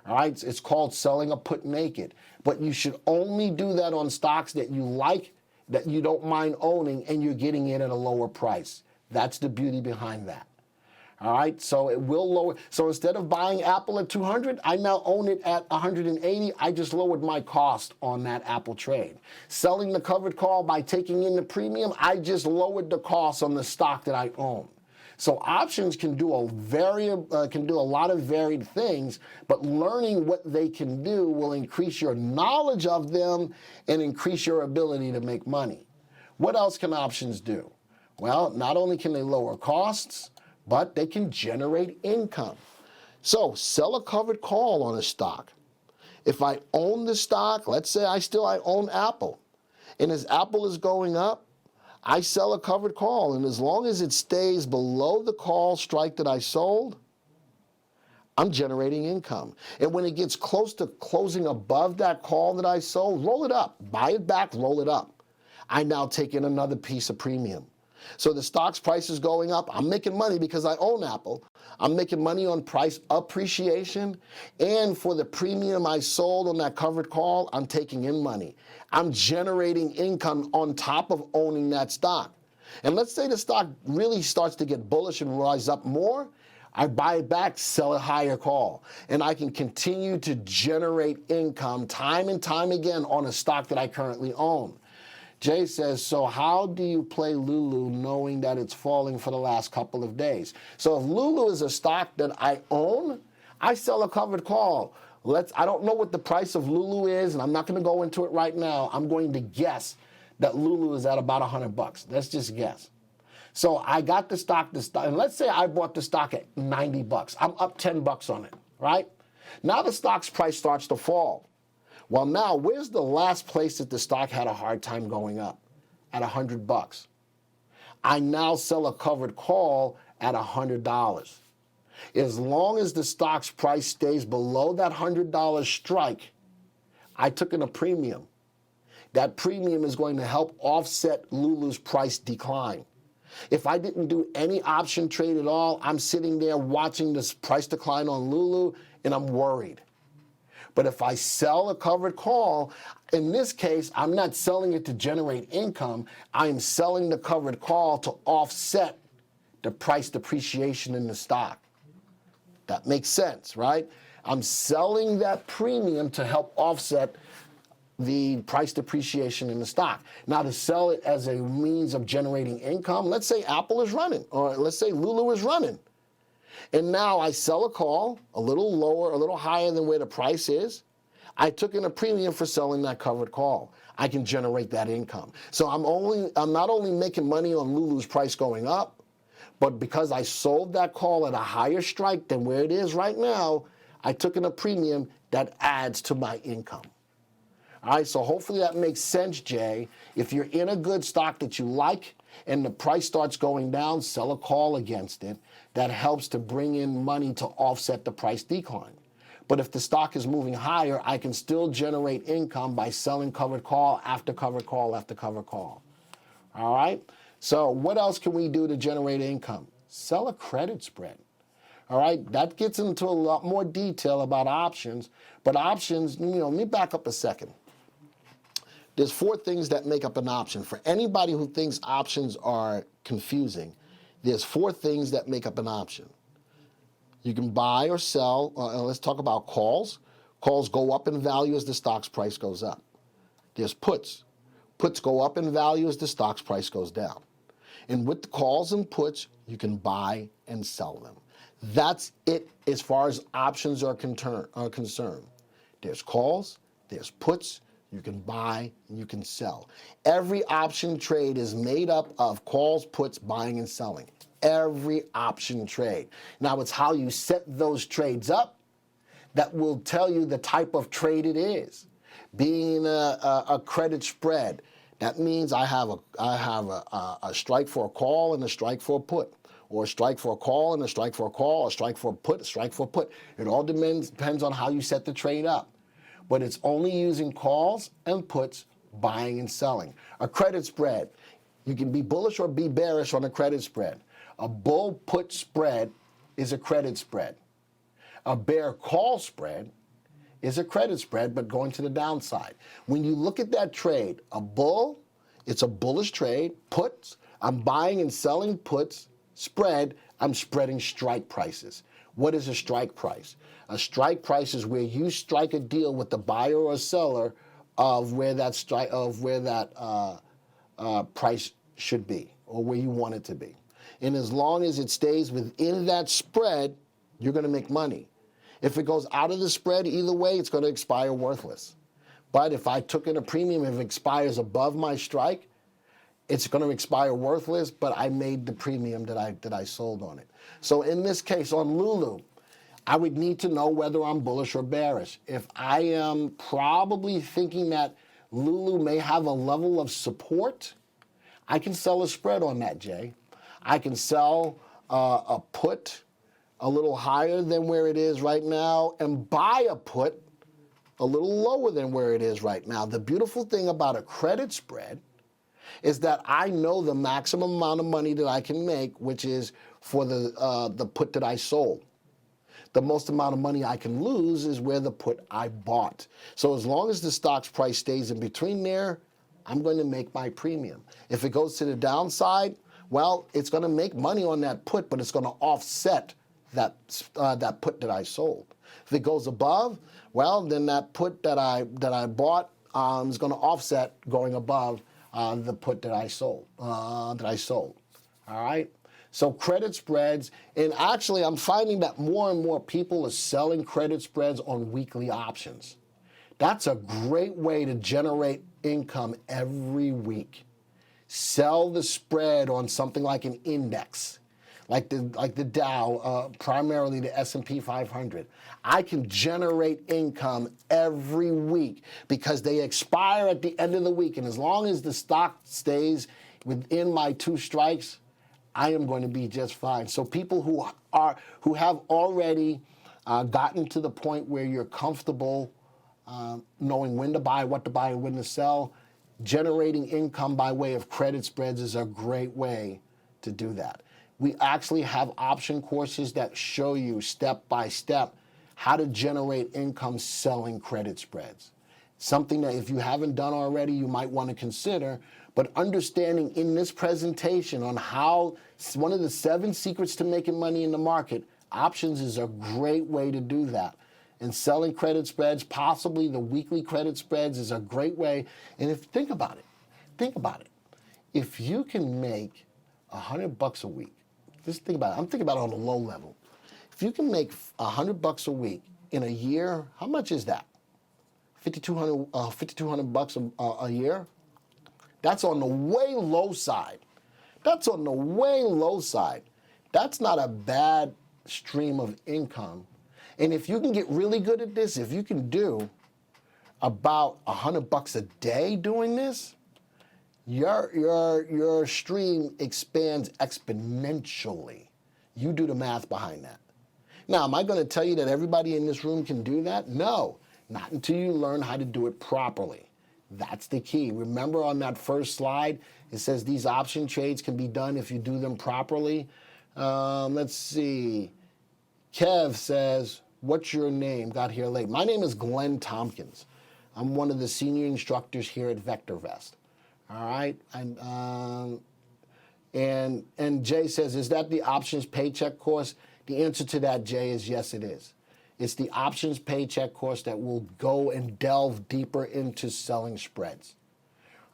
A: All right, it's called selling a put naked. But you should only do that on stocks that you like, that you don't mind owning, and you're getting in at a lower price. That's the beauty behind that. All right, so it will lower. So instead of buying Apple at 200, I now own it at 180. I just lowered my cost on that Apple trade. Selling the covered call by taking in the premium, I just lowered the cost on the stock that I own. So options can do a lot of varied things, but learning what they can do will increase your knowledge of them and increase your ability to make money. What else can options do? Well, not only can they lower costs, but they can generate income. So sell a covered call on a stock. If I own the stock, let's say I own Apple, and as Apple is going up, I sell a covered call, and as long as it stays below the call strike that I sold, I'm generating income. And when it gets close to closing above that call that I sold, roll it up, buy it back, roll it up. I now take in another piece of premium. So the stock's price is going up. I'm making money because I own Apple. I'm making money on price appreciation. And for the premium I sold on that covered call, I'm taking in money. I'm generating income on top of owning that stock. And let's say the stock really starts to get bullish and rise up more. I buy it back, sell a higher call. And I can continue to generate income time and time again on a stock that I currently own. Jay says, so how do you play Lulu knowing that it's falling for the last couple of days? So if Lulu is a stock that I own, I sell a covered call. I don't know what the price of Lulu is, and I'm not going to go into it right now. I'm going to guess that Lulu is at about $100. Let's just guess. So I got the stock, and let's say I bought the stock at $90. I'm up $10 on it, right? Now the stock's price starts to fall. Well, now, where's the last place that the stock had a hard time going up? At $100. I now sell a covered call at $100. As long as the stock's price stays below that $100 strike, I took in a premium. That premium is going to help offset Lulu's price decline. If I didn't do any option trade at all, I'm sitting there watching this price decline on Lulu, and I'm worried. But if I sell a covered call, in this case, I'm not selling it to generate income. I'm selling the covered call to offset the price depreciation in the stock. That makes sense, right? I'm selling that premium to help offset the price depreciation in the stock. Now, to sell it as a means of generating income, let's say Apple is running, or let's say Lulu is running. And now I sell a call a little lower, a little higher than where the price is. I took in a premium for selling that covered call. I can generate that income. So I'm not only making money on Lulu's price going up, but because I sold that call at a higher strike than where it is right now, I took in a premium that adds to my income. All right, so hopefully that makes sense, Jay. If you're in a good stock that you like and the price starts going down, sell a call against it. That helps to bring in money to offset the price decline. But if the stock is moving higher, I can still generate income by selling covered call after covered call after covered call. All right? So what else can we do to generate income? Sell a credit spread. All right? That gets into a lot more detail about options. But options, let me back up a second. There's 4 things that make up an option. For anybody who thinks options are confusing, there's 4 things that make up an option. You can buy or sell. Let's talk about calls. Calls go up in value as the stock's price goes up. There's puts. Puts go up in value as the stock's price goes down. And with the calls and puts, you can buy and sell them. That's it as far as options are concerned. There's calls, there's puts, you can buy, and you can sell. Every option trade is made up of calls, puts, buying, and selling. Every option trade. Now, it's how you set those trades up that will tell you the type of trade it is. Being a credit spread, that means I have a strike for a call and a strike for a put, or a strike for a call and a strike for a call, a strike for a put, a strike for a put. It all depends on how you set the trade up. But it's only using calls and puts, buying and selling. A credit spread, you can be bullish or be bearish on a credit spread. A bull put spread is a credit spread. A bear call spread is a credit spread, but going to the downside. When you look at that trade, a bull, it's a bullish trade. Puts, I'm buying and selling puts, spread, I'm spreading strike prices. What is a strike price? A strike price is where you strike a deal with the buyer or seller of where that price should be or where you want it to be. And as long as it stays within that spread, you're going to make money. If it goes out of the spread, either way, it's going to expire worthless. But if I took in a premium, if it expires above my strike, it's going to expire worthless, but I made the premium that I sold on it. So in this case, on Lulu, I would need to know whether I'm bullish or bearish. If I am probably thinking that Lulu may have a level of support, I can sell a spread on that, Jay. I can sell a put a little higher than where it is right now and buy a put a little lower than where it is right now. The beautiful thing about a credit spread is that I know the maximum amount of money that I can make, which is for the put that I sold. The most amount of money I can lose is where the put I bought. So as long as the stock's price stays in between there, I'm going to make my premium. If it goes to the downside, well, it's going to make money on that put, but it's going to offset that put that I sold. If it goes above, well, then that put that I bought is going to offset going above the put that I sold. All right. So credit spreads, and actually I'm finding that more and more people are selling credit spreads on weekly options. That's a great way to generate income every week. Sell the spread on something like an index, like the Dow, primarily the S&P 500. I can generate income every week because they expire at the end of the week, and as long as the stock stays within my 2 strikes, I am going to be just fine. So people who have already gotten to the point where you're comfortable knowing when to buy, what to buy, and when to sell, generating income by way of credit spreads is a great way to do that. We actually have option courses that show you step by step how to generate income selling credit spreads. Something that if you haven't done already, you might want to consider. But understanding in this presentation on how one of the 7 secrets to making money in the market, options is a great way to do that. And selling credit spreads, possibly the weekly credit spreads, is a great way. And think about it. If you can make $100 a week, just think about it. I'm thinking about it on a low level. If you can make $100 a week in a year, how much is that? $5,200 a year? That's on the way low side. That's not a bad stream of income. And if you can get really good at this, if you can do about $100 a day doing this, your stream expands exponentially. You do the math behind that. Now, am I going to tell you that everybody in this room can do that? No, not until you learn how to do it properly. That's the key. Remember on that first slide, it says these option trades can be done if you do them properly. Let's see. Kev says, what's your name? Got here late. My name is Glenn Tompkins. I'm one of the senior instructors here at VectorVest. All right. And Jay says, is that the options paycheck course? The answer to that, Jay, is yes, it is. It's the options paycheck course that will go and delve deeper into selling spreads.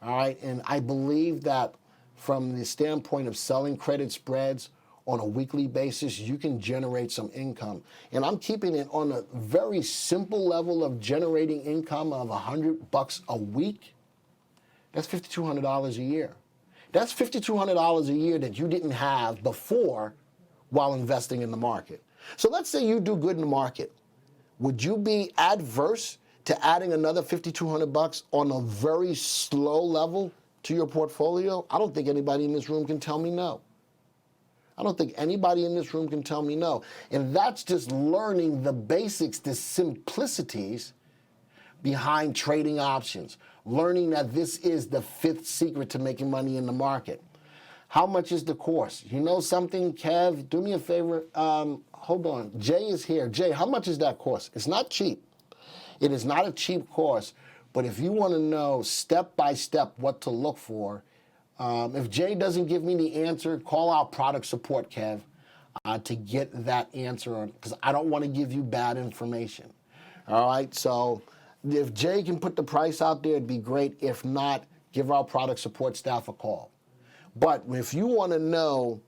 A: All right. And I believe that from the standpoint of selling credit spreads on a weekly basis, you can generate some income. And I'm keeping it on a very simple level of generating income of $100 a week. That's $5,200 a year. That's $5,200 a year that you didn't have before while investing in the market. So let's say you do good in the market. Would you be adverse to adding another $5,200 on a very slow level to your portfolio? I don't think anybody in this room can tell me no. And that's just learning the basics, the simplicities behind trading options. Learning that this is the 5th secret to making money in the market. How much is the course? You know something, Kev? Do me a favor. Hold on. Jay is here. Jay, how much is that course? It's not cheap. It is not a cheap course. But if you want to know step by step what to look for, If Jay doesn't give me the answer, call out product support, Kev, to get that answer, because I don't want to give you bad information. All right, so if Jay can put the price out there, it'd be great. If not, give our product support staff a call. But if you want to know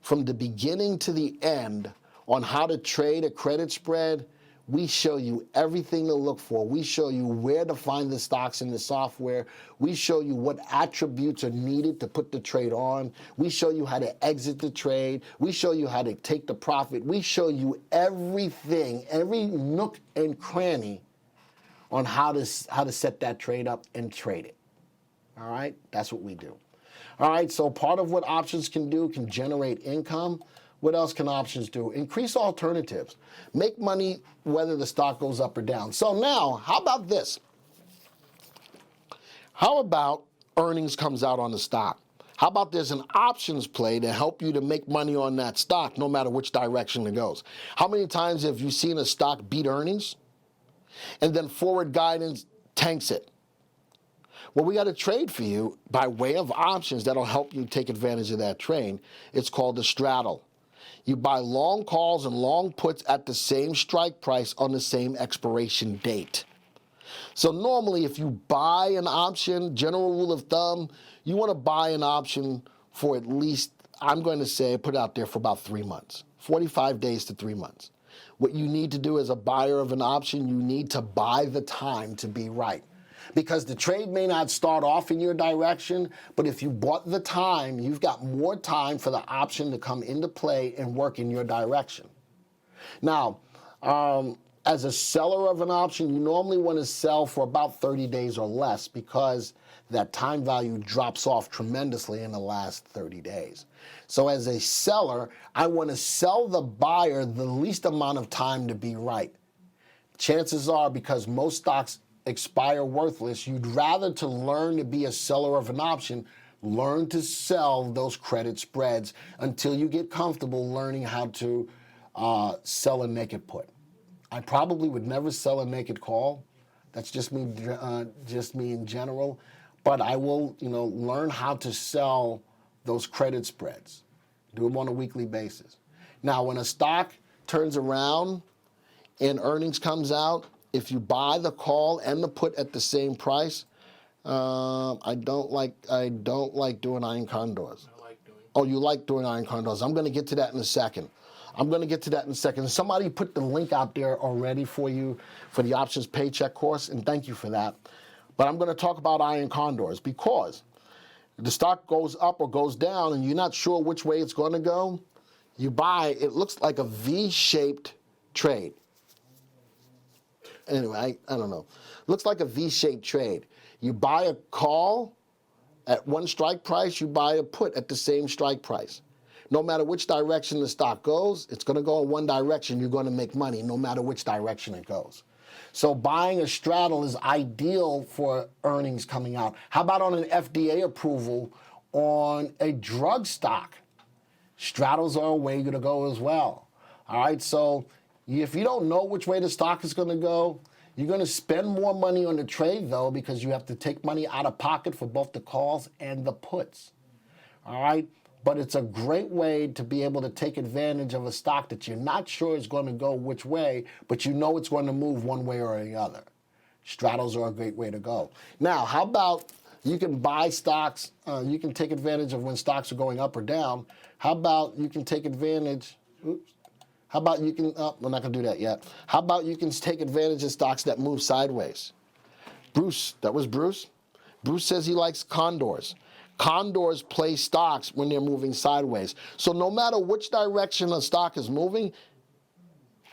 A: from the beginning to the end on how to trade a credit spread, we show you everything to look for. We show you where to find the stocks in the software. We show you what attributes are needed to put the trade on. We show you how to exit the trade. We show you how to take the profit. We show you everything, every nook and cranny on how to set that trade up and trade it. All right? That's what we do. All right, so part of what options can do can generate income. What else can options do? Increase alternatives. Make money whether the stock goes up or down. So now, how about this? How about earnings comes out on the stock? How about there's an options play to help you to make money on that stock no matter which direction it goes? How many times have you seen a stock beat earnings and then forward guidance tanks it? Well, we got a trade for you by way of options that'll help you take advantage of that trade. It's called the straddle. You buy long calls and long puts at the same strike price on the same expiration date. So normally if you buy an option, general rule of thumb, you want to buy an option for at least, I'm going to say, put it out there for about 3 months, 45 days to 3 months. What you need to do as a buyer of an option, you need to buy the time to be right. Because the trade may not start off in your direction, but if you bought the time, you've got more time for the option to come into play and work in your direction. Now, as a seller of an option, you normally want to sell for about 30 days or less because that time value drops off tremendously in the last 30 days. So as a seller, I want to sell the buyer the least amount of time to be right. Chances are, because most stocks expire worthless, you'd rather to learn to be a seller of an option, learn to sell those credit spreads until you get comfortable learning how to sell a naked put. I probably would never sell a naked call. That's just me in general. But I will, learn how to sell those credit spreads. Do them on a weekly basis. Now, when a stock turns around and earnings comes out, if you buy the call and the put at the same price, I don't like doing iron condors.
B: I like doing.
A: Oh, you like doing iron condors. I'm going to get to that in a second. Somebody put the link out there already for you for the options paycheck course, and thank you for that. But I'm going to talk about iron condors because the stock goes up or goes down and you're not sure which way it's going to go. You buy, it looks like a V-shaped trade. Anyway, I don't know. Looks like a V-shaped trade. You buy a call at one strike price, you buy a put at the same strike price. No matter which direction the stock goes, it's going to go in one direction. You're going to make money no matter which direction it goes. So buying a straddle is ideal for earnings coming out. How about on an FDA approval on a drug stock? Straddles are a way to go as well. All right, so if you don't know which way the stock is going to go, you're going to spend more money on the trade, though, because you have to take money out of pocket for both the calls and the puts. All right? But it's a great way to be able to take advantage of a stock that you're not sure is going to go which way, but you know it's going to move one way or the other. Straddles are a great way to go. Now, how about you can buy stocks, you can take advantage of when stocks are going up or down. How about you can take advantage, how about you can, we're not going to do that yet. How about you can take advantage of stocks that move sideways? Bruce, that was Bruce? Bruce says he likes condors. Condors play stocks when they're moving sideways. So no matter which direction a stock is moving,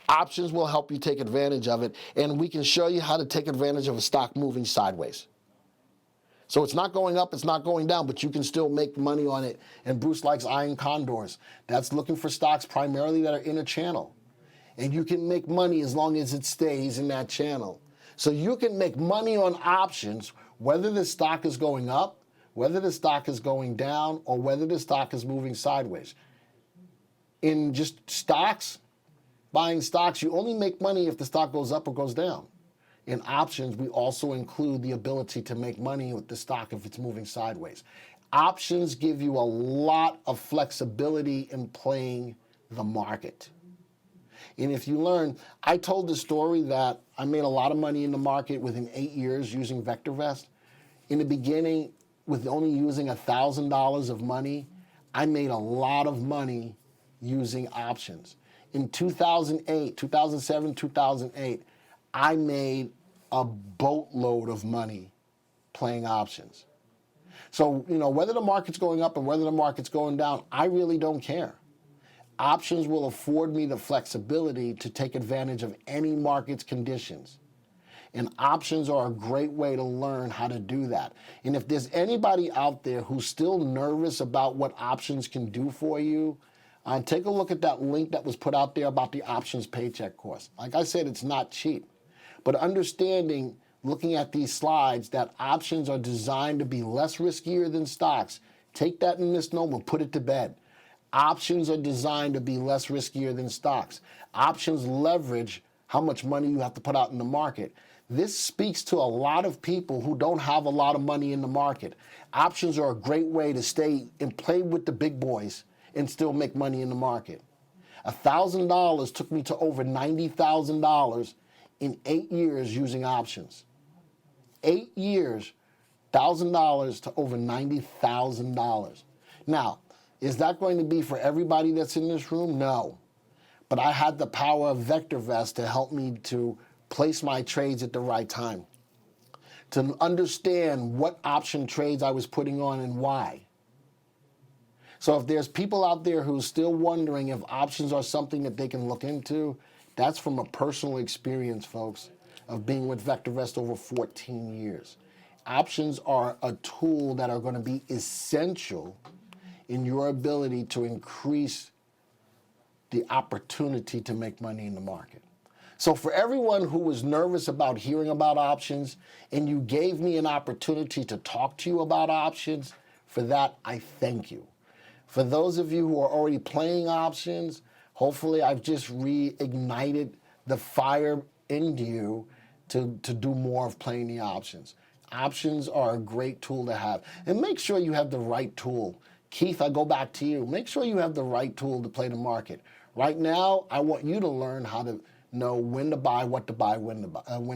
A: options will help you take advantage of it. And we can show you how to take advantage of a stock moving sideways. So it's not going up, it's not going down, but you can still make money on it. And Bruce likes iron condors. That's looking for stocks primarily that are in a channel. And you can make money as long as it stays in that channel. So you can make money on options, whether the stock is going up, whether the stock is going down, or whether the stock is moving sideways. In just stocks, buying stocks, you only make money if the stock goes up or goes down. In options, we also include the ability to make money with the stock if it's moving sideways. Options give you a lot of flexibility in playing the market. And if you learn, I told the story that I made a lot of money in the market within 8 years using VectorVest. In the beginning, with only using $1,000 of money, I made a lot of money using options. In 2008, 2007, 2008, I made a boatload of money playing options. So, whether the market's going up and whether the market's going down, I really don't care. Options will afford me the flexibility to take advantage of any market's conditions. And options are a great way to learn how to do that. And if there's anybody out there who's still nervous about what options can do for you, take a look at that link that was put out there about the options paycheck course. Like I said, it's not cheap. But understanding, looking at these slides, that options are designed to be less riskier than stocks. Take that misnomer, put it to bed. Options are designed to be less riskier than stocks. Options leverage how much money you have to put out in the market. This speaks to a lot of people who don't have a lot of money in the market. Options are a great way to stay and play with the big boys and still make money in the market. $1,000 took me to over $90,000 in 8 years using options. 8 years, $1,000 to over $90,000. Now, is that going to be for everybody that's in this room? No. But I had the power of VectorVest to help me to place my trades at the right time, to understand what option trades I was putting on and why. So if there's people out there who are still wondering if options are something that they can look into, that's from a personal experience, folks, of being with VectorVest over 14 years. Options are a tool that are going to be essential in your ability to increase the opportunity to make money in the market. So for everyone who was nervous about hearing about options and you gave me an opportunity to talk to you about options, for that I thank you. For those of you who are already playing options, hopefully I've just reignited the fire in you to do more of playing the options. Options are a great tool to have. And make sure you have the right tool. Keith, I go back to you. Make sure you have the right tool to play the market. Right now, I want you to learn how to know when to buy, what to buy, when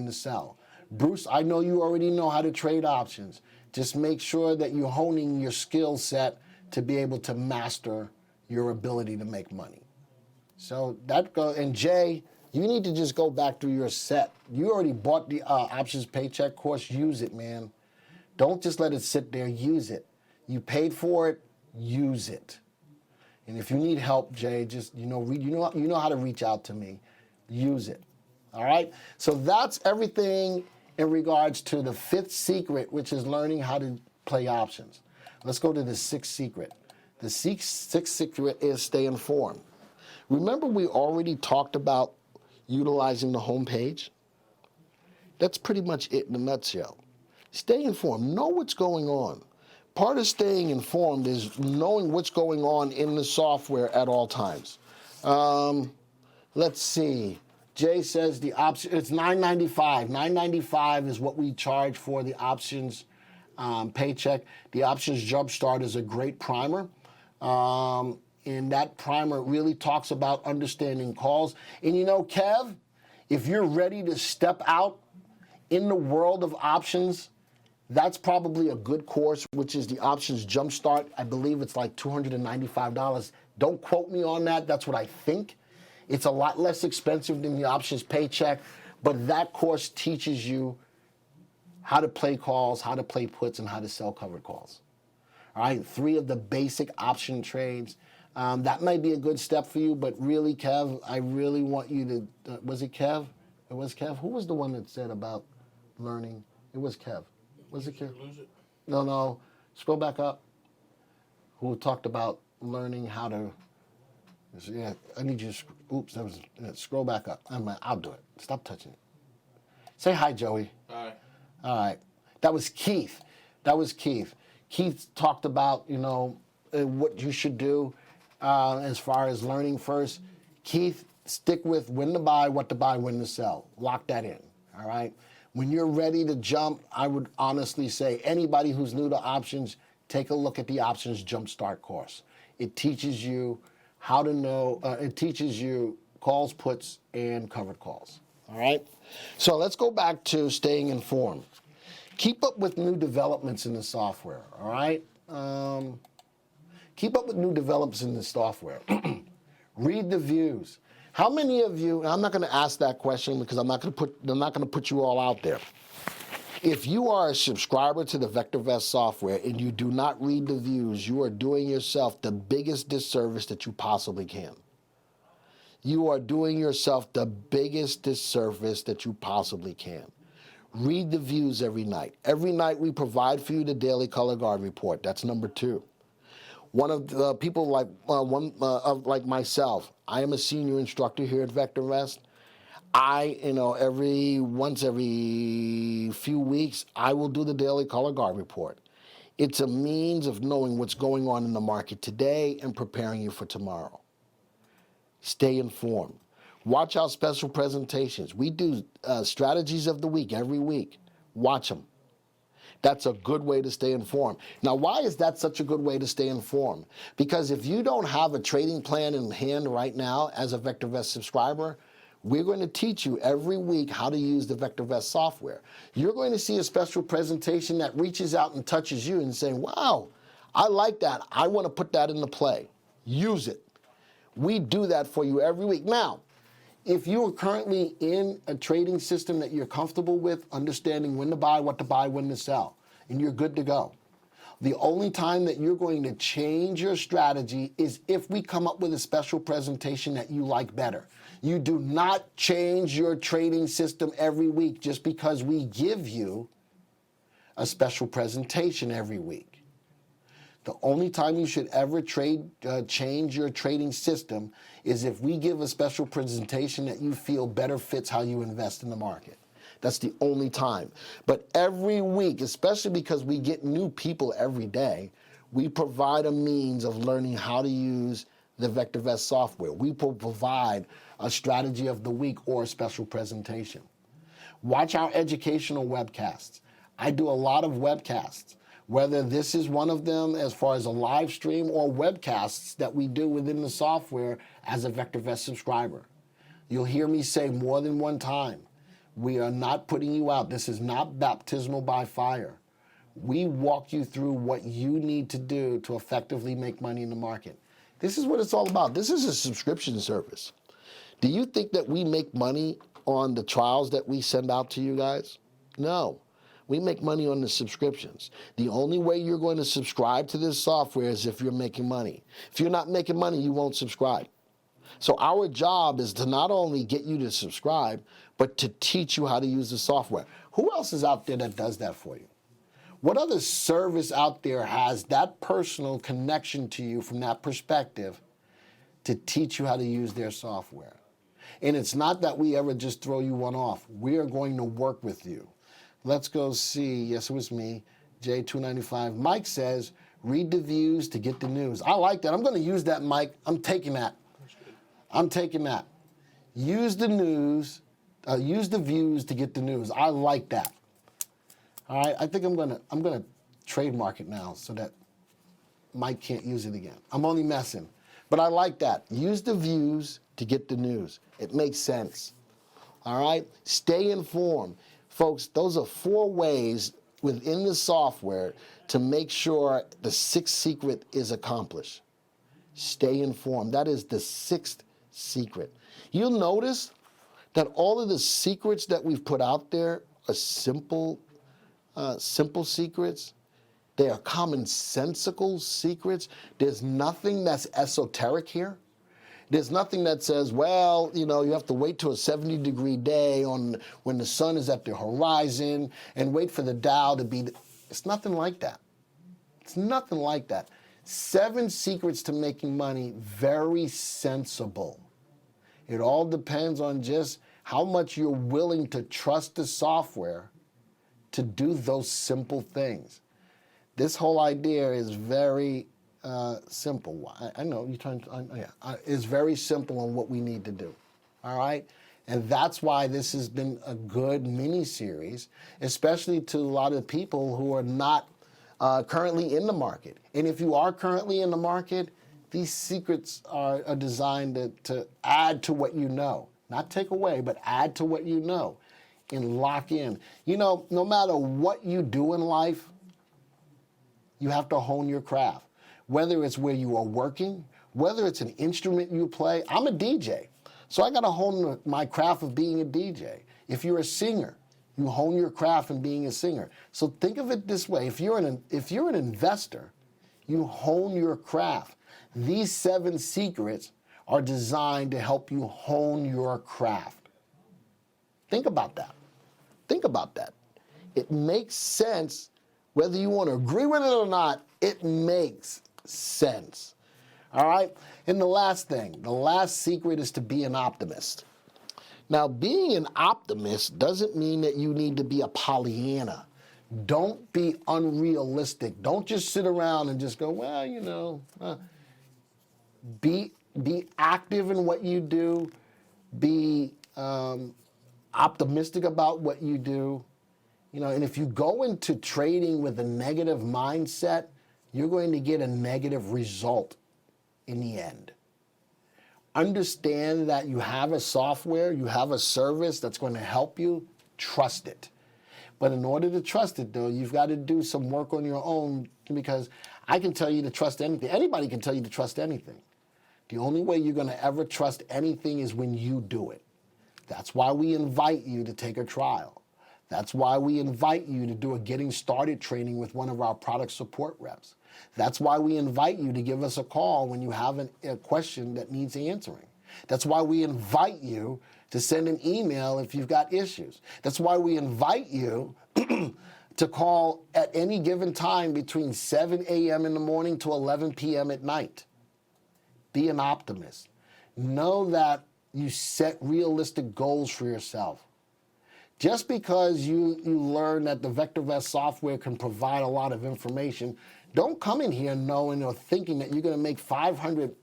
A: to sell. Bruce, I know you already know how to trade options. Just make sure that you're honing your skill set to be able to master your ability to make money. So that goes. And Jay, you need to just go back through your set. You already bought the options paycheck course. Use it, man. Don't just let it sit there. Use it. You paid for it. Use it. And if you need help, Jay, just you know how to reach out to me. Use it. All right? So that's everything in regards to the fifth secret, which is learning how to play options. Let's go to the sixth secret. The sixth secret is stay informed. Remember we already talked about utilizing the home page? That's pretty much it in a nutshell. Stay informed. Know what's going on. Part of staying informed is knowing what's going on in the software at all times. Let's see. Jay says the option, it's $9.95. $9.95 is what we charge for the options paycheck. The options jumpstart is a great primer. And that primer really talks about understanding calls. And Kev, if you're ready to step out in the world of options, that's probably a good course, which is the options jumpstart. I believe it's like $295. Don't quote me on that. That's what I think. It's a lot less expensive than the options paycheck, but that course teaches you how to play calls, how to play puts, and how to sell covered calls. All right, 3 of the basic option trades. That might be a good step for you, but really, Kev, I really want you to, was it Kev? It was Kev. Who was the one that said about learning? It was Kev. Was it Kev?
B: Lose it.
A: No. Scroll back up. Who talked about learning how to, yeah, I need you to, oops, that was, scroll back up. I'll do it. Stop touching it. Say hi, Joey.
B: Hi.
A: All right. That was Keith. Keith talked about, what you should do as far as learning first. Keith, stick with when to buy, what to buy, when to sell. Lock that in, all right? When you're ready to jump, I would honestly say anybody who's new to options, take a look at the Options Jumpstart course. It teaches you how to know, it teaches you calls, puts, and covered calls. All right? So let's go back to staying informed. Keep up with new developments in the software, all right? Keep up with new developments in the software. Read the views. How many of you, and I'm not going to ask that question because I'm not going to put you all out there. If you are a subscriber to the VectorVest software and you do not read the views, you are doing yourself the biggest disservice that you possibly can. You are doing yourself the biggest disservice that you possibly can. Read the views every night. Every night we provide for you the daily color guard report. That's number 2. One of the people like myself, I am a senior instructor here at VectorVest. Once every few weeks, I will do the daily color guard report. It's a means of knowing what's going on in the market today and preparing you for tomorrow. Stay informed. Watch our special presentations. We do strategies of the week every week. Watch them. That's a good way to stay informed. Now, why is that such a good way to stay informed? Because if you don't have a trading plan in hand right now as a VectorVest subscriber, we're going to teach you every week how to use the VectorVest software. You're going to see a special presentation that reaches out and touches you and saying, wow, I like that. I want to put that into play. Use it. We do that for you every week. Now, if you are currently in a trading system that you're comfortable with, understanding when to buy, what to buy, when to sell, and you're good to go. The only time that you're going to change your strategy is if we come up with a special presentation that you like better. You do not change your trading system every week just because we give you a special presentation every week. The only time you should ever change your trading system is if we give a special presentation that you feel better fits how you invest in the market. That's the only time. But every week, especially because we get new people every day, we provide a means of learning how to use the VectorVest software. We provide a strategy of the week or a special presentation. Watch our educational webcasts. I do a lot of webcasts. Whether this is one of them as far as a live stream or webcasts that we do within the software as a VectorVest subscriber. You'll hear me say more than one time, we are not putting you out. This is not baptismal by fire. We walk you through what you need to do to effectively make money in the market. This is what it's all about. This is a subscription service. Do you think that we make money on the trials that we send out to you guys? No. We make money on the subscriptions. The only way you're going to subscribe to this software is if you're making money. If you're not making money, you won't subscribe. So our job is to not only get you to subscribe, but to teach you how to use the software. Who else is out there that does that for you? What other service out there has that personal connection to you from that perspective to teach you how to use their software? And it's not that we ever just throw you one off. We are going to work with you. Let's go see. Yes, it was me, J295. Mike says, read the views to get the news. I like that. I'm going to use that, Mike. I'm taking that. I'm taking that. Use the news, use the views to get the news. I like that. All right, I think I'm gonna trademark it now so that Mike can't use it again. I'm only messing, but I like that. Use the views to get the news. It makes sense. All right, stay informed. Folks, those are 4 ways within the software to make sure the 6th secret is accomplished. Stay informed. That is the 6th secret. You'll notice that all of the secrets that we've put out there are simple secrets. They are commonsensical secrets. There's nothing that's esoteric here. There's nothing that says, well, you have to wait till a 70-degree day when the sun is at the horizon and wait for the Dow to be. It's nothing like that. It's nothing like that. 7 secrets to making money, very sensible. It all depends on just how much you're willing to trust the software to do those simple things. This whole idea is very simple. I know you're trying to, it's very simple on what we need to do. All right? And that's why this has been a good mini-series, especially to a lot of people who are not currently in the market. And if you are currently in the market, these secrets are designed to add to what you know. Not take away, but add to what you know and lock in. You know, no matter what you do in life, you have to hone your craft. Whether it's where you are working, whether it's an instrument you play. I'm a DJ, so I got to hone my craft of being a DJ. If you're a singer, you hone your craft in being a singer. So think of it this way. If you're an investor, you hone your craft. These 7 secrets are designed to help you hone your craft. Think about that. Think about that. It makes sense whether you want to agree with it or not. It makes sense. All right? And the last thing, the last secret is to be an optimist. Now, being an optimist doesn't mean that you need to be a Pollyanna. Don't be unrealistic. Don't just sit around and just go, well, you know. Be active in what you do. Be optimistic about what you do. You know, and if you go into trading with a negative mindset, you're going to get a negative result in the end. Understand that you have a software, you have a service that's going to help you. Trust it. But in order to trust it, though, you've got to do some work on your own, because I can tell you to trust anything. Anybody can tell you to trust anything. The only way you're going to ever trust anything is when you do it. That's why we invite you to take a trial. That's why we invite you to do a getting started training with one of our product support reps. That's why we invite you to give us a call when you have a question that needs answering. That's why we invite you to send an email if you've got issues. That's why we invite you to call at any given time between 7 a.m. in the morning to 11 p.m. at night. Be an optimist. Know that you set realistic goals for yourself. Just because you learn that the VectorVest software can provide a lot of information, don't come in here knowing or thinking that you're going to make 500%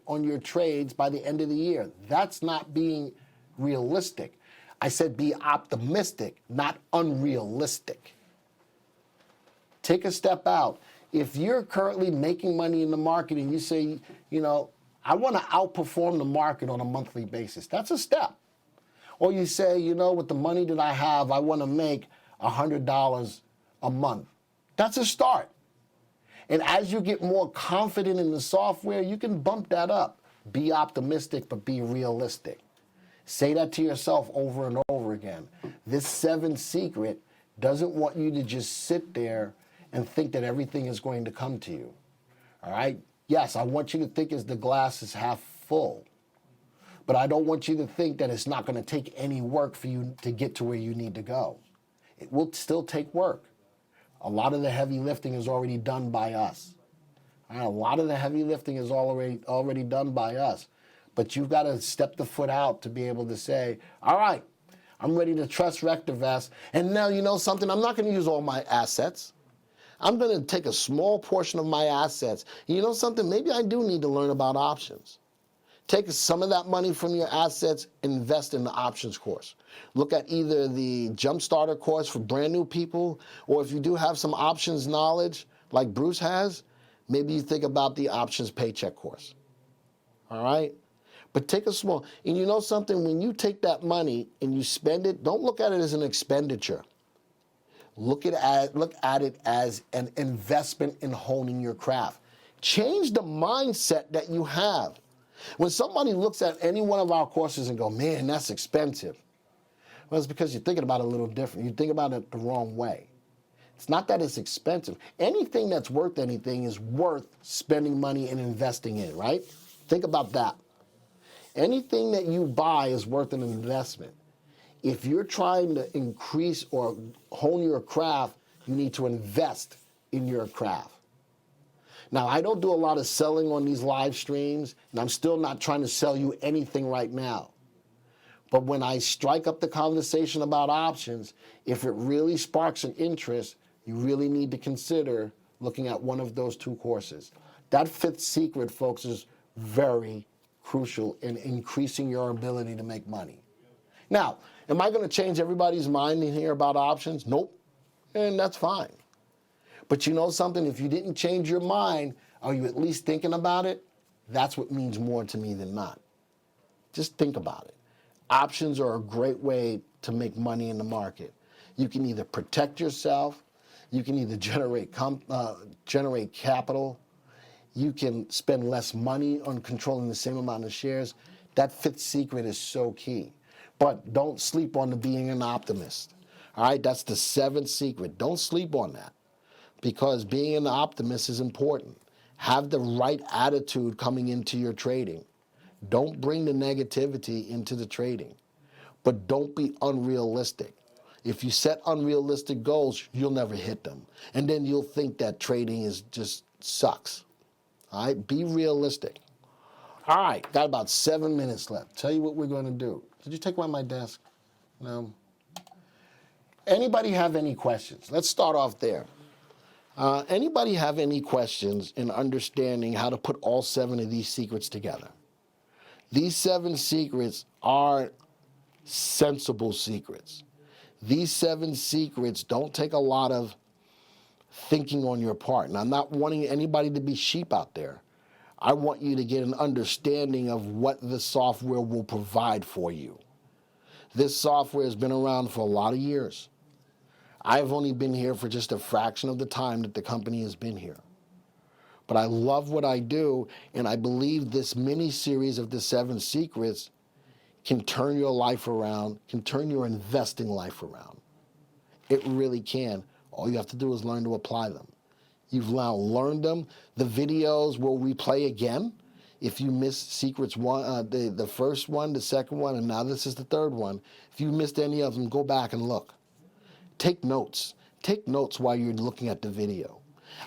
A: on your trades by the end of the year. That's not being realistic. I said be optimistic, not unrealistic. Take a step out. If you're currently making money in the market and you say, you know, I want to outperform the market on a monthly basis, that's a step. Or you say, you know, with the money that I have, I want to make $100 a month. That's a start. And as you get more confident in the software, you can bump that up. Be optimistic, but be realistic. Say that to yourself over and over again. This 7th secret doesn't want you to just sit there and think that everything is going to come to you. All right? Yes, I want you to think as the glass is half full. But I don't want you to think that it's not going to take any work for you to get to where you need to go. It will still take work. A lot of the heavy lifting is already done by us. A lot of the heavy lifting is already done by us. But you've got to step the foot out to be able to say, all right, I'm ready to trust VectorVest. And now, you know something? I'm not going to use all my assets. I'm going to take a small portion of my assets. You know something? Maybe I do need to learn about options. Take some of that money from your assets, invest in the options course. Look at either the Jump Starter course for brand new people, or if you do have some options knowledge like Bruce has, maybe you think about the options paycheck course. All right? But take a small, and you know something? When you take that money and you spend it, don't look at it as an expenditure. Look at it as an investment in honing your craft. Change the mindset that you have. When somebody looks at any one of our courses and go, man, that's expensive. Well, it's because you're thinking about it a little different. You think about it the wrong way. It's not that it's expensive. Anything that's worth anything is worth spending money and investing in, right? Think about that. Anything that you buy is worth an investment. If you're trying to increase or hone your craft, you need to invest in your craft. Now, I don't do a lot of selling on these live streams, and I'm still not trying to sell you anything right now. But when I strike up the conversation about options, if it really sparks an interest, you really need to consider looking at one of those 2 courses. That 5th secret, folks, is very crucial in increasing your ability to make money. Now, am I going to change everybody's mind in here about options? Nope. And that's fine. But you know something? If you didn't change your mind, are you at least thinking about it? That's what means more to me than not. Just think about it. Options are a great way to make money in the market. You can either protect yourself, you can either generate capital, you can spend less money on controlling the same amount of shares. That fifth secret is so key. But don't sleep on the being an optimist. All right, that's the seventh secret. Don't sleep on that, because being an optimist is important. Have the right attitude coming into your trading. Don't bring the negativity into the trading, but don't be unrealistic. If you set unrealistic goals, you'll never hit them. And then you'll think that trading is just sucks. All right, be realistic. All right, got about 7 minutes left. Tell you what we're going to do. Did you take away my desk? No. Anybody have any questions? Let's start off there. Anybody have any questions in understanding how to put all 7 of these secrets together? These 7 secrets are sensible secrets. These 7 secrets don't take a lot of thinking on your part. And I'm not wanting anybody to be sheep out there. I want you to get an understanding of what the software will provide for you. This software has been around for a lot of years. I've only been here for just a fraction of the time that the company has been here. But I love what I do, and I believe this mini-series of the 7 secrets can turn your life around, can turn your investing life around. It really can. All you have to do is learn to apply them. You've now learned them. The videos will replay again. If you missed secrets one, the first one, the second one, and now this is the third one, if you missed any of them, go back and look. Take notes. Take notes while you're looking at the video.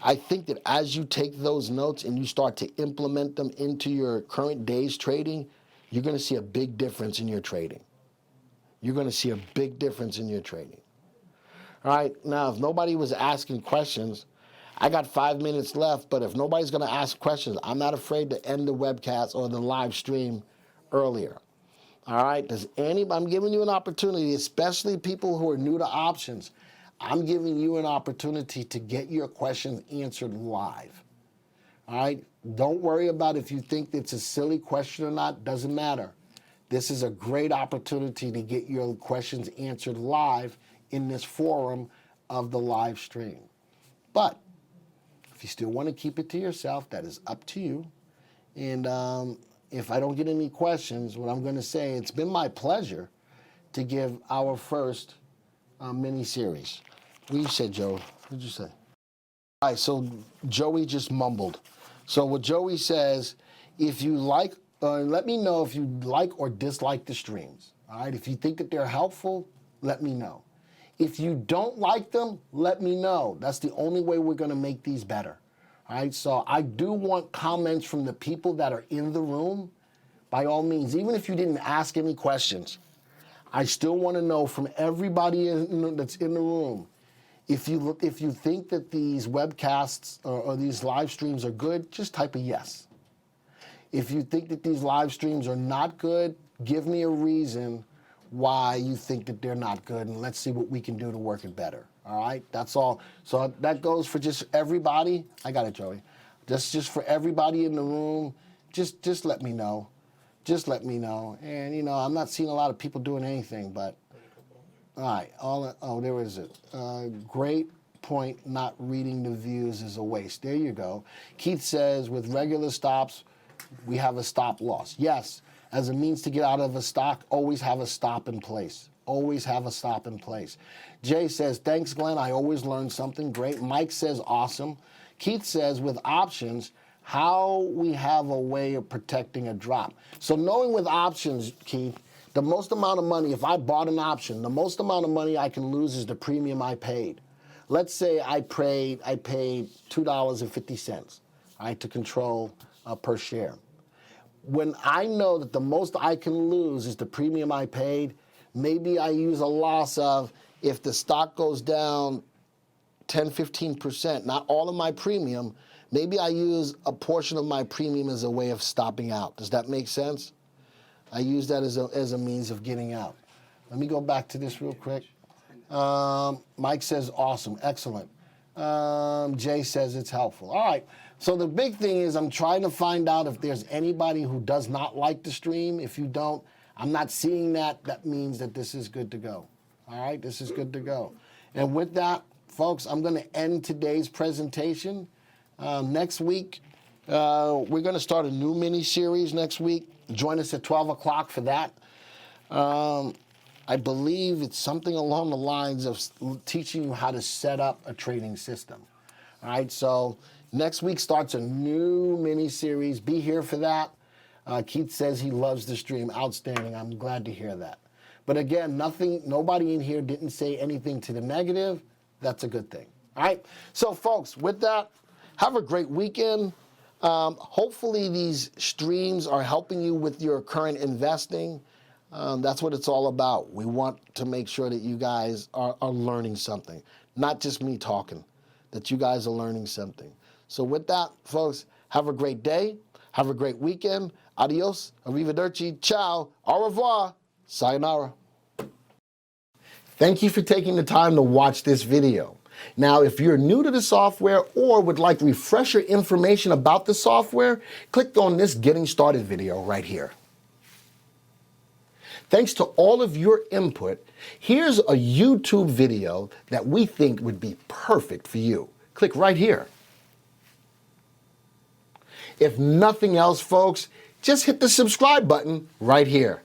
A: I think that as you take those notes and you start to implement them into your current day's trading, you're going to see a big difference in your trading. You're going to see a big difference in your trading. All right, now if nobody was asking questions, I got 5 minutes left, but if nobody's going to ask questions, I'm not afraid to end the webcast or the live stream earlier. All right, I'm giving you an opportunity, especially people who are new to options. I'm giving you an opportunity to get your questions answered live. All right, don't worry about if you think it's a silly question or not, doesn't matter. This is a great opportunity to get your questions answered live in this forum of the live stream. But if you still want to keep it to yourself, that is up to you. And if I don't get any questions, what I'm going to say, it's been my pleasure to give our first mini-series. What you said, Joe? What did you say? All right, so Joey just mumbled. So what Joey says, if you like, let me know if you like or dislike the streams. All right, if you think that they're helpful, let me know. If you don't like them, let me know. That's the only way we're going to make these better. All right, so I do want comments from the people that are in the room. By all means, even if you didn't ask any questions, I still want to know from everybody that's in the room. If you think that these webcasts or these live streams are good, just type a yes. If you think that these live streams are not good, give me a reason why you think that they're not good, and let's see what we can do to work it better. All right, that's all. So that goes for just everybody. I got it, Joey. Just for everybody in the room. Just let me know. Just let me know. And you know, I'm not seeing a lot of people doing anything, but all right. There is it. Great point. Not reading the views is a waste. There you go. Keith says with regular stops, we have a stop loss. Yes. As a means to get out of a stock, always have a stop in place. Always have a stop in place. Jay says, thanks, Glenn. I always learn something. Great. Mike says, awesome. Keith says, with options, how we have a way of protecting a drop. So knowing with options, Keith, the most amount of money, if I bought an option, the most amount of money I can lose is the premium I paid. Let's say I paid $2.50, right, to control per share. When I know that the most I can lose is the premium I paid, maybe I use a loss of, if the stock goes down 10, 15%, not all of my premium, maybe I use a portion of my premium as a way of stopping out. Does that make sense? I use that as a means of getting out. Let me go back to this real quick. Mike says, awesome, excellent. Jay says it's helpful. All right. So the big thing is I'm trying to find out if there's anybody who does not like the stream. If you don't, I'm not seeing that. That means that this is good to go. All right. This is good to go. And with that, folks, I'm going to end today's presentation. Next week, we're going to start a new mini-series next week. Join us at 12 o'clock for that. I believe it's something along the lines of teaching you how to set up a trading system. All right, so next week starts a new mini-series. Be here for that. Keith says he loves the stream. Outstanding. I'm glad to hear that. But again, nobody in here didn't say anything to the negative. That's a good thing. All right, so folks, with that, have a great weekend. Hopefully these streams are helping you with your current investing. That's what it's all about. We want to make sure that you guys are learning something, not just me talking, that you guys are learning something. So with that, folks, have a great day. Have a great weekend. Adios, arrivederci, ciao, au revoir, sayonara. Thank you for taking the time to watch this video. Now, if you're new to the software or would like refresher information about the software, click on this Getting Started video right here. Thanks to all of your input, here's a YouTube video that we think would be perfect for you. Click right here. If nothing else, folks, just hit the subscribe button right here.